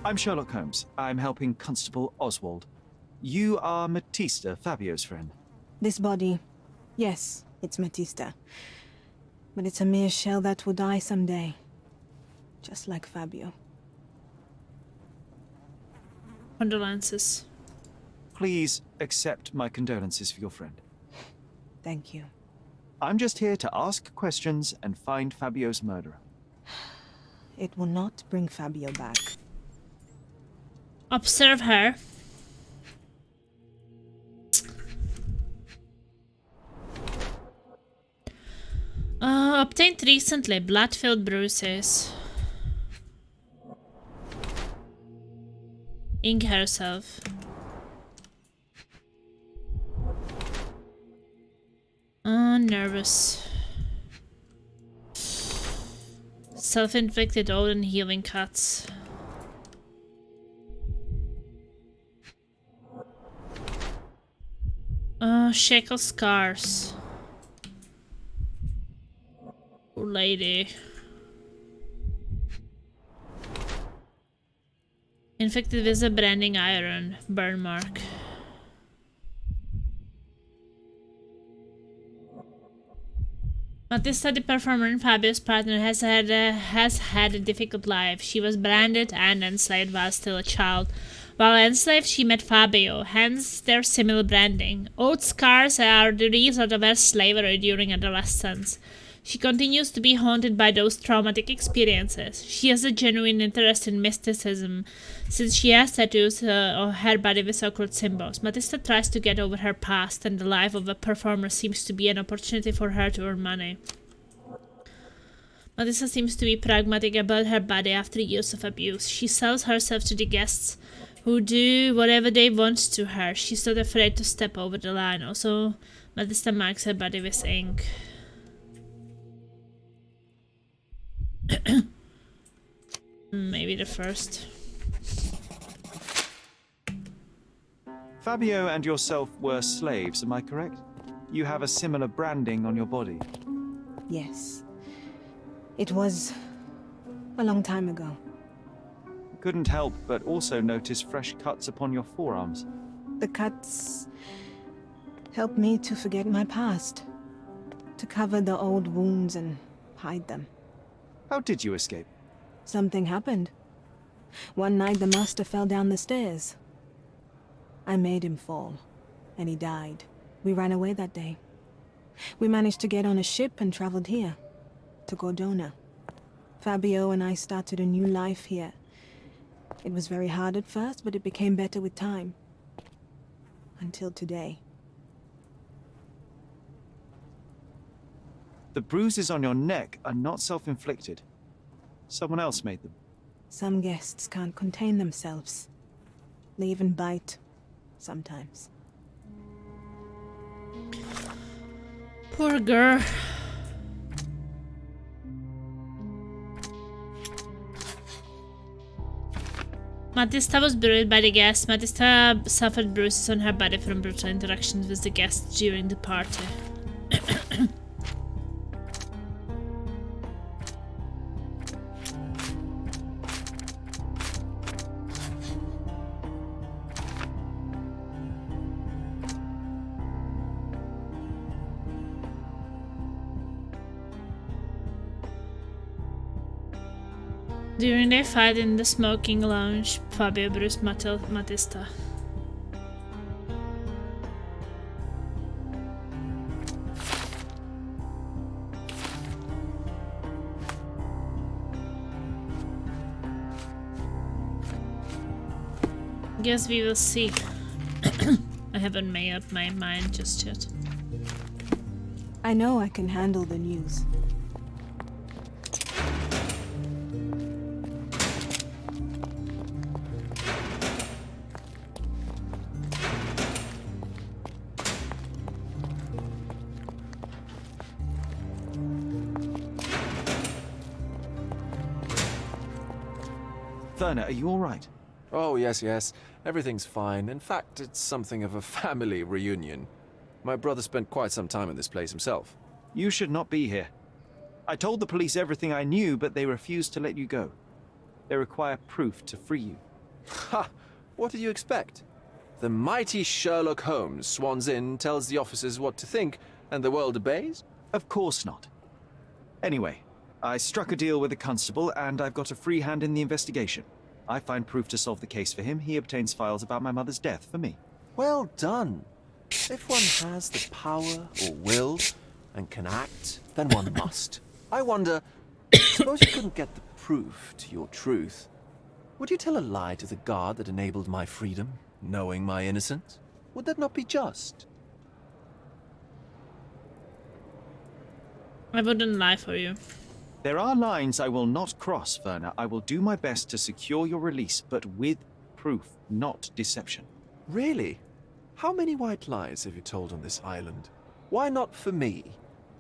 I'm Sherlock Holmes. I'm helping Constable Oswald. You are Matista, Fabio's friend. This body, yes, it's Matista. But it's a mere shell that will die someday. Just like Fabio. Condolences. Please accept my condolences for your friend. Thank you. I'm just here to ask questions and find Fabio's murderer. It will not bring Fabio back. Observe her. Obtained recently, blood-filled bruises. Ink herself. Nervous. Self-inflicted old and healing cuts. Shackle scars. Poor lady. Infected with a branding iron. Burn mark. Matista, the performer and Fabio's partner, has had a difficult life. She was branded and enslaved while still a child. While enslaved, she met Fabio, hence their similar branding. Old scars are the result of her slavery during adolescence. She continues to be haunted by those traumatic experiences. She has a genuine interest in mysticism, since she has tattoos on her body with occult symbols. Matista tries to get over her past, and the life of a performer seems to be an opportunity for her to earn money. Matista seems to be pragmatic about her body after years of abuse. She sells herself to the guests, who do whatever they want to her. She's not afraid to step over the line. Also, Matista marks her body with ink. Maybe the first. Fabio and yourself were slaves, am I correct? You have a similar branding on your body. Yes. It was a long time ago. Couldn't help but also notice fresh cuts upon your forearms. The cuts helped me to forget my past, to cover the old wounds and hide them. How did you escape? Something happened. One night the master fell down the stairs. I made him fall, and he died. We ran away that day. We managed to get on a ship and traveled here, to Cordona. Fabio and I started a new life here. It was very hard at first, but it became better with time. Until today. The bruises on your neck are not self-inflicted. Someone else made them. Some guests can't contain themselves. They even bite, sometimes. Poor girl. Matista was buried by the guests. Matista suffered bruises on her body from brutal interactions with the guests during the party. During their fight in the smoking lounge, Fabio bruised Matista. Guess we will see. I haven't made up my mind just yet. I know I can handle the news. Werner, are you all right? Oh, yes. Everything's fine. In fact, it's something of a family reunion. My brother spent quite some time in this place himself. You should not be here. I told the police everything I knew, but they refused to let you go. They require proof to free you. Ha! What did you expect? The mighty Sherlock Holmes swans in, tells the officers what to think, and the world obeys? Of course not. Anyway, I struck a deal with the constable, and I've got a free hand in the investigation. I find proof to solve the case for him. He obtains files about my mother's death for me. Well done. If one has the power or will and can act, then one must. I wonder, suppose you couldn't get the proof to your truth. Would you tell a lie to the guard that enabled my freedom, knowing my innocence? Would that not be just? I wouldn't lie for you. There are lines I will not cross, Werner. I will do my best to secure your release, but with proof, not deception. Really? How many white lies have you told on this island? Why not for me?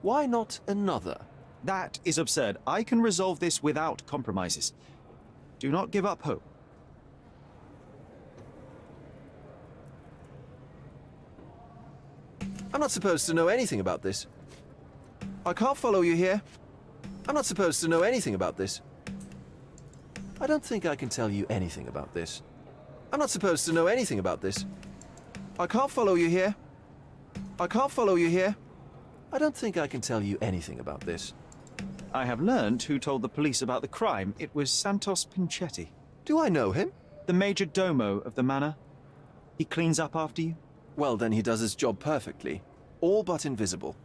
Why not another? That is absurd. I can resolve this without compromises. Do not give up hope. I'm not supposed to know anything about this. I can't follow you here. I'm not supposed to know anything about this. I don't think I can tell you anything about this. I'm not supposed to know anything about this. I can't follow you here. I can't follow you here. I don't think I can tell you anything about this. I have learned who told the police about the crime. It was Santos Pinchetti. Do I know him? The major domo of the manor. He cleans up after you? Well, then he does his job perfectly. All but invisible.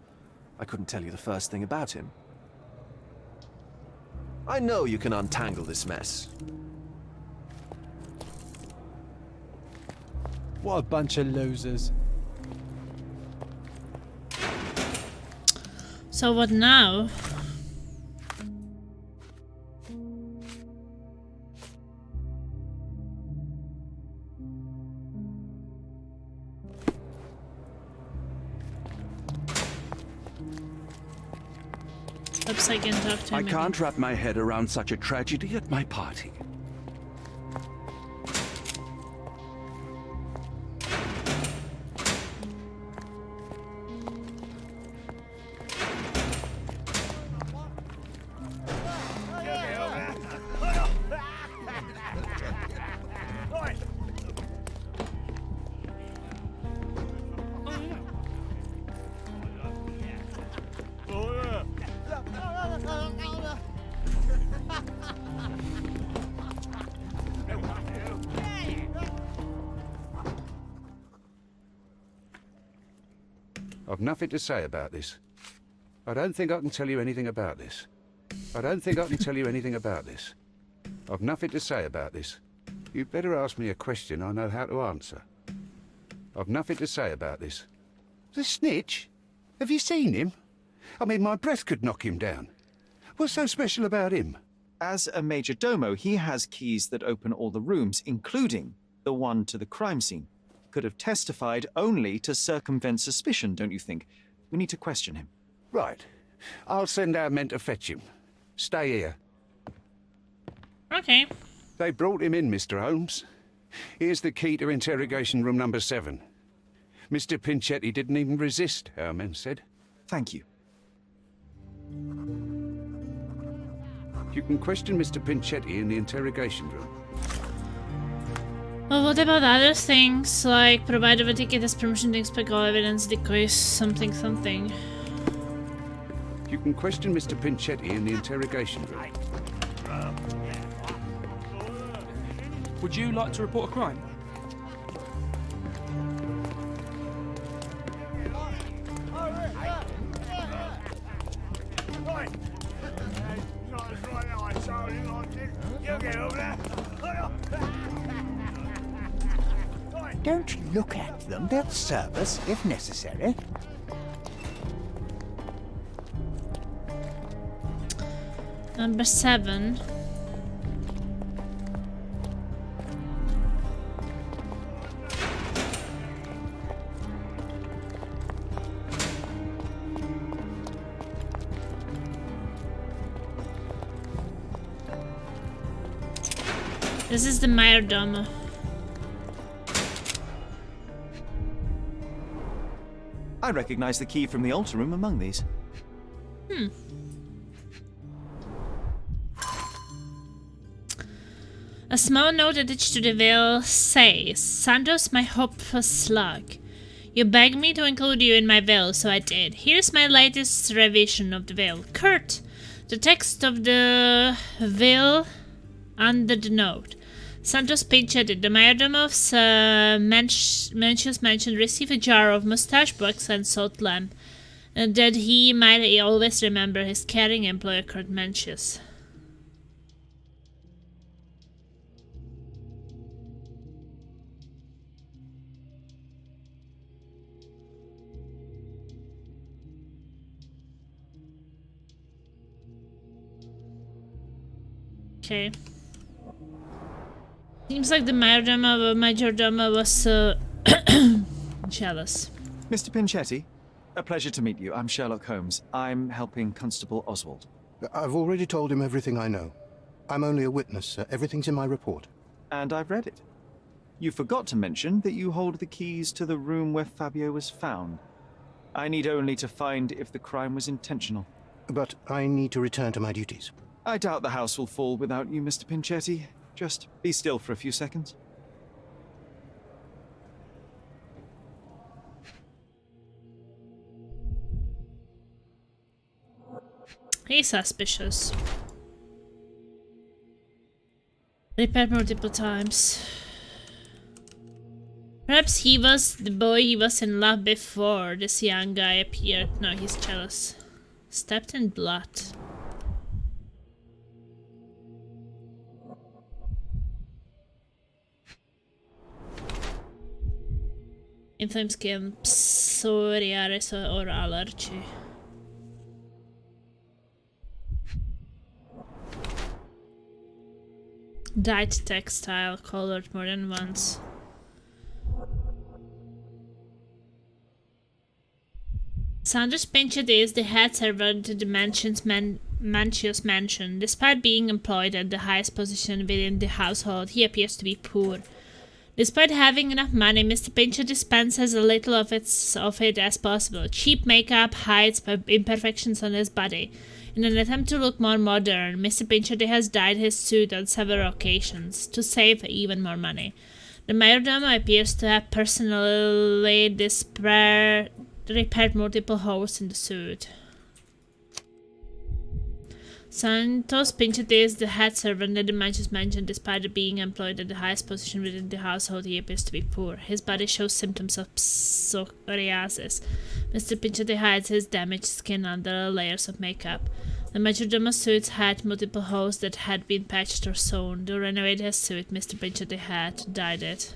I couldn't tell you the first thing about him. I know you can untangle this mess. What a bunch of losers. So what now? Perhaps I can talk to him I again. can't wrap my head around such a tragedy at my party. I've nothing to say about this. I don't think I can tell you anything about this. I don't think I can tell you anything about this. I've nothing to say about this. You'd better ask me a question I know how to answer. I've nothing to say about this. The snitch? Have you seen him? I mean, my breath could knock him down. What's so special about him? As a major domo, he has keys that open all the rooms, including the one to the crime scene. Could have testified only to circumvent suspicion, don't you think? We need to question him. Right. I'll send our men to fetch him. Stay here. Okay. They brought him in, Mr. Holmes. Here's the key to interrogation room number 7. Mr. Pinchetti didn't even resist, our men said. Thank you. You can question Mr. Pinchetti in the interrogation room. Well, what about other things, like provided a ticket as permission to inspect all evidence, decoys, something, something? You can question Mr. Pinchetti in the interrogation room. Would you like to report a crime? Don't look at them. They'll serve us if necessary. Number 7. This is the mayordomo. I recognize the key from the altar room among these. A small note attached to the veil says, Santos, my hopeful slug. You begged me to include you in my veil, so I did. Here's my latest revision of the veil. Kurt, the text of the veil under the note. Santos Pinchetti, the mayordomo of Mencius Mansion, received a jar of mustache box and salt lamp, and that he might always remember his caring employer Kurt Mencius. Okay. Seems like the majordomo was jealous. Mr. Pinchetti, a pleasure to meet you. I'm Sherlock Holmes. I'm helping Constable Oswald. I've already told him everything I know. I'm only a witness, sir. Everything's in my report. And I've read it. You forgot to mention that you hold the keys to the room where Fabio was found. I need only to find if the crime was intentional. But I need to return to my duties. I doubt the house will fall without you, Mr. Pinchetti. Just be still for a few seconds. He's suspicious. Repaired multiple times. Perhaps he was the boy he was in love before this young guy appeared. No, he's jealous. Stepped in blood. Inflamed skin, psoriasis or allergy. Dyed textile, colored more than once. Sanders Pinchetti is the head servant to the Mencius mansion. Despite being employed at the highest position within the household, he appears to be poor. Despite having enough money, Mr. Pinchetti spends as little of it as possible. Cheap makeup hides imperfections on his body. In an attempt to look more modern, Mr. Pinchetti has dyed his suit on several occasions, to save even more money. The mayordomo appears to have personally repaired multiple holes in the suit. Santos Pinchetti is the head servant at the Mencius mansion. Despite being employed at the highest position within the household, he appears to be poor. His body shows symptoms of psoriasis. Mr. Pinchetti hides his damaged skin under layers of makeup. The majordomo's suit had multiple holes that had been patched or sewn. To renovate his suit, Mr. Pinchetti had dyed it.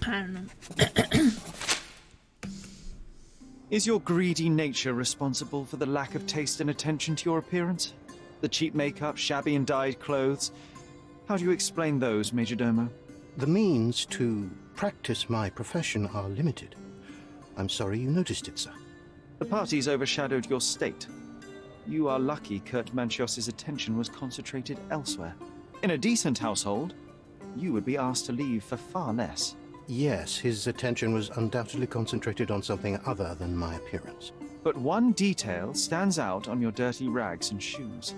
I don't know. Is your greedy nature responsible for the lack of taste and attention to your appearance? The cheap makeup, shabby and dyed clothes? How do you explain those, Majordomo? The means to practice my profession are limited. I'm sorry you noticed it, sir. The parties overshadowed your state. You are lucky Kurt Mencius's attention was concentrated elsewhere. In a decent household, you would be asked to leave for far less. Yes, his attention was undoubtedly concentrated on something other than my appearance. But one detail stands out on your dirty rags and shoes.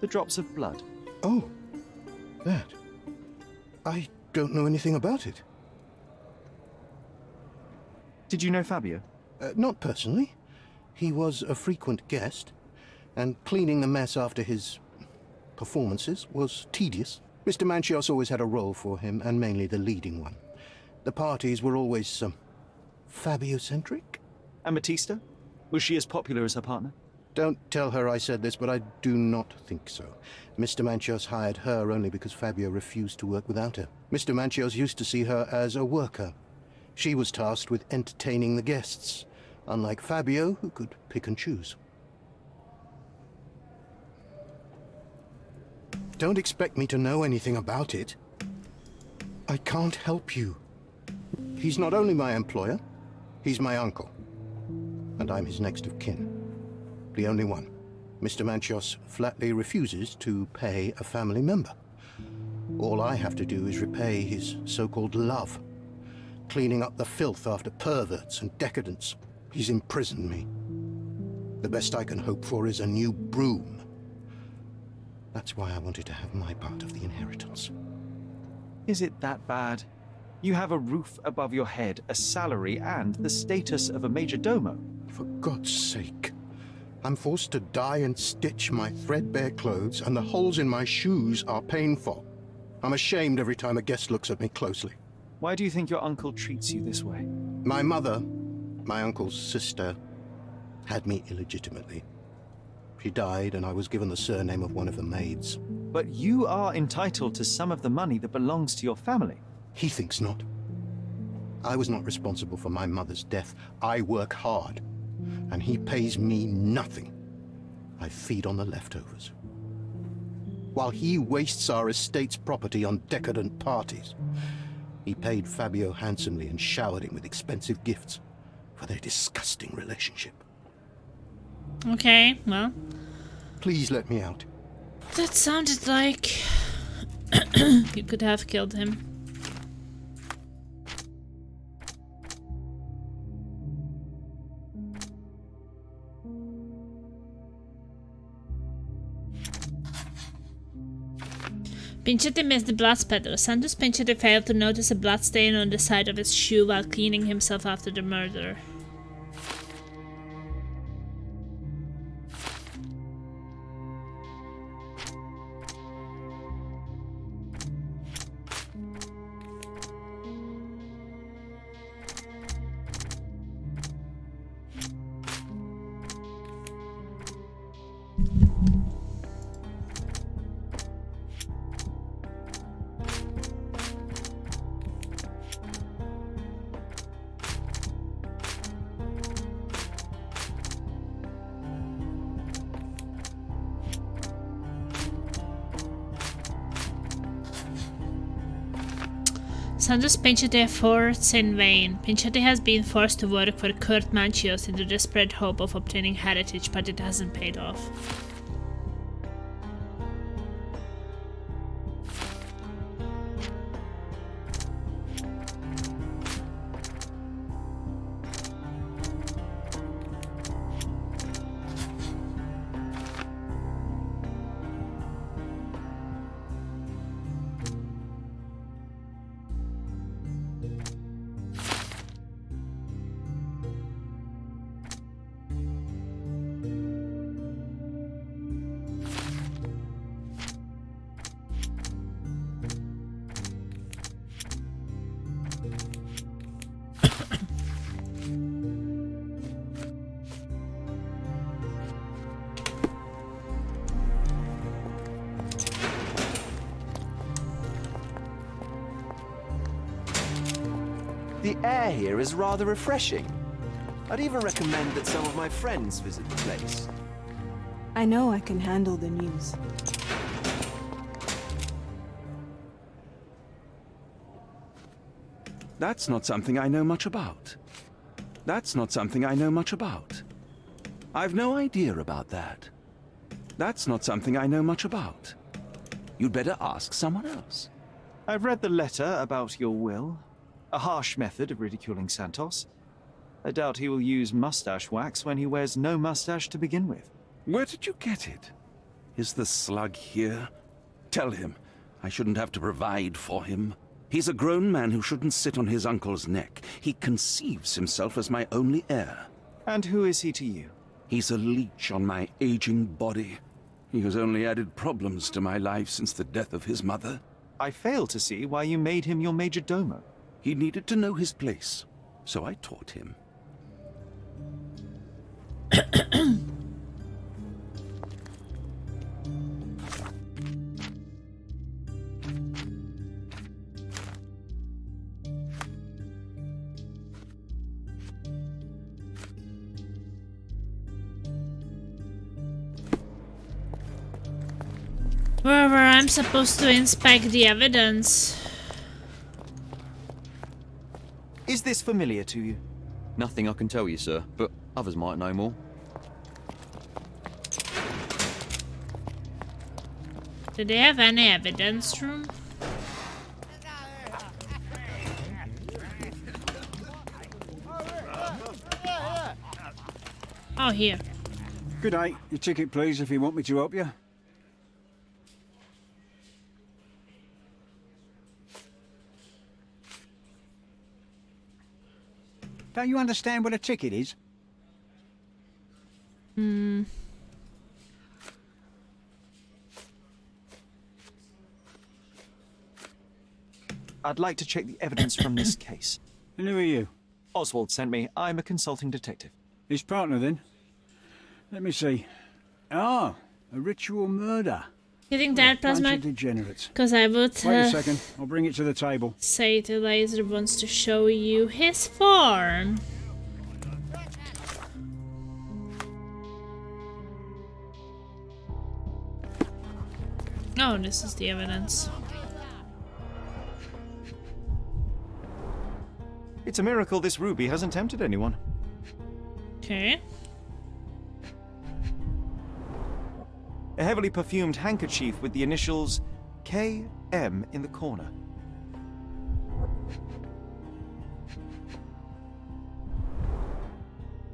The drops of blood. Oh, that. I don't know anything about it. Did you know Fabio? Not personally. He was a frequent guest, and cleaning the mess after his performances was tedious. Mr. Manchios always had a role for him, and mainly the leading one. The parties were always, Fabio-centric? And Batista? Was she as popular as her partner? Don't tell her I said this, but I do not think so. Mr. Manchios hired her only because Fabio refused to work without her. Mr. Manchios used to see her as a worker. She was tasked with entertaining the guests, unlike Fabio, who could pick and choose. Don't expect me to know anything about it. I can't help you. He's not only my employer, he's my uncle. And I'm his next of kin. The only one. Mr. Manchios flatly refuses to pay a family member. All I have to do is repay his so-called love, cleaning up the filth after perverts and decadents. He's imprisoned me. The best I can hope for is a new broom. That's why I wanted to have my part of the inheritance. Is it that bad? You have a roof above your head, a salary, and the status of a major domo. For God's sake. I'm forced to dye and stitch my threadbare clothes, and the holes in my shoes are painful. I'm ashamed every time a guest looks at me closely. Why do you think your uncle treats you this way? My mother, my uncle's sister, had me illegitimately. She died, and I was given the surname of one of the maids. But you are entitled to some of the money that belongs to your family. He thinks not. I was not responsible for my mother's death. I work hard, and he pays me nothing. I feed on the leftovers. While he wastes our estate's property on decadent parties, he paid Fabio handsomely and showered him with expensive gifts for their disgusting relationship. Okay, well. Please let me out. That sounded like you could have killed him. Pinchetti missed the blood spatter. Santos Pinchetti failed to notice a blood stain on the side of his shoe while cleaning himself after the murder. Santos Pinchetti efforts in vain. Pinchetti has been forced to work for Kurt Manchios in the desperate hope of obtaining heritage, but it hasn't paid off. The air here is rather refreshing. I'd even recommend that some of my friends visit the place. I know I can handle the news. That's not something I know much about. That's not something I know much about. I've no idea about that. That's not something I know much about. You'd better ask someone else. I've read the letter about your will. A harsh method of ridiculing Santos. I doubt he will use mustache wax when he wears no mustache to begin with. Where did you get it? Is the slug here? Tell him I shouldn't have to provide for him. He's a grown man who shouldn't sit on his uncle's neck. He conceives himself as my only heir. And who is he to you? He's a leech on my aging body. He has only added problems to my life since the death of his mother. I fail to see why you made him your major domo. He needed to know his place, so I taught him. Wherever I'm supposed to inspect the evidence. Is this familiar to you? Nothing I can tell you, sir, but others might know more. Do they have any evidence room? Oh, here. Good day. Your ticket, please, if you want me to help you. Don't you understand what a ticket is? Hmm. I'd like to check the evidence from this case. And who are you? Oswald sent me. I'm a consulting detective. His partner, then? Let me see. Ah, a ritual murder. You think What a that plasma? bunch of degenerates. Because I would Wait a second. I'll bring it to the table. say the laser wants to show you his form. Oh, this is the evidence. It's a miracle this ruby hasn't tempted anyone. Okay. A heavily perfumed handkerchief with the initials KM in the corner.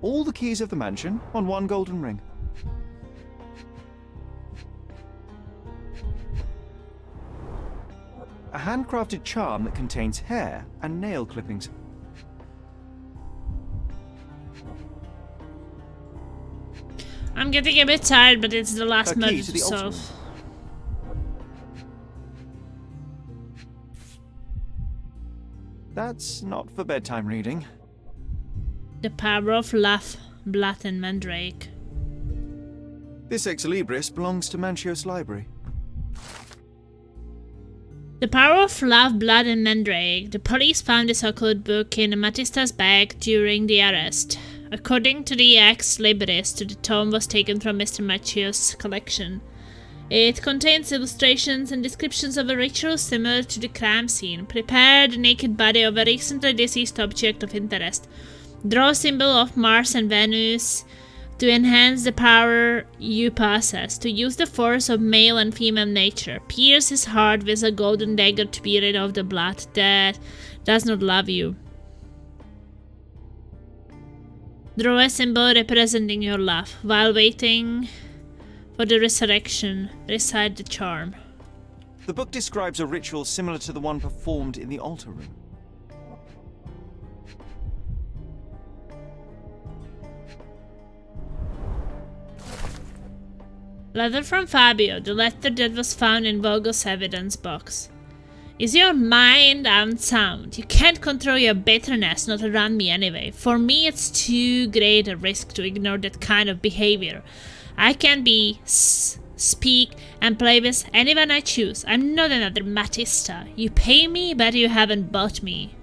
All the keys of the mansion on one golden ring. A handcrafted charm that contains hair and nail clippings. I'm getting a bit tired, but it's the last A key murder to to the solve. ultimate. That's not for bedtime reading. The power of love, blood and mandrake. This ex libris belongs to Manchios Library. The power of love, blood and mandrake. The police found this occult book in Matista's bag during the arrest. According to the ex libris, the tome was taken from Mr. Macchio's collection. It contains illustrations and descriptions of a ritual similar to the crime scene. Prepare the naked body of a recently deceased object of interest. Draw a symbol of Mars and Venus to enhance the power you possess. To use the force of male and female nature. Pierce his heart with a golden dagger to be rid of the blood that does not love you. Draw a symbol representing your love. While waiting for the resurrection, recite the charm. The book describes a ritual similar to the one performed in the altar room. Letter from Fabio, the letter that was found in Vogel's evidence box. Is your mind unsound? You can't control your bitterness, not around me anyway. For me, it's too great a risk to ignore that kind of behavior. I can be, speak, and play with anyone I choose. I'm not another Matista. You pay me, but you haven't bought me.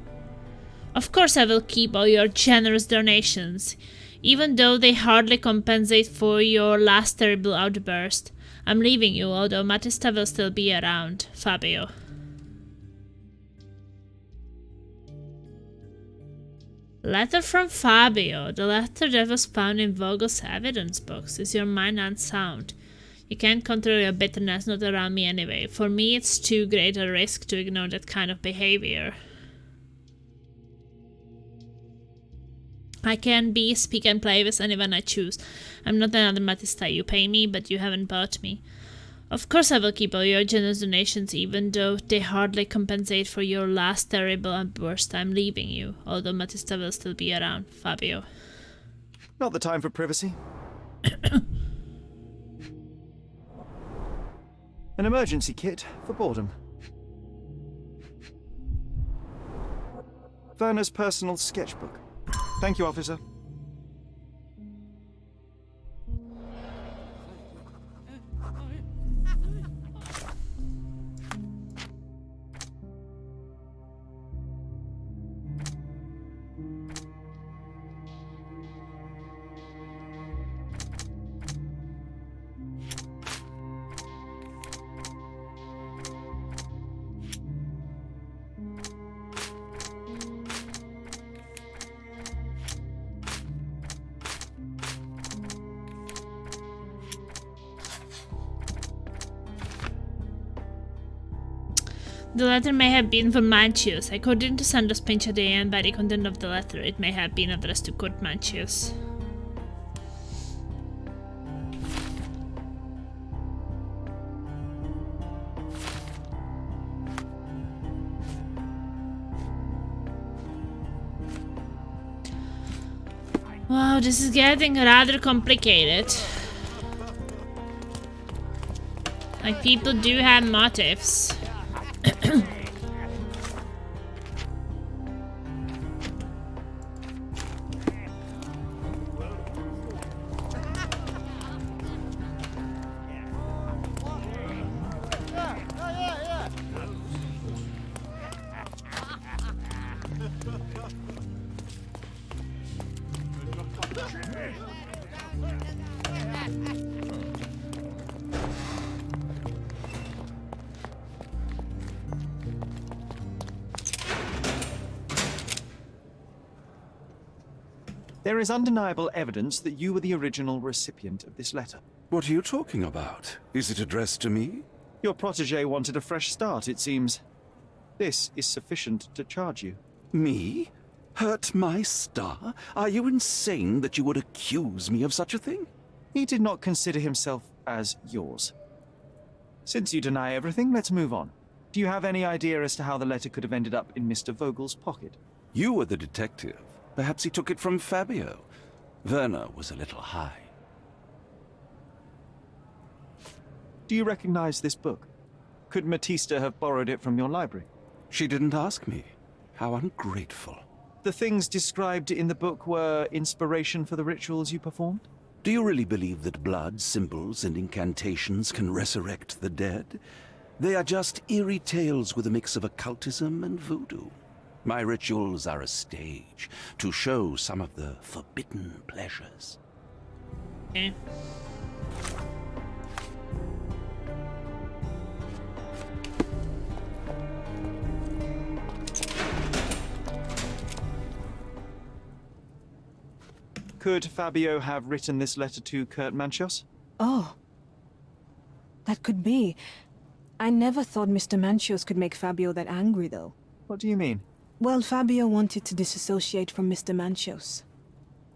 Of course I will keep all your generous donations, even though they hardly compensate for your last terrible outburst. I'm leaving you, although Matista will still be around. Fabio. Letter from Fabio, the letter that was found in Vogel's evidence box. Is your mind unsound? You can't control your bitterness, not around me anyway. For me, it's too great a risk to ignore that kind of behavior. I can be, speak and play with anyone I choose. I'm not another Matista. You pay me, but you haven't bought me. Of course I will keep all your generous donations, even though they hardly compensate for your last terrible outburst. I'm leaving you, although Matista will still be around. Fabio. Not the time for privacy. An emergency kit for boredom. Werner's personal sketchbook. Thank you, officer. The letter may have been for Mantius. According to Sando's pinch at the end, by the content of the letter, it may have been addressed to Kurt Mantius. Wow, this is getting rather complicated. Like, people do have motives. There is undeniable evidence that you were the original recipient of this letter. What are you talking about? Is it addressed to me? Your protege wanted a fresh start, it seems. This is sufficient to charge you. Me? Hurt my star? Are you insane that you would accuse me of such a thing? He did not consider himself as yours. Since you deny everything, let's move on. Do you have any idea as to how the letter could have ended up in Mr. Vogel's pocket? You were the detective. Perhaps he took it from Fabio. Werner was a little high. Do you recognize this book? Could Matista have borrowed it from your library? She didn't ask me. How ungrateful. The things described in the book were inspiration for the rituals you performed? Do you really believe that blood, symbols, and incantations can resurrect the dead? They are just eerie tales with a mix of occultism and voodoo. My rituals are a stage to show some of the forbidden pleasures. Okay. Could Fabio have written this letter to Kurt Mantius? Oh. That could be. I never thought Mr. Mantius could make Fabio that angry, though. What do you mean? Well, Fabio wanted to disassociate from Mr. Mantius.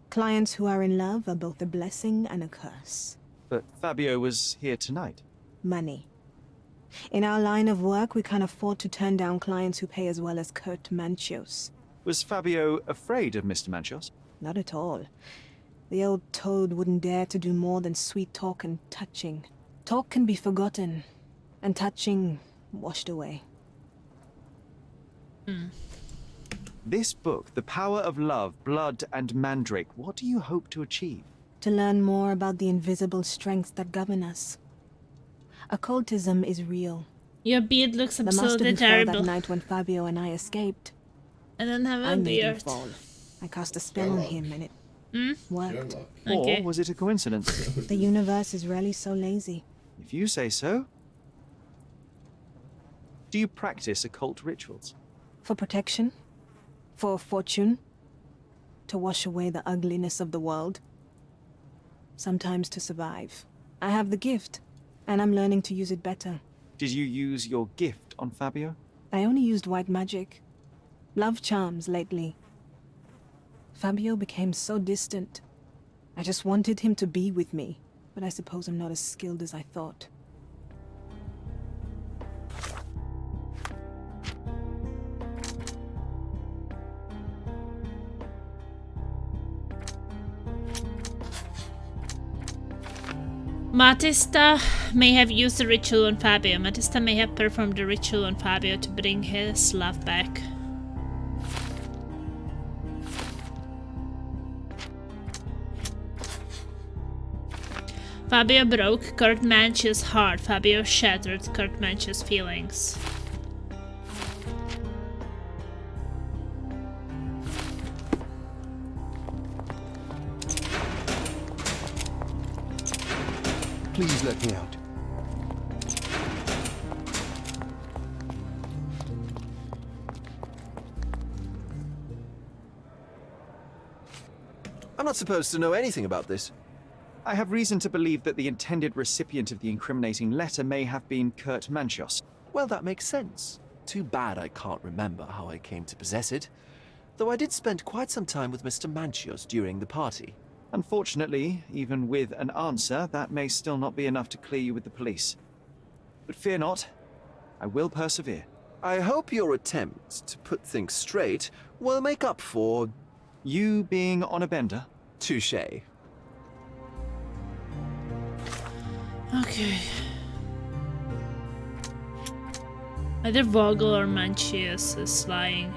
Clients who are in love are both a blessing and a curse. But Fabio was here tonight. Money. In our line of work, we can't afford to turn down clients who pay as well as Kurt Mantius. Was Fabio afraid of Mr. Mantius? Not at all. The old toad wouldn't dare to do more than sweet talk and touching. Talk can be forgotten, and touching washed away. This book, The Power of Love, Blood, and Mandrake, what do you hope to achieve? To learn more about the invisible strengths that govern us. Occultism is real. Your beard looks The master absolutely who fell terrible. that night when Fabio and I escaped. I don't have I a made him beard. fall. I cast a spell on him and it worked. Or was it a coincidence? The universe is rarely so lazy. If you say so. Do you practice occult rituals? For protection? For fortune? To wash away the ugliness of the world? Sometimes to survive. I have the gift, and I'm learning to use it better. Did you use your gift on Fabio? I only used white magic. Love charms lately. Fabio became so distant. I just wanted him to be with me, but I suppose I'm not as skilled as I thought. Matista may have used the ritual on Fabio. Matista may have performed the ritual on Fabio to bring his love back. Fabio broke Kurt Manch's heart. Fabio shattered Kurt Manch's feelings. Please let me out. I'm not supposed to know anything about this. I have reason to believe that the intended recipient of the incriminating letter may have been Kurt Manchios. Well, that makes sense. Too bad I can't remember how I came to possess it. Though I did spend quite some time with Mr. Manchios during the party. Unfortunately, even with an answer, that may still not be enough to clear you with the police. But fear not, I will persevere. I hope your attempt to put things straight will make up for... You being on a bender? Touché. Okay. Either Vogel or Manchius is lying.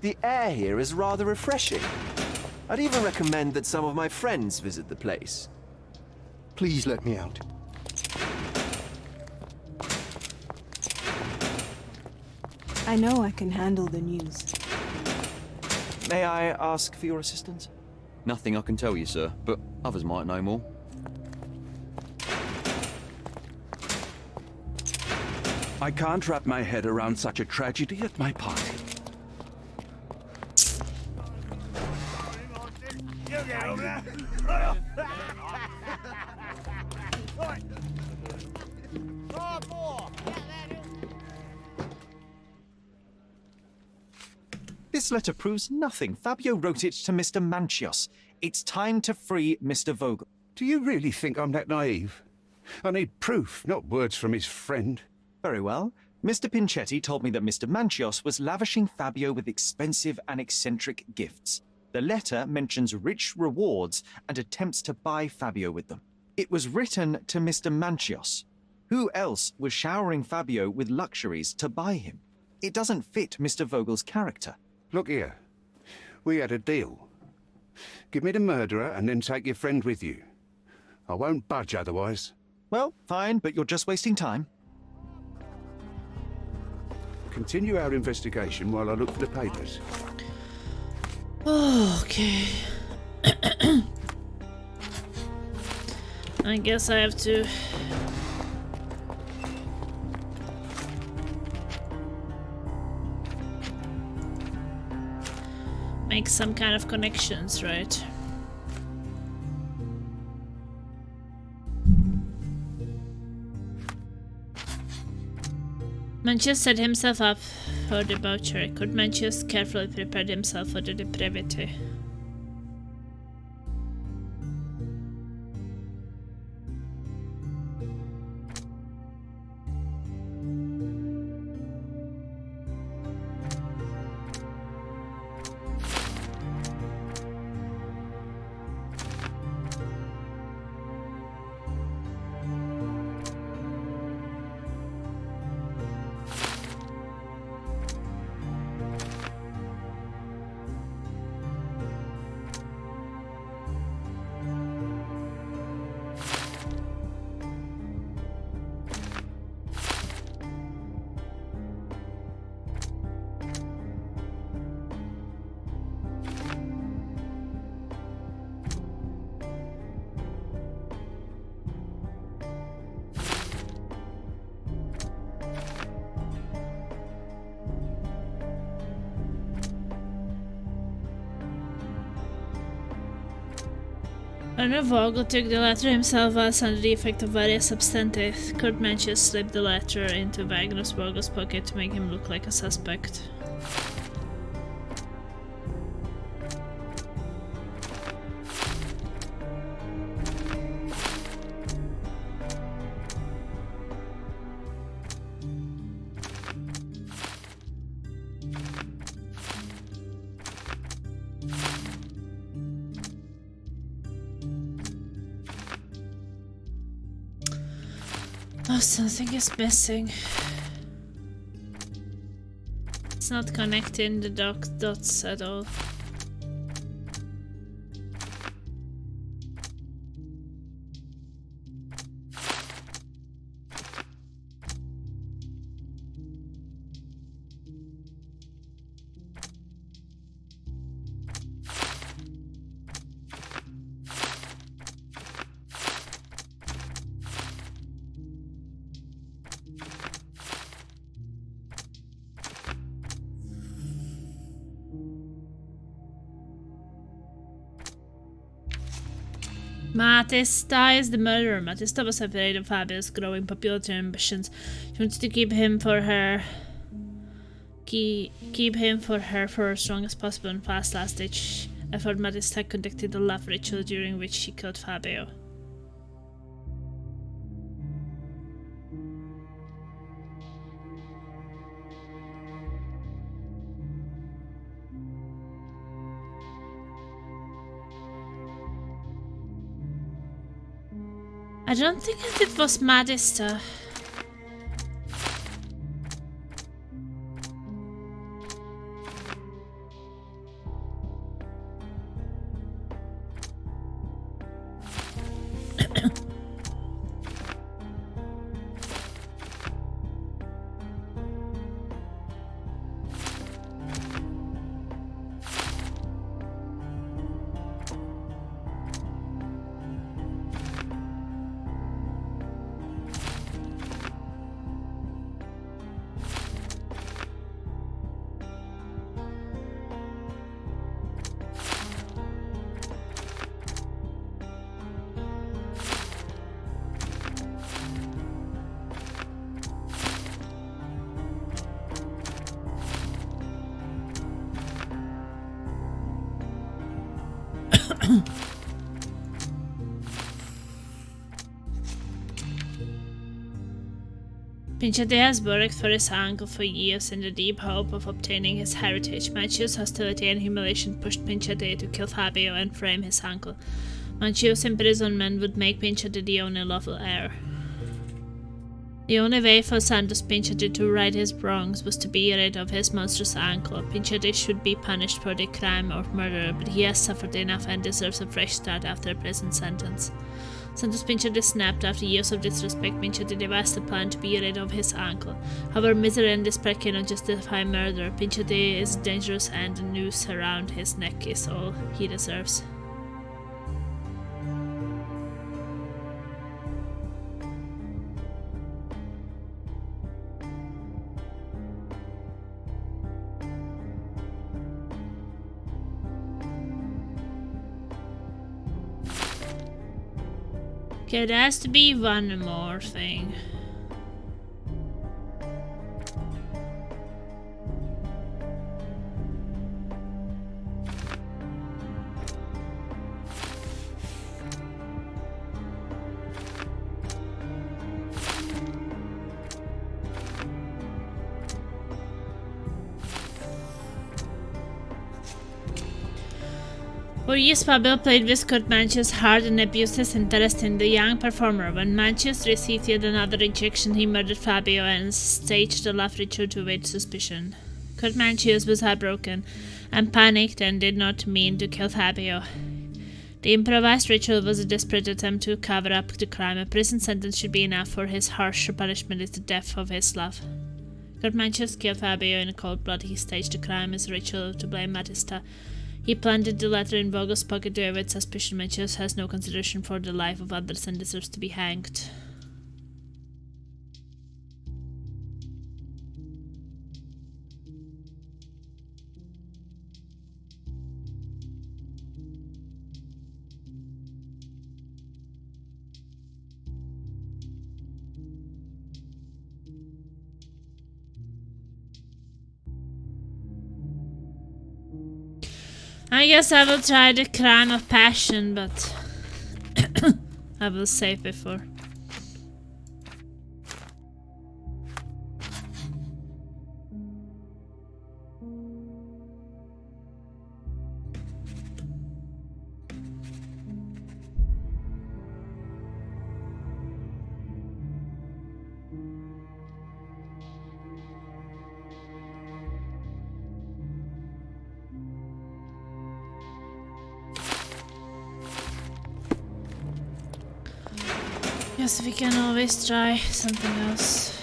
The air here is rather refreshing. I'd even recommend that some of my friends visit the place. Please let me out. I know I can handle the news. May I ask for your assistance? Nothing I can tell you, sir, but others might know more. I can't wrap my head around such a tragedy at my party. This letter proves nothing. Fabio wrote it to Mr. Manchios. It's time to free Mr. Vogel. Do you really think I'm that naive? I need proof, not words from his friend. Very well. Mr. Pinchetti told me that Mr. Manchios was lavishing Fabio with expensive and eccentric gifts. The letter mentions rich rewards and attempts to buy Fabio with them. It was written to Mr. Manchios. Who else was showering Fabio with luxuries to buy him? It doesn't fit Mr. Vogel's character. Look here. We had a deal. Give me the murderer and then take your friend with you. I won't budge otherwise. Well, fine, but you're just wasting time. Continue our investigation while I look for the papers. Okay. I guess I have to... make some kind of connections, right? Manchius set himself up for debauchery. Could Manchius carefully prepared himself for the depravity? Colonel Vogel took the letter himself whilst under the effect of various substances. Kurt Manches slipped the letter into Magnus Vogel's pocket to make him look like a suspect. Oh, something is missing. It's not connecting the dots at all. Matista is the murderer. Matista was afraid of Fabio's growing popularity and ambitions. She wanted to keep him for her for as long as possible. In fast last-ditch effort, Matista conducted a love ritual during which she killed Fabio. I don't think it was Matista. Pinchette has worked for his uncle for years in the deep hope of obtaining his heritage. Mancio's hostility and humiliation pushed Pinchette to kill Fabio and frame his uncle. Mancio's imprisonment would make Pinchette the only lawful heir. The only way for Santos Pinchette to right his wrongs was to be rid of his monstrous uncle. Pinchette should be punished for the crime of murder, but he has suffered enough and deserves a fresh start after a prison sentence. Santos Pinchette snapped after years of disrespect. Pinchette devised a plan to be rid of his uncle. However, misery and despair cannot justify murder. Pinchette is dangerous and the noose around his neck is all he deserves. Okay, there has to be one more thing. For years, Fabio played with Kurt Manches hard and abused his interest in the young performer. When Manches received yet another rejection, he murdered Fabio and staged a love ritual to evade suspicion. Kurt Manches was heartbroken and panicked and did not mean to kill Fabio. The improvised ritual was a desperate attempt to cover up the crime. A prison sentence should be enough, for his harsh punishment is the death of his love. Kurt Manches killed Fabio in cold blood. He staged the crime as a ritual to blame Matista. He planted the letter in Vogel's pocket to avoid suspicion. Manches has no consideration for the life of others and deserves to be hanged. I guess I will try the crime of passion, but I will save before. Yes, we can always try something else.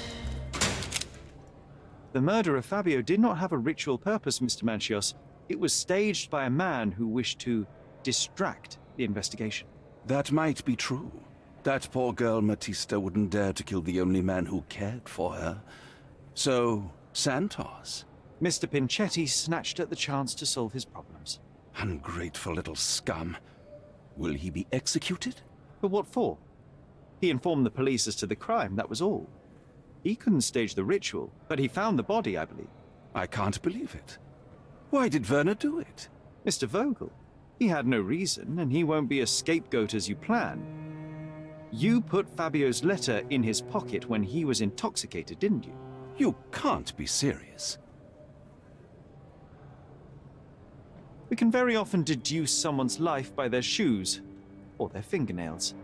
The murder of Fabio did not have a ritual purpose, Mr. Manchios. It was staged by a man who wished to distract the investigation. That might be true. That poor girl Matista wouldn't dare to kill the only man who cared for her. So, Santos. Mr. Pinchetti snatched at the chance to solve his problems. Ungrateful little scum. Will he be executed? But what for? He informed the police as to the crime, that was all. He couldn't stage the ritual, but he found the body, I believe. I can't believe it. Why did Werner do it? Mr. Vogel. He had no reason, and he won't be a scapegoat as you plan. You put Fabio's letter in his pocket when he was intoxicated, didn't you? You can't be serious. We can very often deduce someone's life by their shoes, or their fingernails.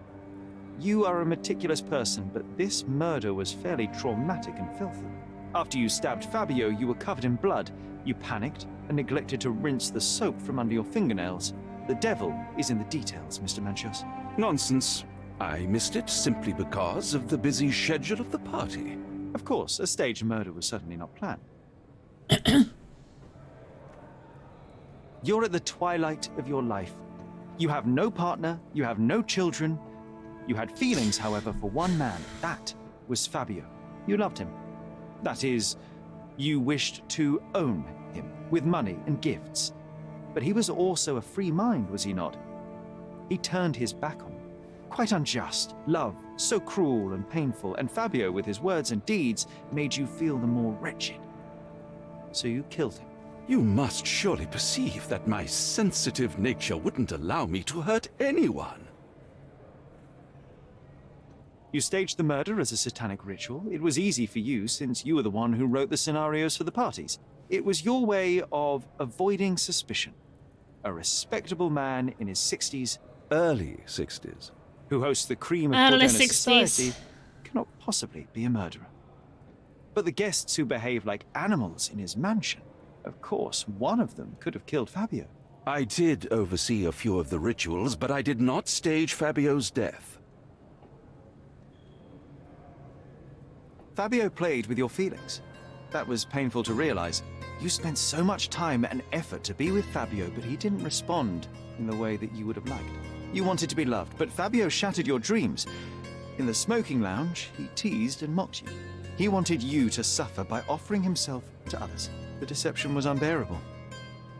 You are a meticulous person, but this murder was fairly traumatic and filthy. After you stabbed Fabio, you were covered in blood. You panicked and neglected to rinse the soap from under your fingernails. The devil is in the details, Mr. Manchios. Nonsense. I missed it simply because of the busy schedule of the party. Of course, a staged murder was certainly not planned. You're at the twilight of your life. You have no partner, you have no children. You had feelings, however, for one man. That was Fabio. You loved him. That is, you wished to own him with money and gifts. But he was also a free mind, was he not? He turned his back on you. Quite unjust. Love, so cruel and painful, and Fabio, with his words and deeds, made you feel the more wretched. So you killed him. You must surely perceive that my sensitive nature wouldn't allow me to hurt anyone. You staged the murder as a satanic ritual. It was easy for you, since you were the one who wrote the scenarios for the parties. It was your way of avoiding suspicion. A respectable man in his 60s... Early 60s. Who hosts the cream of Early Cordona 60s. society cannot possibly be a murderer. But the guests who behave like animals in his mansion, of course, one of them could have killed Fabio. I did oversee a few of the rituals, but I did not stage Fabio's death. Fabio played with your feelings. That was painful to realize. You spent so much time and effort to be with Fabio, but he didn't respond in the way that you would have liked. You wanted to be loved, but Fabio shattered your dreams. In the smoking lounge, he teased and mocked you. He wanted you to suffer by offering himself to others. The deception was unbearable.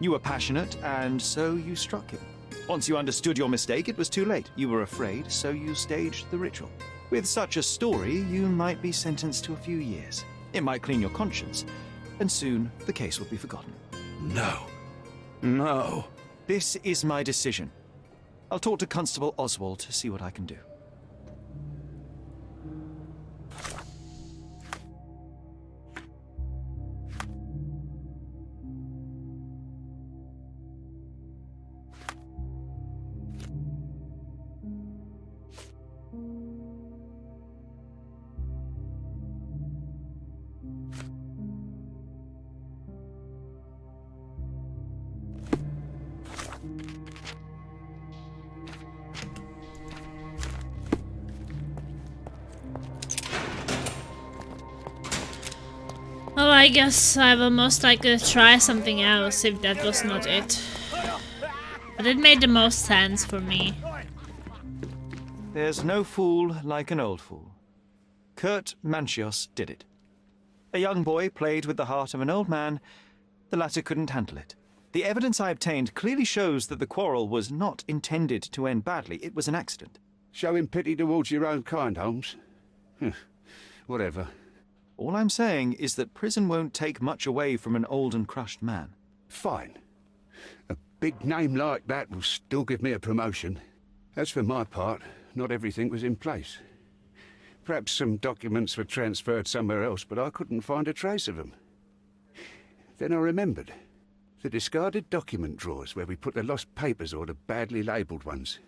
You were passionate, and so you struck him. Once you understood your mistake, it was too late. You were afraid, so you staged the ritual. With such a story, you might be sentenced to a few years. It might clean your conscience, and soon the case will be forgotten. No. No. This is my decision. I'll talk to Constable Oswald to see what I can do. Well, I guess I will most likely try something else if that was not it. But it made the most sense for me. There's no fool like an old fool. Kurt Manchios did it. A young boy played with the heart of an old man. The latter couldn't handle it. The evidence I obtained clearly shows that the quarrel was not intended to end badly. It was an accident. Showing pity towards your own kind, Holmes. Whatever. All I'm saying is that prison won't take much away from an old and crushed man. Fine. big name like that will still give me a promotion. As for my part, not everything was in place. Perhaps some documents were transferred somewhere else, but I couldn't find a trace of them. Then I remembered. The discarded document drawers where we put the lost papers or the badly labelled ones.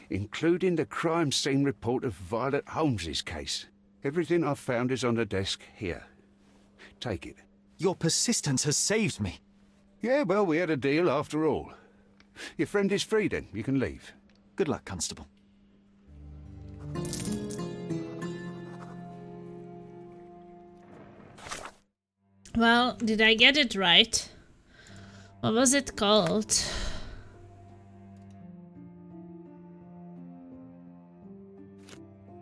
Including the crime scene report of Violet Holmes's case. Everything I've found is on the desk here. Take it. Your persistence has saved me. Yeah, well, we had a deal after all. Your friend is free then. You can leave. Good luck, Constable. Well, did I get it right? What was it called?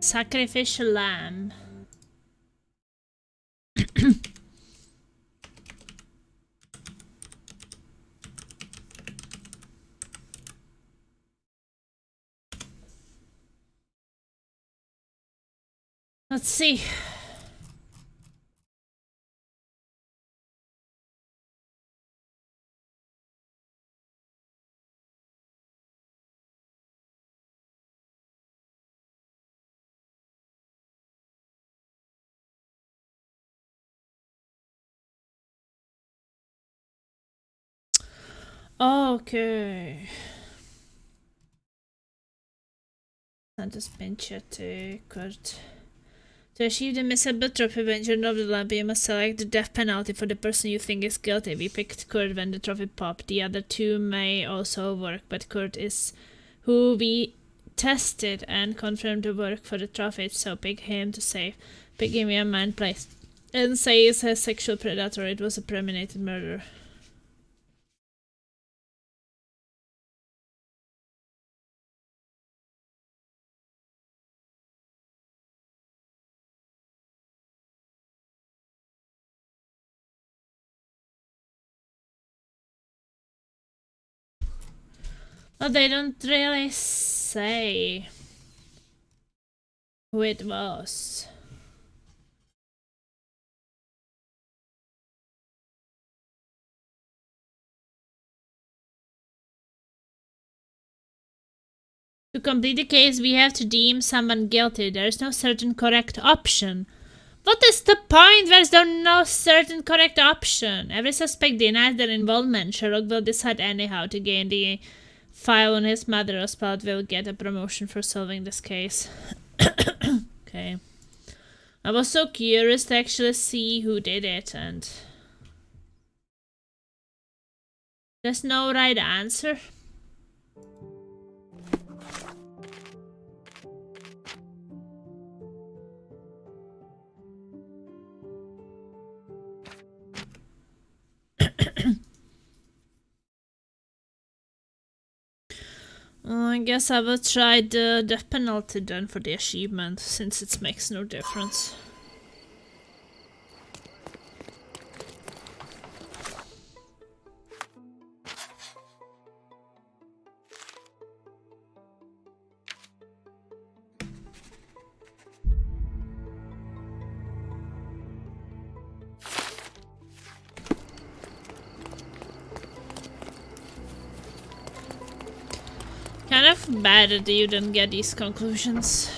Sacrificial lamb. Let's see. Okay. Send a pincher to Kurt. To achieve the missable trophy venture of the lamp, you must select the death penalty for the person you think is guilty. We picked Kurt when the trophy popped. The other two may also work, but Kurt is who we tested and confirmed to work for the trophy, so pick him to save. Pick him in man place. And say he's a sexual predator. It was a premeditated murder. But they don't really say who it was. To complete the case, we have to deem someone guilty. There is no certain correct option. What is the point? There's no certain correct option. Every suspect denies their involvement. Sherlock will decide anyhow to gain the file on his mother. Oswald will get a promotion for solving this case. Okay. I was so curious to actually see who did it, and there's no right answer. Well, I guess I will try the death penalty then for the achievement, since it makes no difference. Kind of bad that you didn't get these conclusions.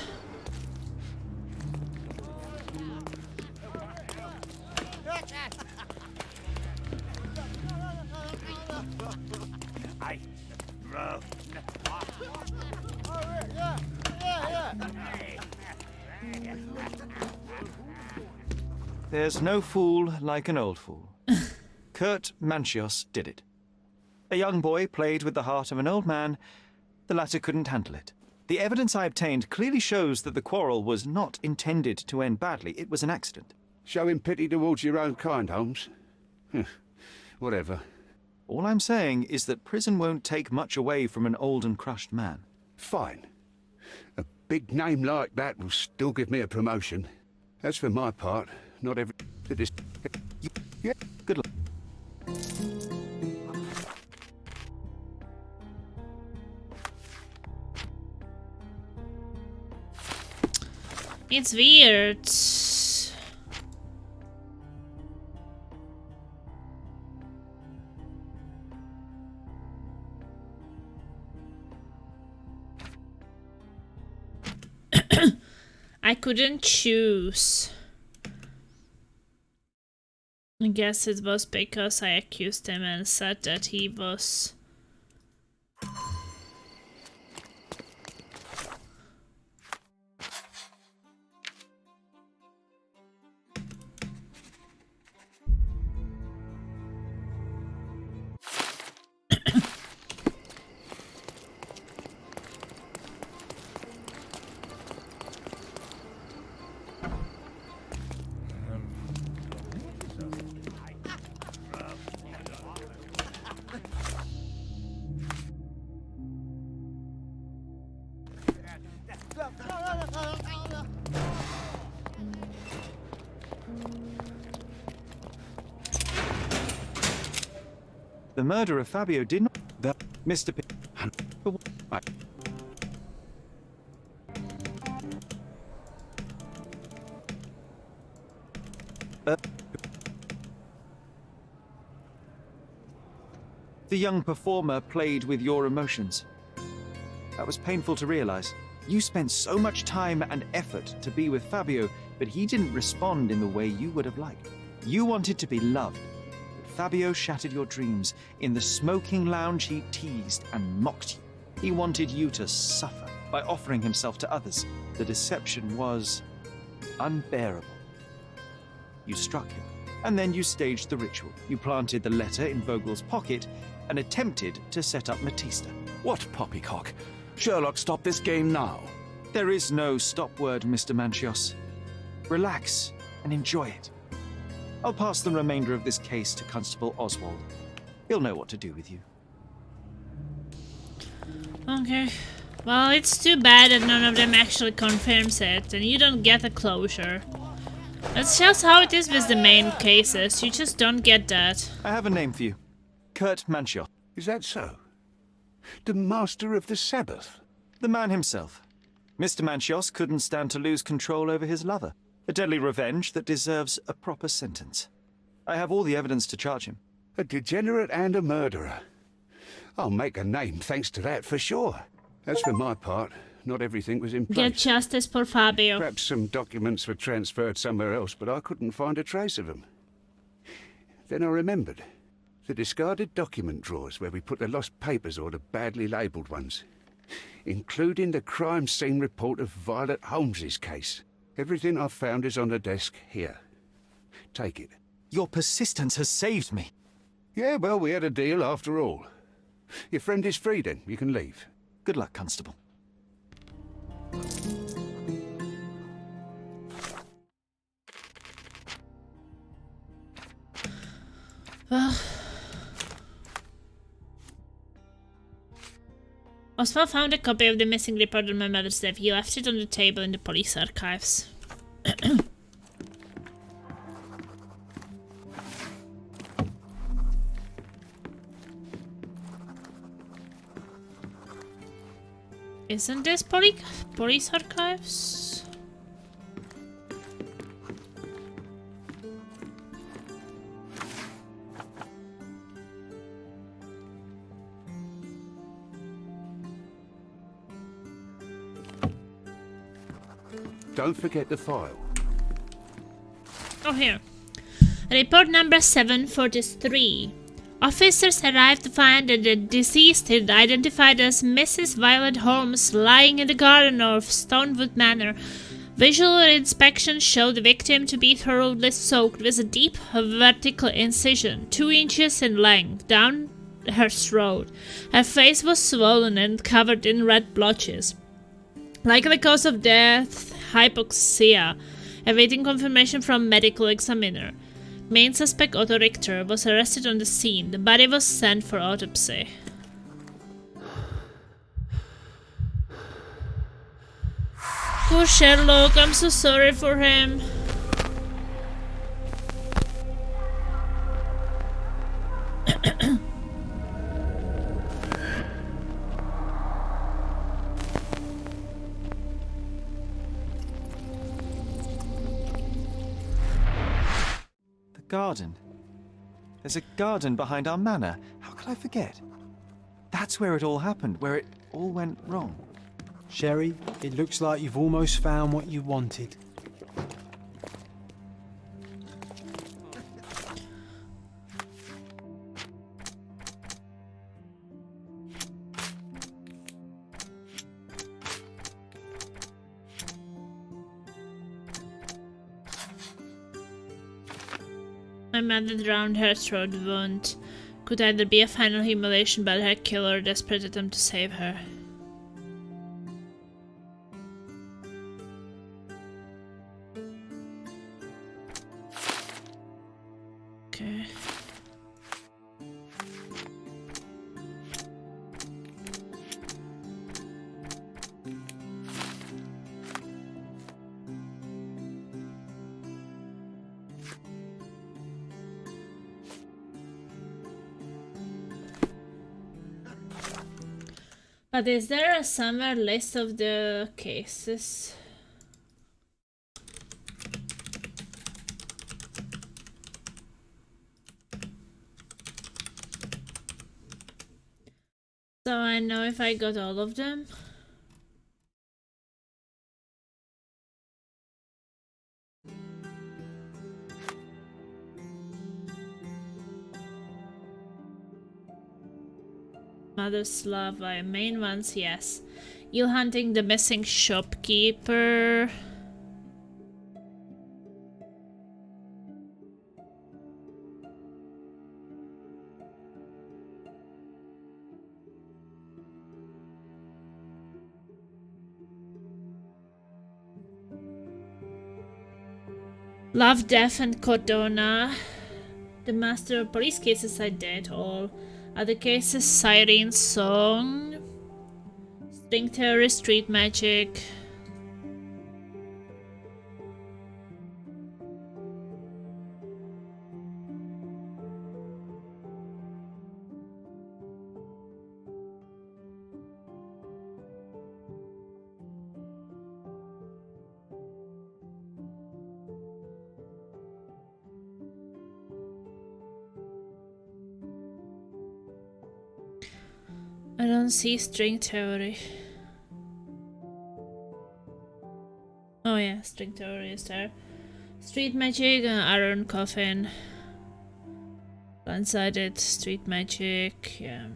There's no fool like an old fool. Kurt Manchios did it. A young boy played with the heart of an old man. The latter couldn't handle it. The evidence I obtained clearly shows that the quarrel was not intended to end badly. It was an accident. Showing pity towards your own kind, Holmes. Whatever. All I'm saying is that prison won't take much away from an old and crushed man. Fine. A big name like that will still give me a promotion. As for my part, not every... Yeah. Good luck. It's weird. I couldn't choose. I guess it was because I accused him and said that he was... The murder of Fabio did not... Mr. P... The young performer played with your emotions. That was painful to realize. You spent so much time and effort to be with Fabio, but he didn't respond in the way you would have liked. You wanted to be loved. Fabio shattered your dreams. In the smoking lounge, he teased and mocked you. He wanted you to suffer by offering himself to others. The deception was unbearable. You struck him, and then you staged the ritual. You planted the letter in Vogel's pocket and attempted to set up Matista. What poppycock? Sherlock, stop this game now. There is no stop word, Mr. Manchios. Relax and enjoy it. I'll pass the remainder of this case to Constable Oswald. He'll know what to do with you. Okay. Well, it's too bad that none of them actually confirms it, and you don't get a closure. That's just how it is with the main cases. You just don't get that. I have a name for you. Kurt Manchios. Is that so? The Master of the Sabbath? The man himself. Mr. Manchios couldn't stand to lose control over his lover. A deadly revenge that deserves a proper sentence. I have all the evidence to charge him. A degenerate and a murderer. I'll make a name thanks to that for sure. As for my part, not everything was in place. Get justice for Fabio. Perhaps some documents were transferred somewhere else, but I couldn't find a trace of them. Then I remembered. The discarded document drawers where we put the lost papers or the badly labelled ones. Including the crime scene report of Violet Holmes's case. Everything I've found is on the desk here. Take it. Your persistence has saved me. Yeah, well, we had a deal after all. Your friend is free then. You can leave. Good luck, Constable. Well... Oswald found a copy of the missing report on my mother's death. He left it on the table in the police archives. Isn't this police archives? Don't forget the file. Oh, here. Report number 743. Officers arrived to find that the deceased is identified as Mrs. Violet Holmes lying in the garden of Stonewood Manor. Visual inspection showed the victim to be thoroughly soaked with a deep vertical incision, 2 inches in length, down her throat. Her face was swollen and covered in red blotches. Likely cause of death, hypoxia. Awaiting confirmation from medical examiner. Main suspect Otto Richter was arrested on the scene. The body was sent for autopsy. Poor Sherlock, I'm so sorry for him. Garden. There's a garden behind our manor. How could I forget? That's where it all happened, where it all went wrong. Sherry, it looks like you've almost found what you wanted. My mother drowned her throat wound. Could either be a final humiliation by her killer or a desperate attempt to save her. Okay. But is there a somewhere list of the cases? So I know if I got all of them. Mother's love, main ones, yes. You hunting the missing shopkeeper. Love, Death, and Cordona. The Master of Police cases I did all. Other cases, Siren Song. String Theory, Street Magic. I don't see String Theory. Oh yeah, String Theory is there. Street Magic, Iron Coffin. Blindsided, Street Magic, yeah.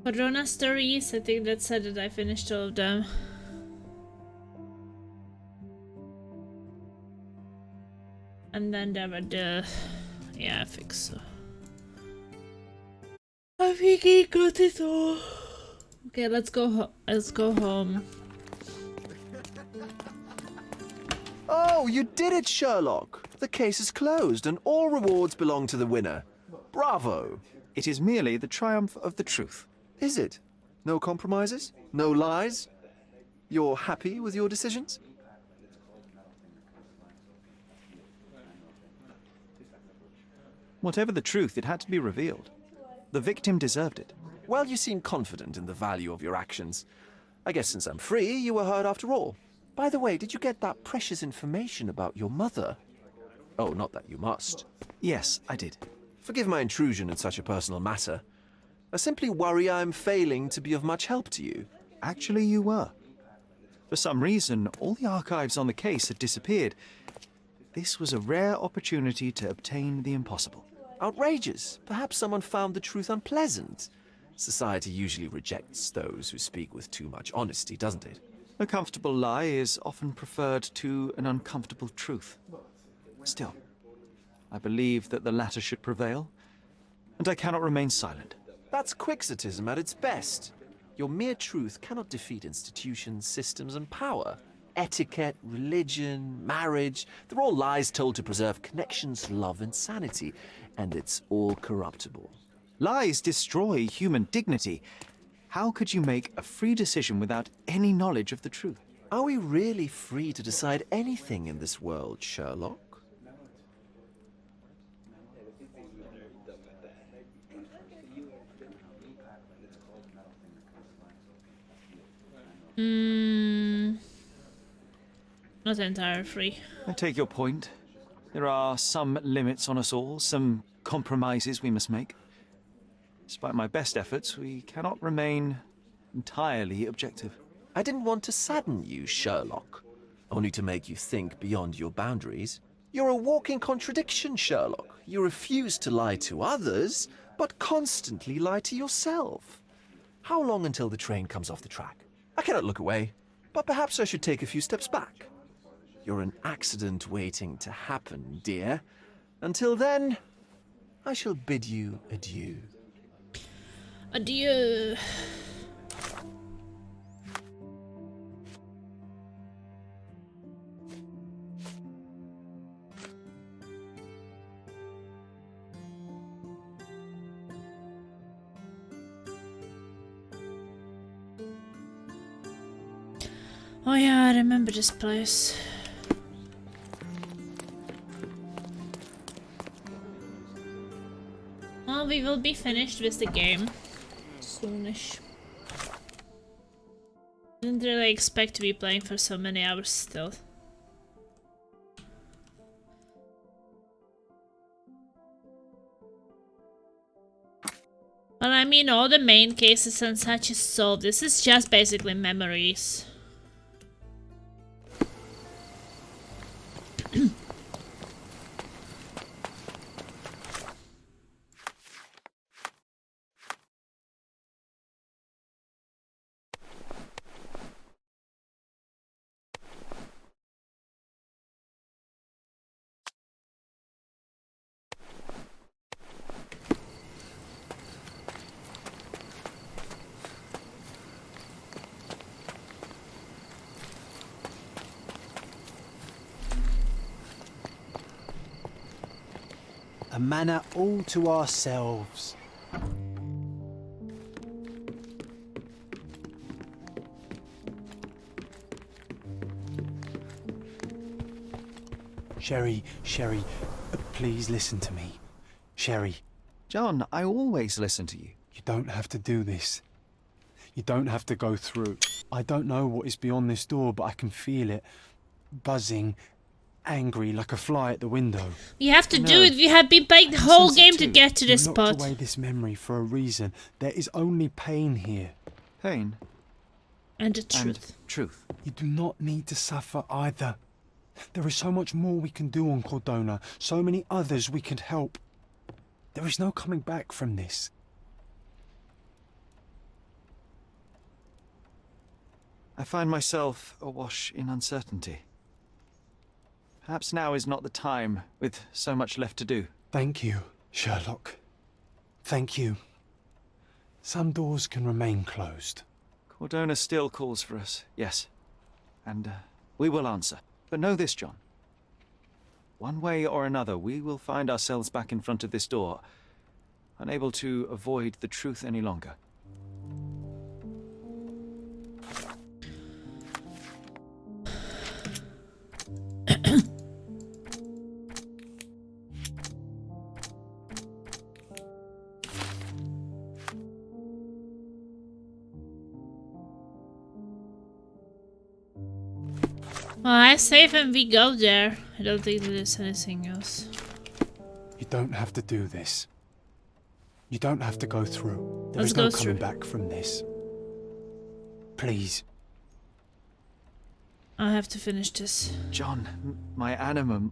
Corona Stories, I think that said that I finished all of them. And then there were the... yeah, I think so. I think he got it all. Okay, let's go home. Oh, you did it, Sherlock! The case is closed and all rewards belong to the winner. Bravo! It is merely the triumph of the truth. Is it? No compromises? No lies? You're happy with your decisions? Whatever the truth, it had to be revealed. The victim deserved it. Well, you seem confident in the value of your actions. I guess since I'm free, you were heard after all. By the way, did you get that precious information about your mother? Oh, not that you must. Yes, I did. Forgive my intrusion in such a personal matter. I simply worry I'm failing to be of much help to you. Actually, you were. For some reason, all the archives on the case had disappeared. This was a rare opportunity to obtain the impossible. Outrageous. Perhaps someone found the truth unpleasant. Society usually rejects those who speak with too much honesty, doesn't it? A comfortable lie is often preferred to an uncomfortable truth. Still, I believe that the latter should prevail, and I cannot remain silent. That's quixotism at its best. Your mere truth cannot defeat institutions, systems, and power. Etiquette, religion, marriage, they're all lies told to preserve connections, love, and sanity, and it's all corruptible. Lies destroy human dignity. How could you make a free decision without any knowledge of the truth? Are we really free to decide anything in this world, Sherlock? Not entirely free. I take your point. There are some limits on us all, some compromises we must make. Despite my best efforts, we cannot remain entirely objective. I didn't want to sadden you, Sherlock, only to make you think beyond your boundaries. You're a walking contradiction, Sherlock. You refuse to lie to others, but constantly lie to yourself. How long until the train comes off the track? I cannot look away, but perhaps I should take a few steps back. You're an accident waiting to happen, dear. Until then, I shall bid you adieu. Adieu. Oh yeah, I remember this place. Well, we will be finished with the game soonish. Didn't really expect to be playing for so many hours still. Well, I mean, all the main cases and such is solved. This is just basically memories. A manor all to ourselves. Sherry, please listen to me. Sherry. John, I always listen to you. You don't have to do this. You don't have to go through. I don't know what is beyond this door, but I can feel it. Buzzing, angry like a fly at the window. We have to do it. We have been playing the whole game to get to this You spot. locked away this memory for a reason. There is only pain here. Pain? And the truth. Truth. You do not need to suffer either. There is so much more we can do on Cordona, so many others we can help. There is no coming back from this. I find myself awash in uncertainty. Perhaps now is not the time, with so much left to do. Thank you, Sherlock. Thank you. Some doors can remain closed. Cordona still calls for us, yes. And we will answer. But know this, John. One way or another, we will find ourselves back in front of this door, unable to avoid the truth any longer. Well, I say when we go there. I don't think there's anything else. You don't have to do this. You don't have to go through. There Let's is no go coming through. back from this. Please. I have to finish this. John, my animum,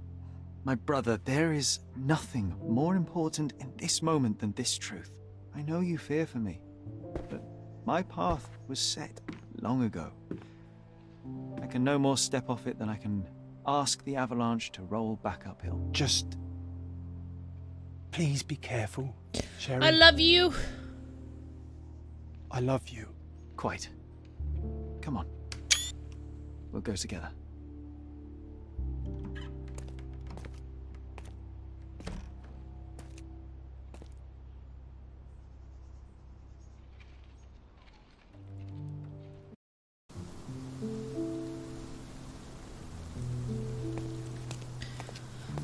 my brother, there is nothing more important in this moment than this truth. I know you fear for me, but my path was set long ago. I can no more step off it than I can ask the avalanche to roll back uphill. Just... please be careful, Sherry. I love you. I love you. Quite. Come on. We'll go together.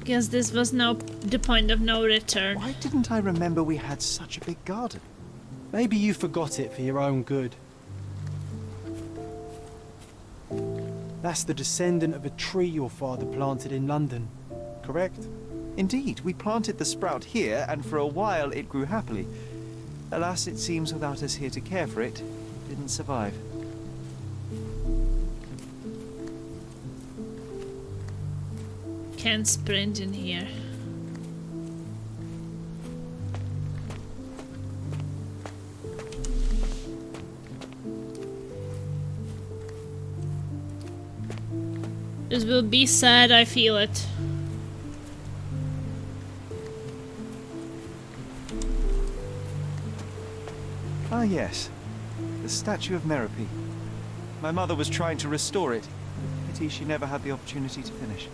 Guess this was the point of no return. Why didn't I remember we had such a big garden? Maybe you forgot it for your own good. That's the descendant of a tree your father planted in London, correct? Indeed, we planted the sprout here, and for a while it grew happily. Alas, it seems without us here to care for it, it didn't survive. Can't sprint in here. This will be sad, I feel it. Ah yes, the statue of Merope. My mother was trying to restore it. Pity she never had the opportunity to finish.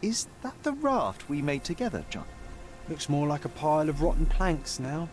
Is that the raft we made together, John? Looks more like a pile of rotten planks now.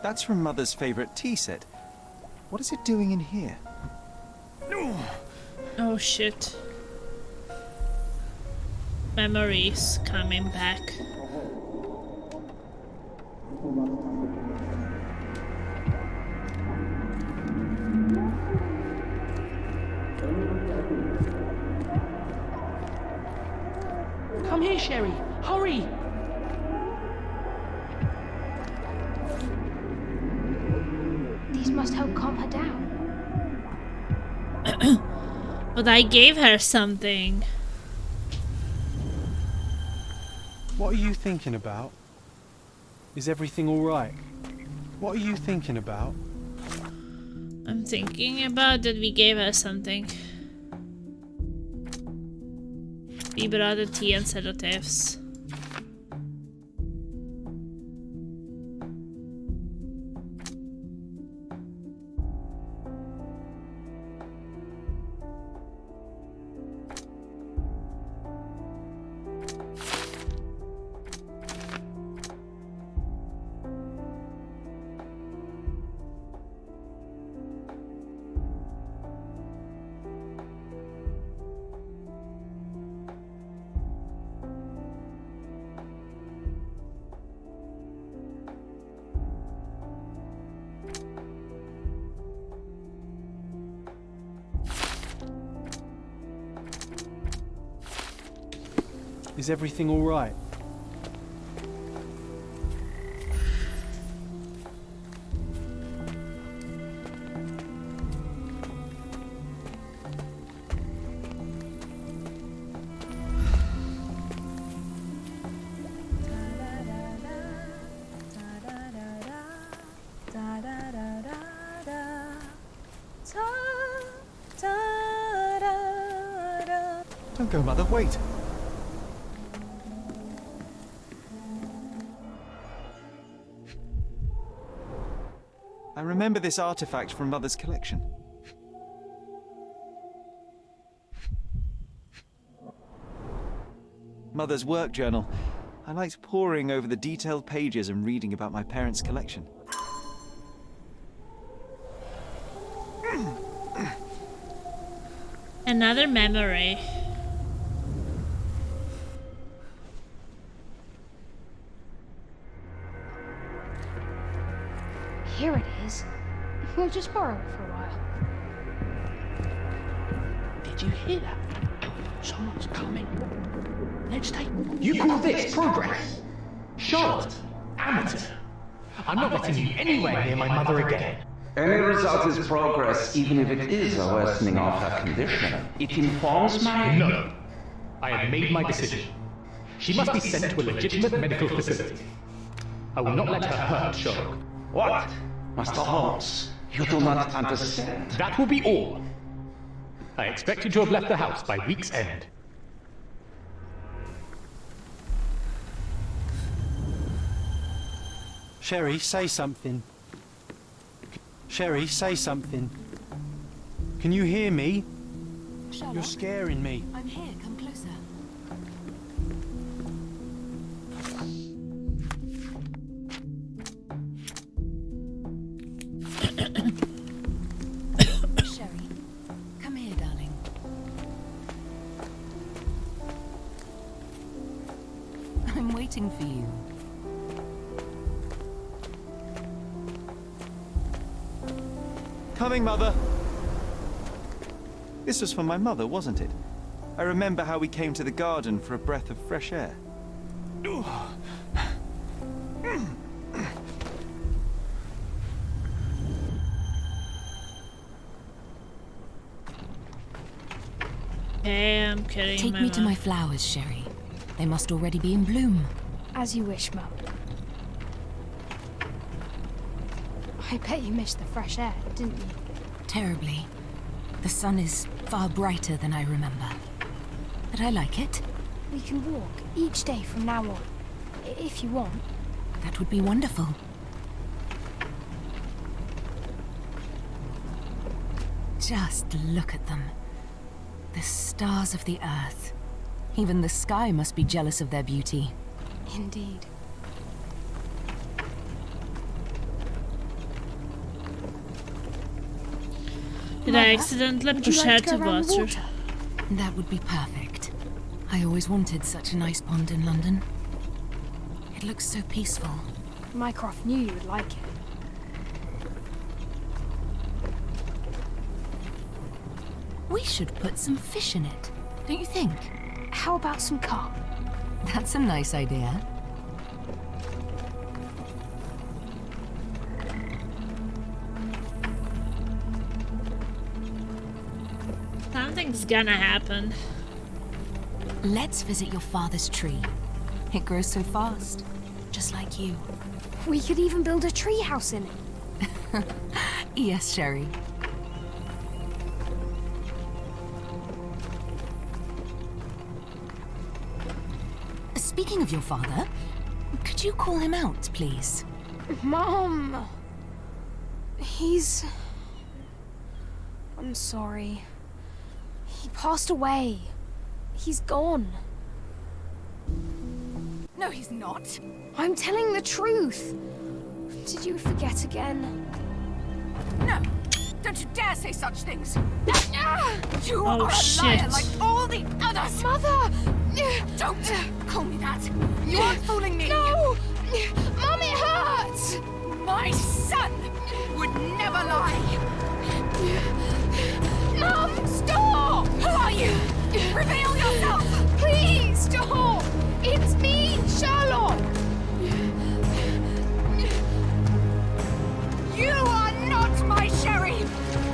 That's from Mother's favorite tea set. What is it doing in here? Oh shit. Memories coming back. Come here, Sherry. Hurry! These must help calm her down. But I gave her something. What are you thinking about? Is everything alright? What are you thinking about? I'm thinking about that we gave her something. We brought the tea and sedatives. Is everything alright? Don't go, Mother, wait. I remember this artifact from Mother's collection. Mother's work journal. I liked poring over the detailed pages and reading about my parents' collection. Another memory. Here it is. We'll just borrow it for a while. Did you hear that? Someone's coming. Let's take... You call this progress? Charlotte, amateur. I'm not letting you anywhere near my mother again. Any result is progress, even if it is a worsening of her condition. It informs my... No. I have made my decision. She must be sent to a legitimate medical facility. I will not let her hurt Sherlock. What? Master Holmes, you do not understand. That will be all. I expect you to have left the house by week's end. Sherry, say something. Sherry, say something. Can you hear me? Sherlock? You're scaring me. I'm here. Come closer. Sherry, come here, darling. I'm waiting for you. Coming, Mother! This was for my mother, wasn't it? I remember how we came to the garden for a breath of fresh air. Okay, I'm kidding. Take me to my flowers, Sherry. They must already be in bloom. As you wish, Mum. I bet you missed the fresh air, didn't you? Terribly. The sun is far brighter than I remember. But I like it. We can walk each day from now on, if you want. That would be wonderful. Just look at them. The stars of the earth. Even the sky must be jealous of their beauty. Indeed. Did I accidentally push her to water? That would be perfect. I always wanted such a nice pond in London. It looks so peaceful. Mycroft knew you would like it. We should put some fish in it, don't you think? How about some carp? That's a nice idea. Something's gonna happen. Let's visit your father's tree. It grows so fast, just like you. We could even build a tree house in it. Yes, Sherry. Speaking of your father, could you call him out, please? Mom! I'm sorry. He passed away. He's gone. No, he's not. I'm telling the truth. Did you forget again? No! Don't you dare say such things! You Oh, are a shit. liar like all the others! Mother! Don't call me that! You aren't fooling me! No! Mom, it hurts! My son would never lie! Mom, stop! Who are you? Reveal yourself! Please, stop! It's me, Sherlock! You are not my Sherry!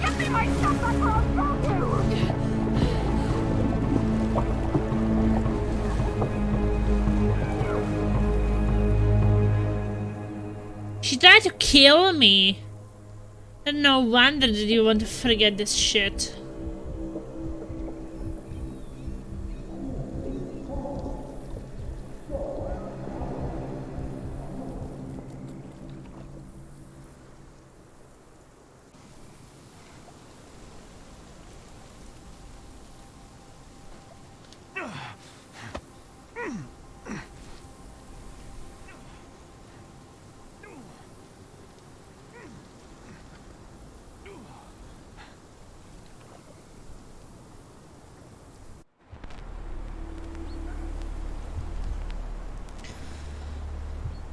Give me my stuff back or I'll kill you! She tried to kill me. And no wonder did you want to forget this shit.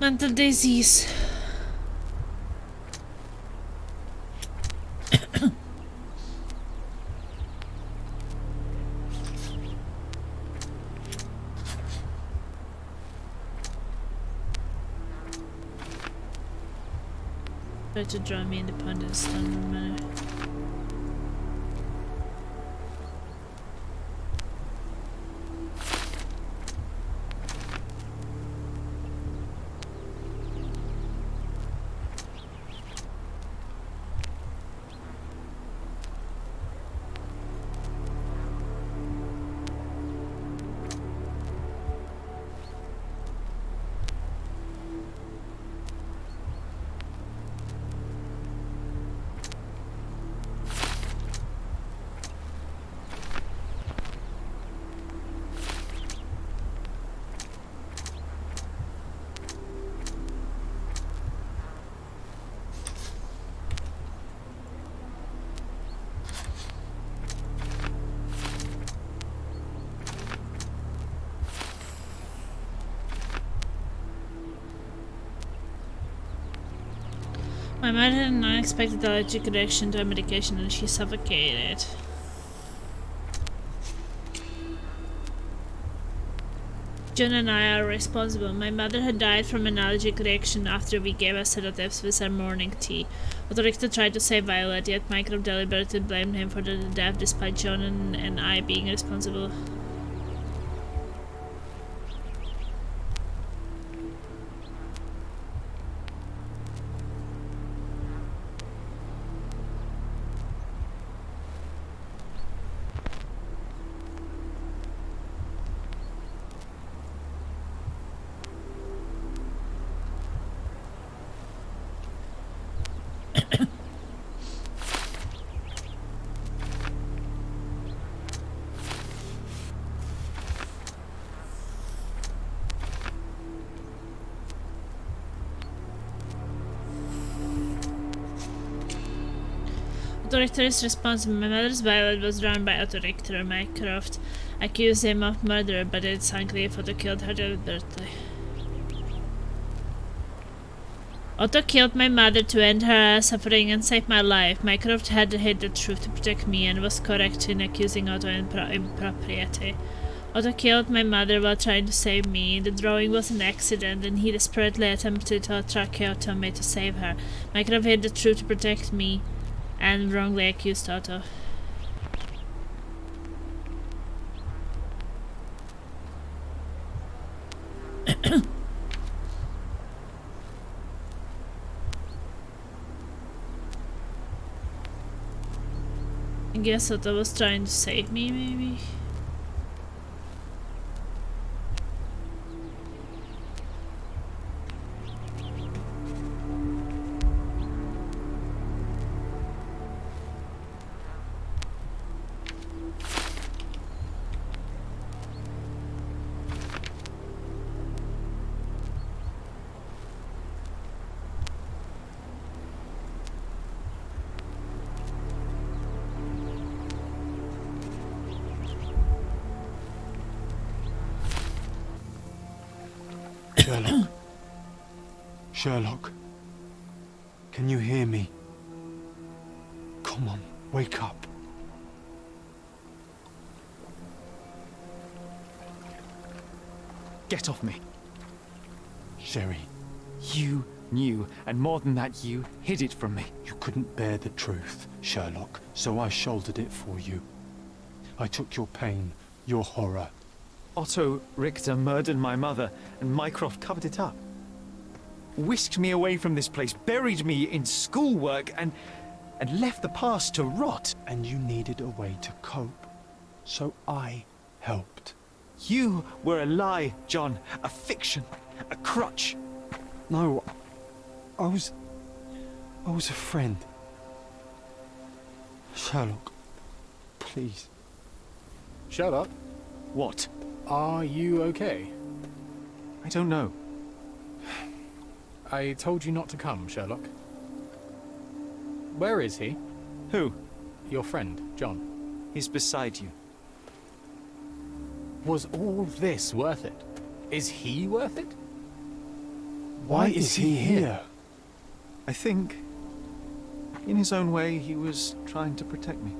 Mental disease. Try to draw me independent standard manner. My mother had an unexpected allergic reaction to a medication and she suffocated. John and I are responsible. My mother had died from an allergic reaction after we gave her sedatives with her morning tea. Richter tried to save Violet, yet Mycroft deliberately blamed him for the death despite John and I being responsible. Otto Richter is responsible. My mother's Violet was drowned by Otto Richter. Mycroft accused him of murder, but it's unclear if Otto killed her deliberately. Otto killed my mother to end her suffering and save my life. Mycroft had to hid the truth to protect me and was correct in accusing Otto of impropriety. Otto killed my mother while trying to save me. The drawing was an accident and he desperately attempted to tracheotomy me to save her. Mycroft hid the truth to protect me and wrongly accused Otto. I guess Otto was trying to save me, maybe? Sherlock. Sherlock. Can you hear me? Come on, wake up. Get off me. Sherry. You knew, and more than that, you hid it from me. You couldn't bear the truth, Sherlock, so I shouldered it for you. I took your pain, your horror. Otto Richter murdered my mother, and Mycroft covered it up. Whisked me away from this place, buried me in schoolwork, and left the past to rot. And you needed a way to cope, so I helped. You were a lie, John, a fiction, a crutch. No, I was a friend. Sherlock, please. Sherlock? What? Are you okay? I don't know. I told you not to come, Sherlock. Where is he? Who? Your friend, John. He's beside you. Was all this worth it? Is he worth it? Why is he here? I think, in his own way, he was trying to protect me.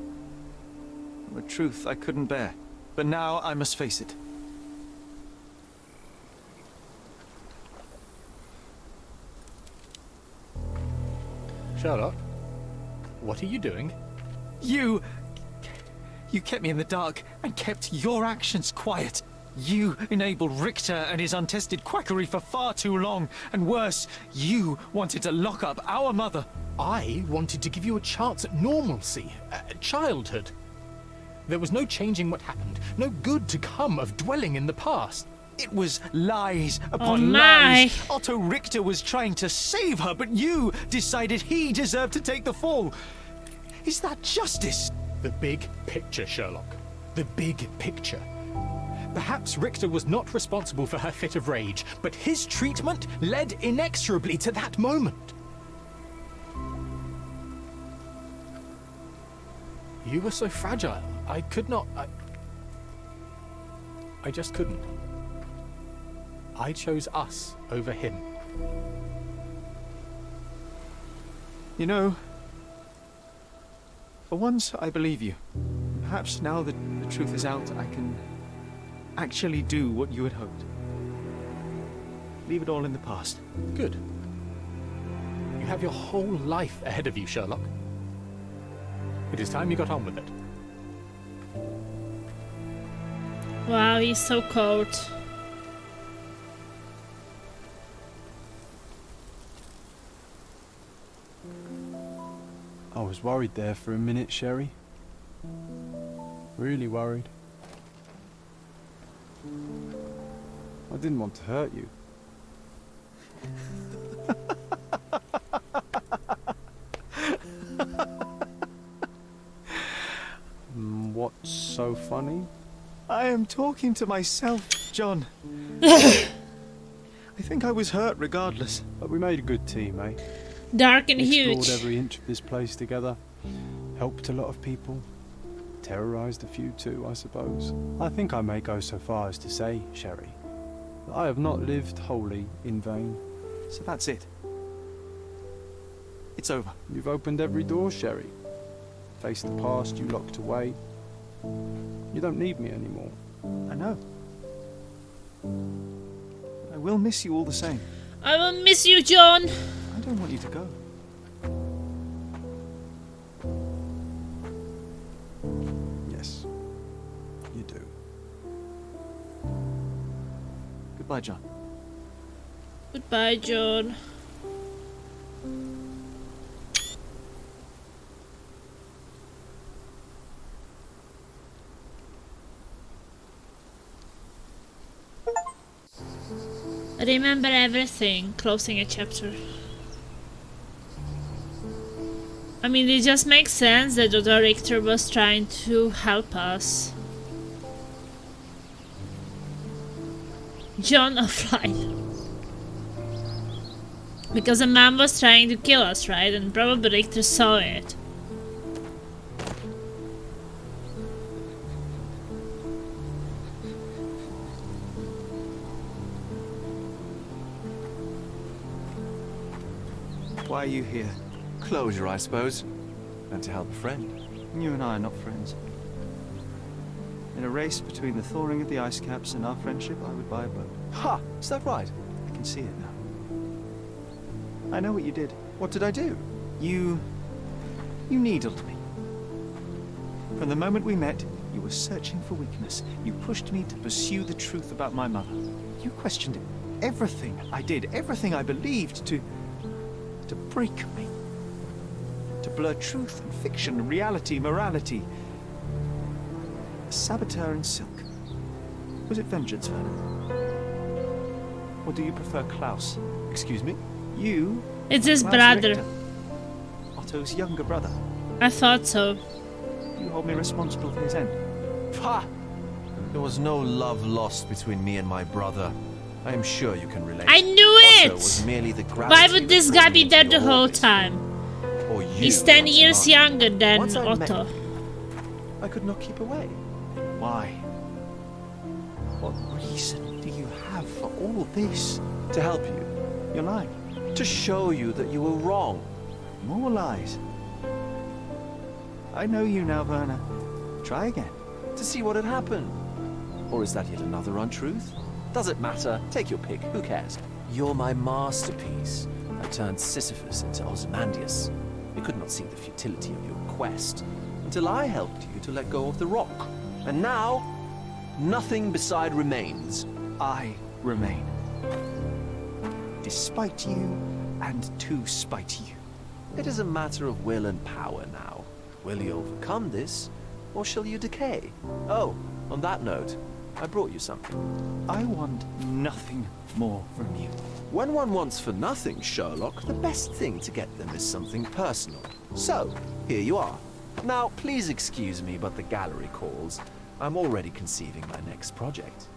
A truth I couldn't bear. But now I must face it. Sherlock, what are you doing? You kept me in the dark and kept your actions quiet. You enabled Richter and his untested quackery for far too long. And worse, you wanted to lock up our mother. I wanted to give you a chance at normalcy, childhood. There was no changing what happened, no good to come of dwelling in the past. It was lies upon lies. Otto Richter was trying to save her, but you decided he deserved to take the fall. Is that justice? The big picture, Sherlock. The big picture. Perhaps Richter was not responsible for her fit of rage, but his treatment led inexorably to that moment. You were so fragile. I could not... I just couldn't. I chose us over him. You know, for once I believe you. Perhaps now that the truth is out, I can actually do what you had hoped. Leave it all in the past. Good. You have your whole life ahead of you, Sherlock. It is time you got on with it. Wow, he's so cold. I was worried there for a minute, Sherry. Really worried. I didn't want to hurt you. What's so funny? I am talking to myself, John. I think I was hurt regardless. But we made a good team, eh? Dark and Explored huge. every inch of this place together. Helped a lot of people. Terrorized a few too, I suppose. I think I may go so far as to say, Sherry, that I have not lived wholly in vain. So that's it. It's over. You've opened every door, Sherry. Faced the past you locked away. You don't need me anymore. I know. I will miss you all the same. I will miss you, John. I don't want you to go. Yes, you do. Goodbye, John. Goodbye, John. Remember everything, closing a chapter. I mean, it just makes sense that Dr. Richter was trying to help us. John offline. Because a man was trying to kill us, right? And probably Richter saw it. Why are you here? Closure, I suppose. And to help a friend. You and I are not friends. In a race between the thawing of the ice caps and our friendship, I would buy a boat. Ha! Is that right? I can see it now. I know what you did. What did I do? You needled me. From the moment we met, you were searching for weakness. You pushed me to pursue the truth about my mother. You questioned everything I did, everything I believed to break me. To blur truth and fiction, reality, morality. A saboteur in silk. Was it vengeance, Vernon? Or do you prefer Klaus? Excuse me? You? It's his Klaus brother. Richter, Otto's younger brother. I thought so. You hold me responsible for his end. Ha! There was no love lost between me and my brother. I am sure you can relate. I knew Otto it! was merely the Why would this guy be there the whole time? Or you He's 10 years younger than Once I met Otto. you, I could not keep away. Why? What reason do you have for all this? To help you. You're lying. To show you that you were wrong. More lies. I know you now, Werner. Try again. To see what had happened. Or is that yet another untruth? Does it matter? Take your pick. Who cares? You're my masterpiece. I turned Sisyphus into Ozymandias. You could not see the futility of your quest until I helped you to let go of the rock. And now, nothing beside remains. I remain. Despite you, and to spite you. It is a matter of will and power now. Will you overcome this, or shall you decay? Oh, on that note, I brought you something. I want nothing more from you. When one wants for nothing, Sherlock, the best thing to get them is something personal. So, here you are. Now, please excuse me, but the gallery calls. I'm already conceiving my next project.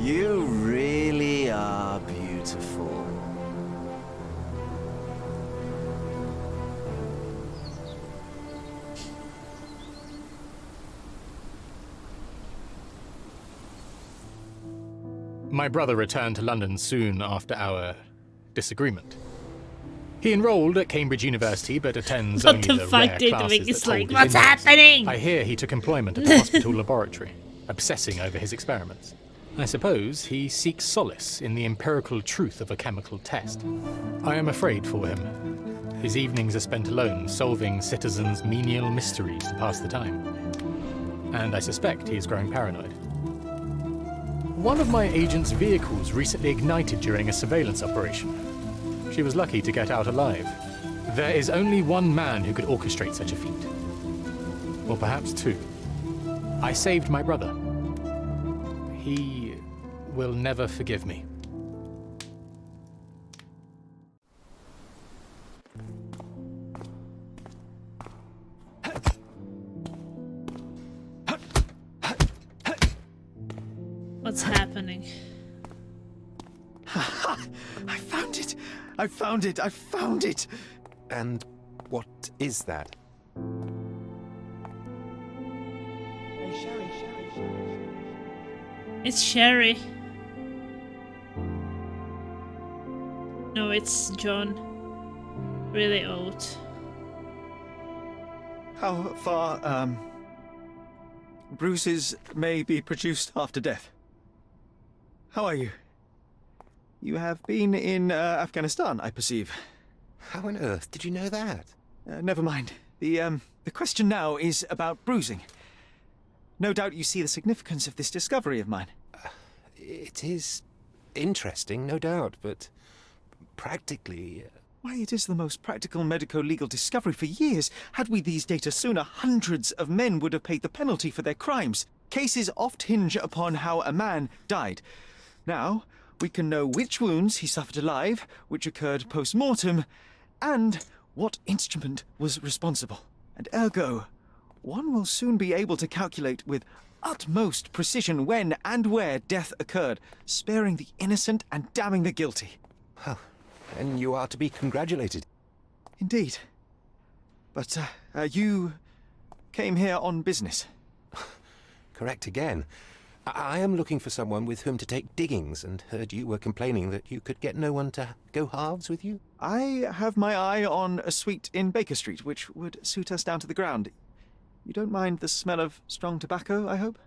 You really are beautiful. My brother returned to London soon after our disagreement. He enrolled at Cambridge University, but attends What only the the fuck, rare dude? classes It's that like, hold his what's interest. happening? I hear he took employment at the hospital laboratory, obsessing over his experiments. I suppose he seeks solace in the empirical truth of a chemical test. I am afraid for him. His evenings are spent alone, solving citizens' menial mysteries to pass the time. And I suspect he is growing paranoid. One of my agent's vehicles recently ignited during a surveillance operation. She was lucky to get out alive. There is only one man who could orchestrate such a feat. Or perhaps two. I saved my brother. He will never forgive me. What's happening? I found it! I found it! I found it! And what is that? It's Sherry. No, it's John. Really old. How far, bruises may be produced after death? How are you? You have been in Afghanistan, I perceive. How on earth did you know that? Never mind. The question now is about bruising. No doubt you see the significance of this discovery of mine. It is interesting, no doubt, but practically... Why, it is the most practical medico-legal discovery for years. Had we these data sooner, hundreds of men would have paid the penalty for their crimes. Cases oft hinge upon how a man died. Now, we can know which wounds he suffered alive, which occurred post-mortem, and what instrument was responsible. And ergo, one will soon be able to calculate with utmost precision when and where death occurred, sparing the innocent and damning the guilty. Well, then you are to be congratulated. Indeed. But, you came here on business. Correct again. I am looking for someone with whom to take diggings, and heard you were complaining that you could get no one to go halves with you. I have my eye on a suite in Baker Street, which would suit us down to the ground. You don't mind the smell of strong tobacco, I hope?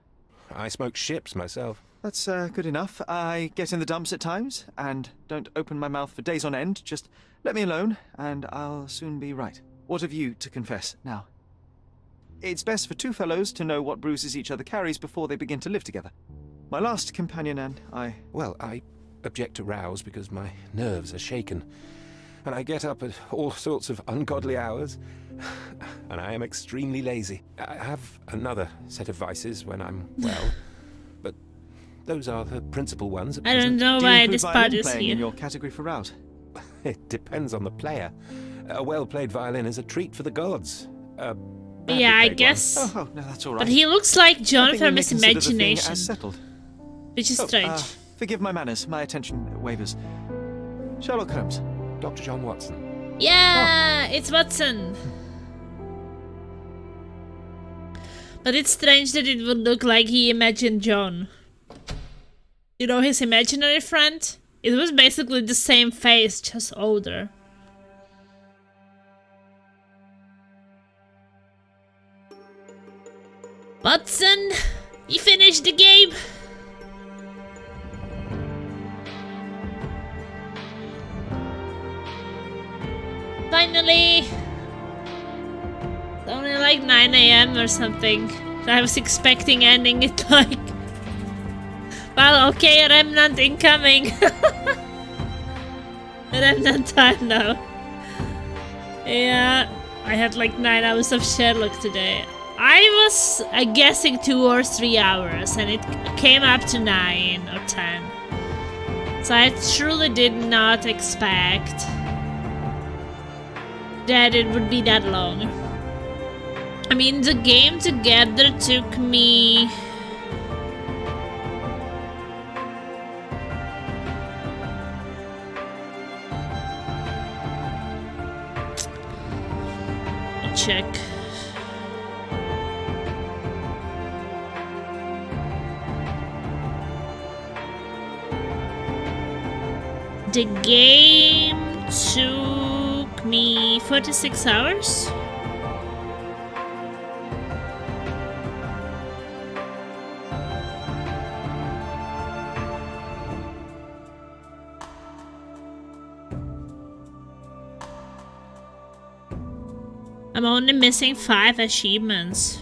I smoke ships myself. That's good enough. I get in the dumps at times, and don't open my mouth for days on end. Just let me alone, and I'll soon be right. What have you to confess now? It's best for two fellows to know what bruises each other carries before they begin to live together. My last companion and I... Well, I object to rows because my nerves are shaken. And I get up at all sorts of ungodly hours. And I am extremely lazy. I have another set of vices when I'm well. But those are the principal ones. I don't know why this part is playing here. in your category for rouse? It depends on the player. A well-played violin is a treat for the gods. Yeah, I guess. Oh, no, that's all right. But he looks like I John think we from may his consider the thing imagination. as settled. Which is strange. Forgive my manners. My attention wavers. Sherlock Holmes, Dr. John Watson. Yeah, it's Watson. But it's strange that it would look like he imagined John. You know, his imaginary friend? It was basically the same face, just older. Watson, you finished the game? Finally! It's only like 9 AM or something. I was expecting ending it like... Well, okay, Remnant incoming. Remnant time now. Yeah, I had like 9 hours of Sherlock today. I was guessing 2 or 3 hours and it came up to 9 or 10. So I truly did not expect that it would be that long. I mean, the game together took me... check. The game took me 46 hours. I'm only missing 5 achievements.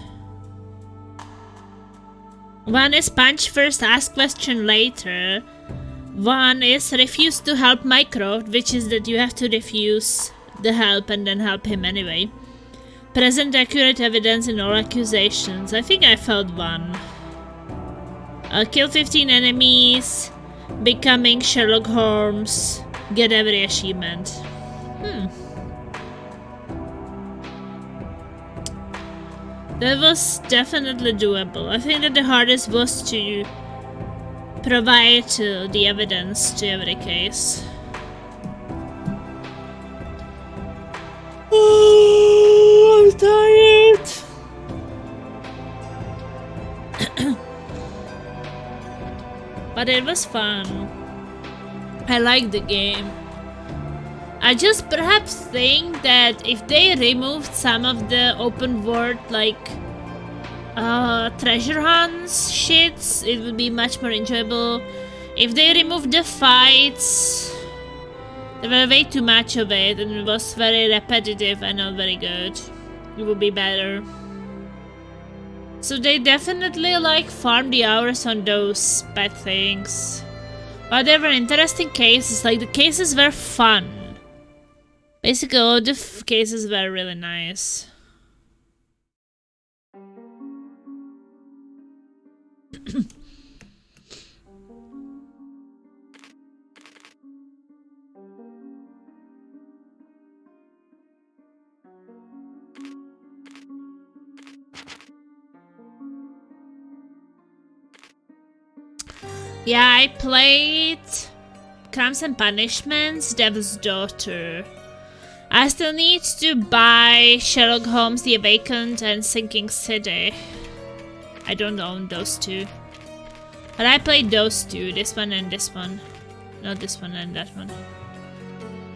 One is punch first, ask question later. One is refuse to help Mycroft, which is that you have to refuse the help and then help him anyway. Present accurate evidence in all accusations. I think I found one. Kill 15 enemies. Becoming Sherlock Holmes. Get every achievement. That was definitely doable. I think that the hardest was to provide the evidence to every case. Oh, I'm tired. But it was fun. I like the game. I just perhaps think that if they removed some of the open world, like, treasure hunts shits, it would be much more enjoyable. If they removed the fights, there were way too much of it and it was very repetitive and not very good. It would be better. So they definitely like farmed the hours on those bad things. But there were interesting cases, like the cases were fun. Basically, all the cases were really nice. Yeah, I played Crimes and Punishments, Devil's Daughter. I still need to buy Sherlock Holmes, The Awakened and Sinking City. I don't own those two. But I played those two, this one and this one. Not this one and that one.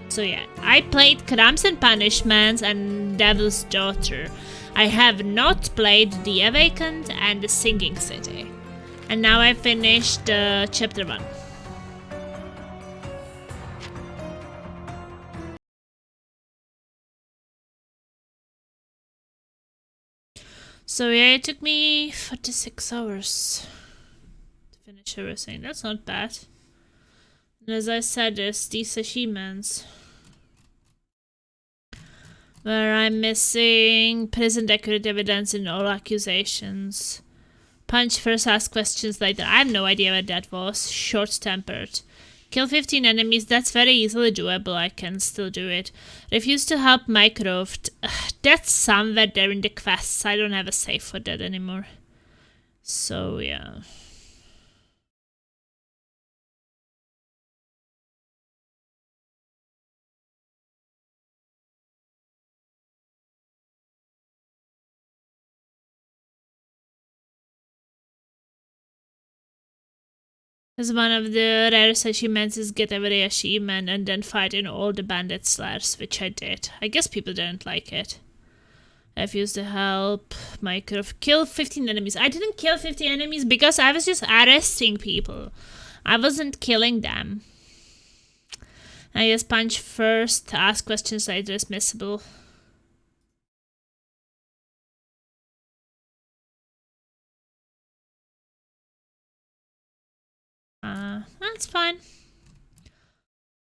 So yeah, I played Crimes and Punishments and Devil's Daughter. I have not played The Awakened and The Sinking City. And now I finished chapter 1. So yeah, it took me 46 hours to finish everything. That's not bad. And as I said, there's these achievements where I'm missing present accurate evidence in all accusations. Punch first, ask questions later. I have no idea what that was. Short-tempered. Kill 15 enemies, that's very easily doable, I can still do it. Refuse to help Mycroft. That's somewhere there in the quests, I don't have a save for that anymore. So, yeah. Because one of the rarest achievements is get every achievement and then fight in all the bandit slurs, which I did. I guess people didn't like it. I've used the help. Mycroft. Kill 15 enemies. I didn't kill 50 enemies because I was just arresting people. I wasn't killing them. I guess punch first, ask questions later is missable. That's fine.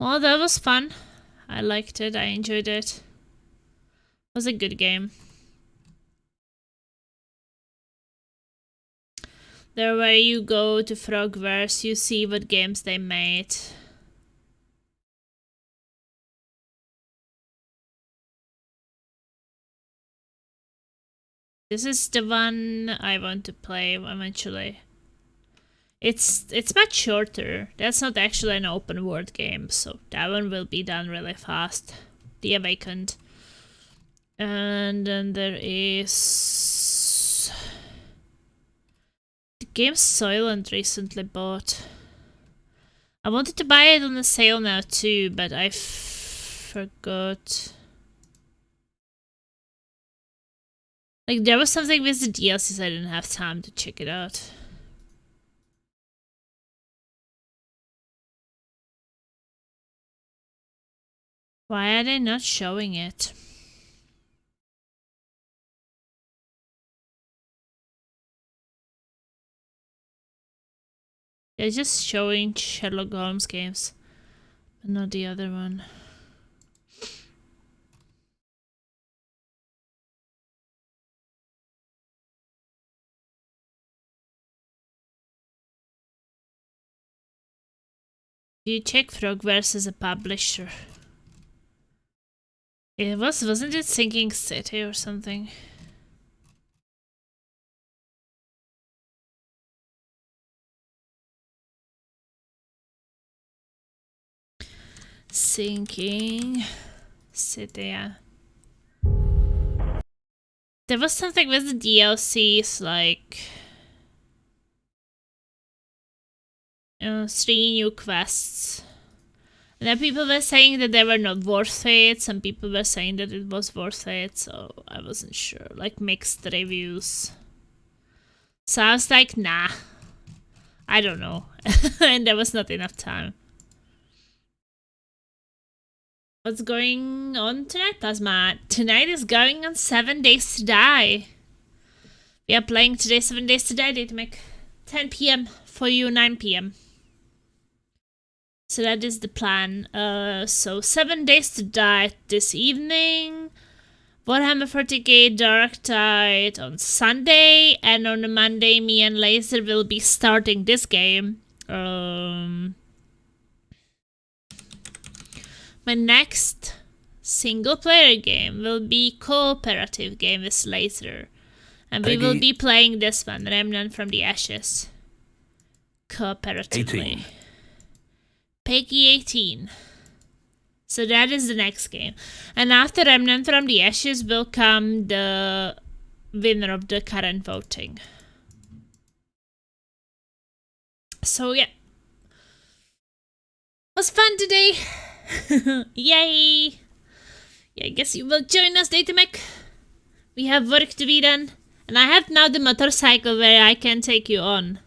Well, that was fun. I liked it. I enjoyed it. It was a good game. There where you go to Frogverse, you see what games they made. This is the one I want to play eventually. It's much shorter. That's not actually an open world game, so that one will be done really fast. The Awakened. And then there is the game Soylent recently bought. I wanted to buy it on the sale now too, but I forgot. Like there was something with the DLCs, I didn't have time to check it out. Why are they not showing it? They're just showing Sherlock Holmes games, but not the other one. Do you check Frogverse as a publisher? It wasn't it Sinking City or something? Sinking City, yeah. There was something with the DLCs, like 3 new quests. And then people were saying that they were not worth it. Some people were saying that it was worth it, so I wasn't sure. Like mixed reviews. So I was like, nah. I don't know. And there was not enough time. What's going on tonight, Plasma? Tonight is going on 7 Days to Die. We are playing today 7 Days to Die, Datamic. 10 PM for you, 9 PM. So that is the plan. So 7 Days to Die this evening. Warhammer 40k Dark Tide on Sunday. And on the Monday, me and Laser will be starting this game. My next single player game will be cooperative game with Laser. And we will be playing this one, Remnant from the Ashes. Cooperatively. 18. Peggy 18. So that is the next game. And after Remnant from the Ashes will come the winner of the current voting. So yeah. Was fun today. Yay. Yeah, I guess you will join us, Datamec. We have work to be done. And I have now the motorcycle where I can take you on.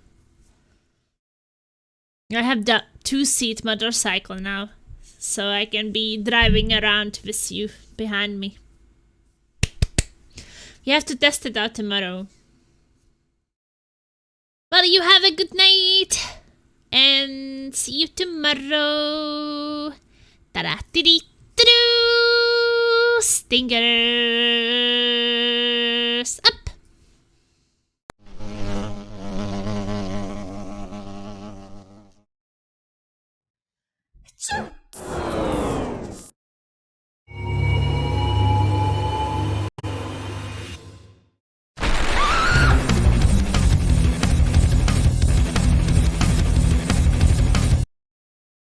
I have the 2-seat motorcycle now, so I can be driving around with you behind me. You have to test it out tomorrow. Well, you have a good night, and see you tomorrow. Ta-da-dee-dee-doo! Stinger!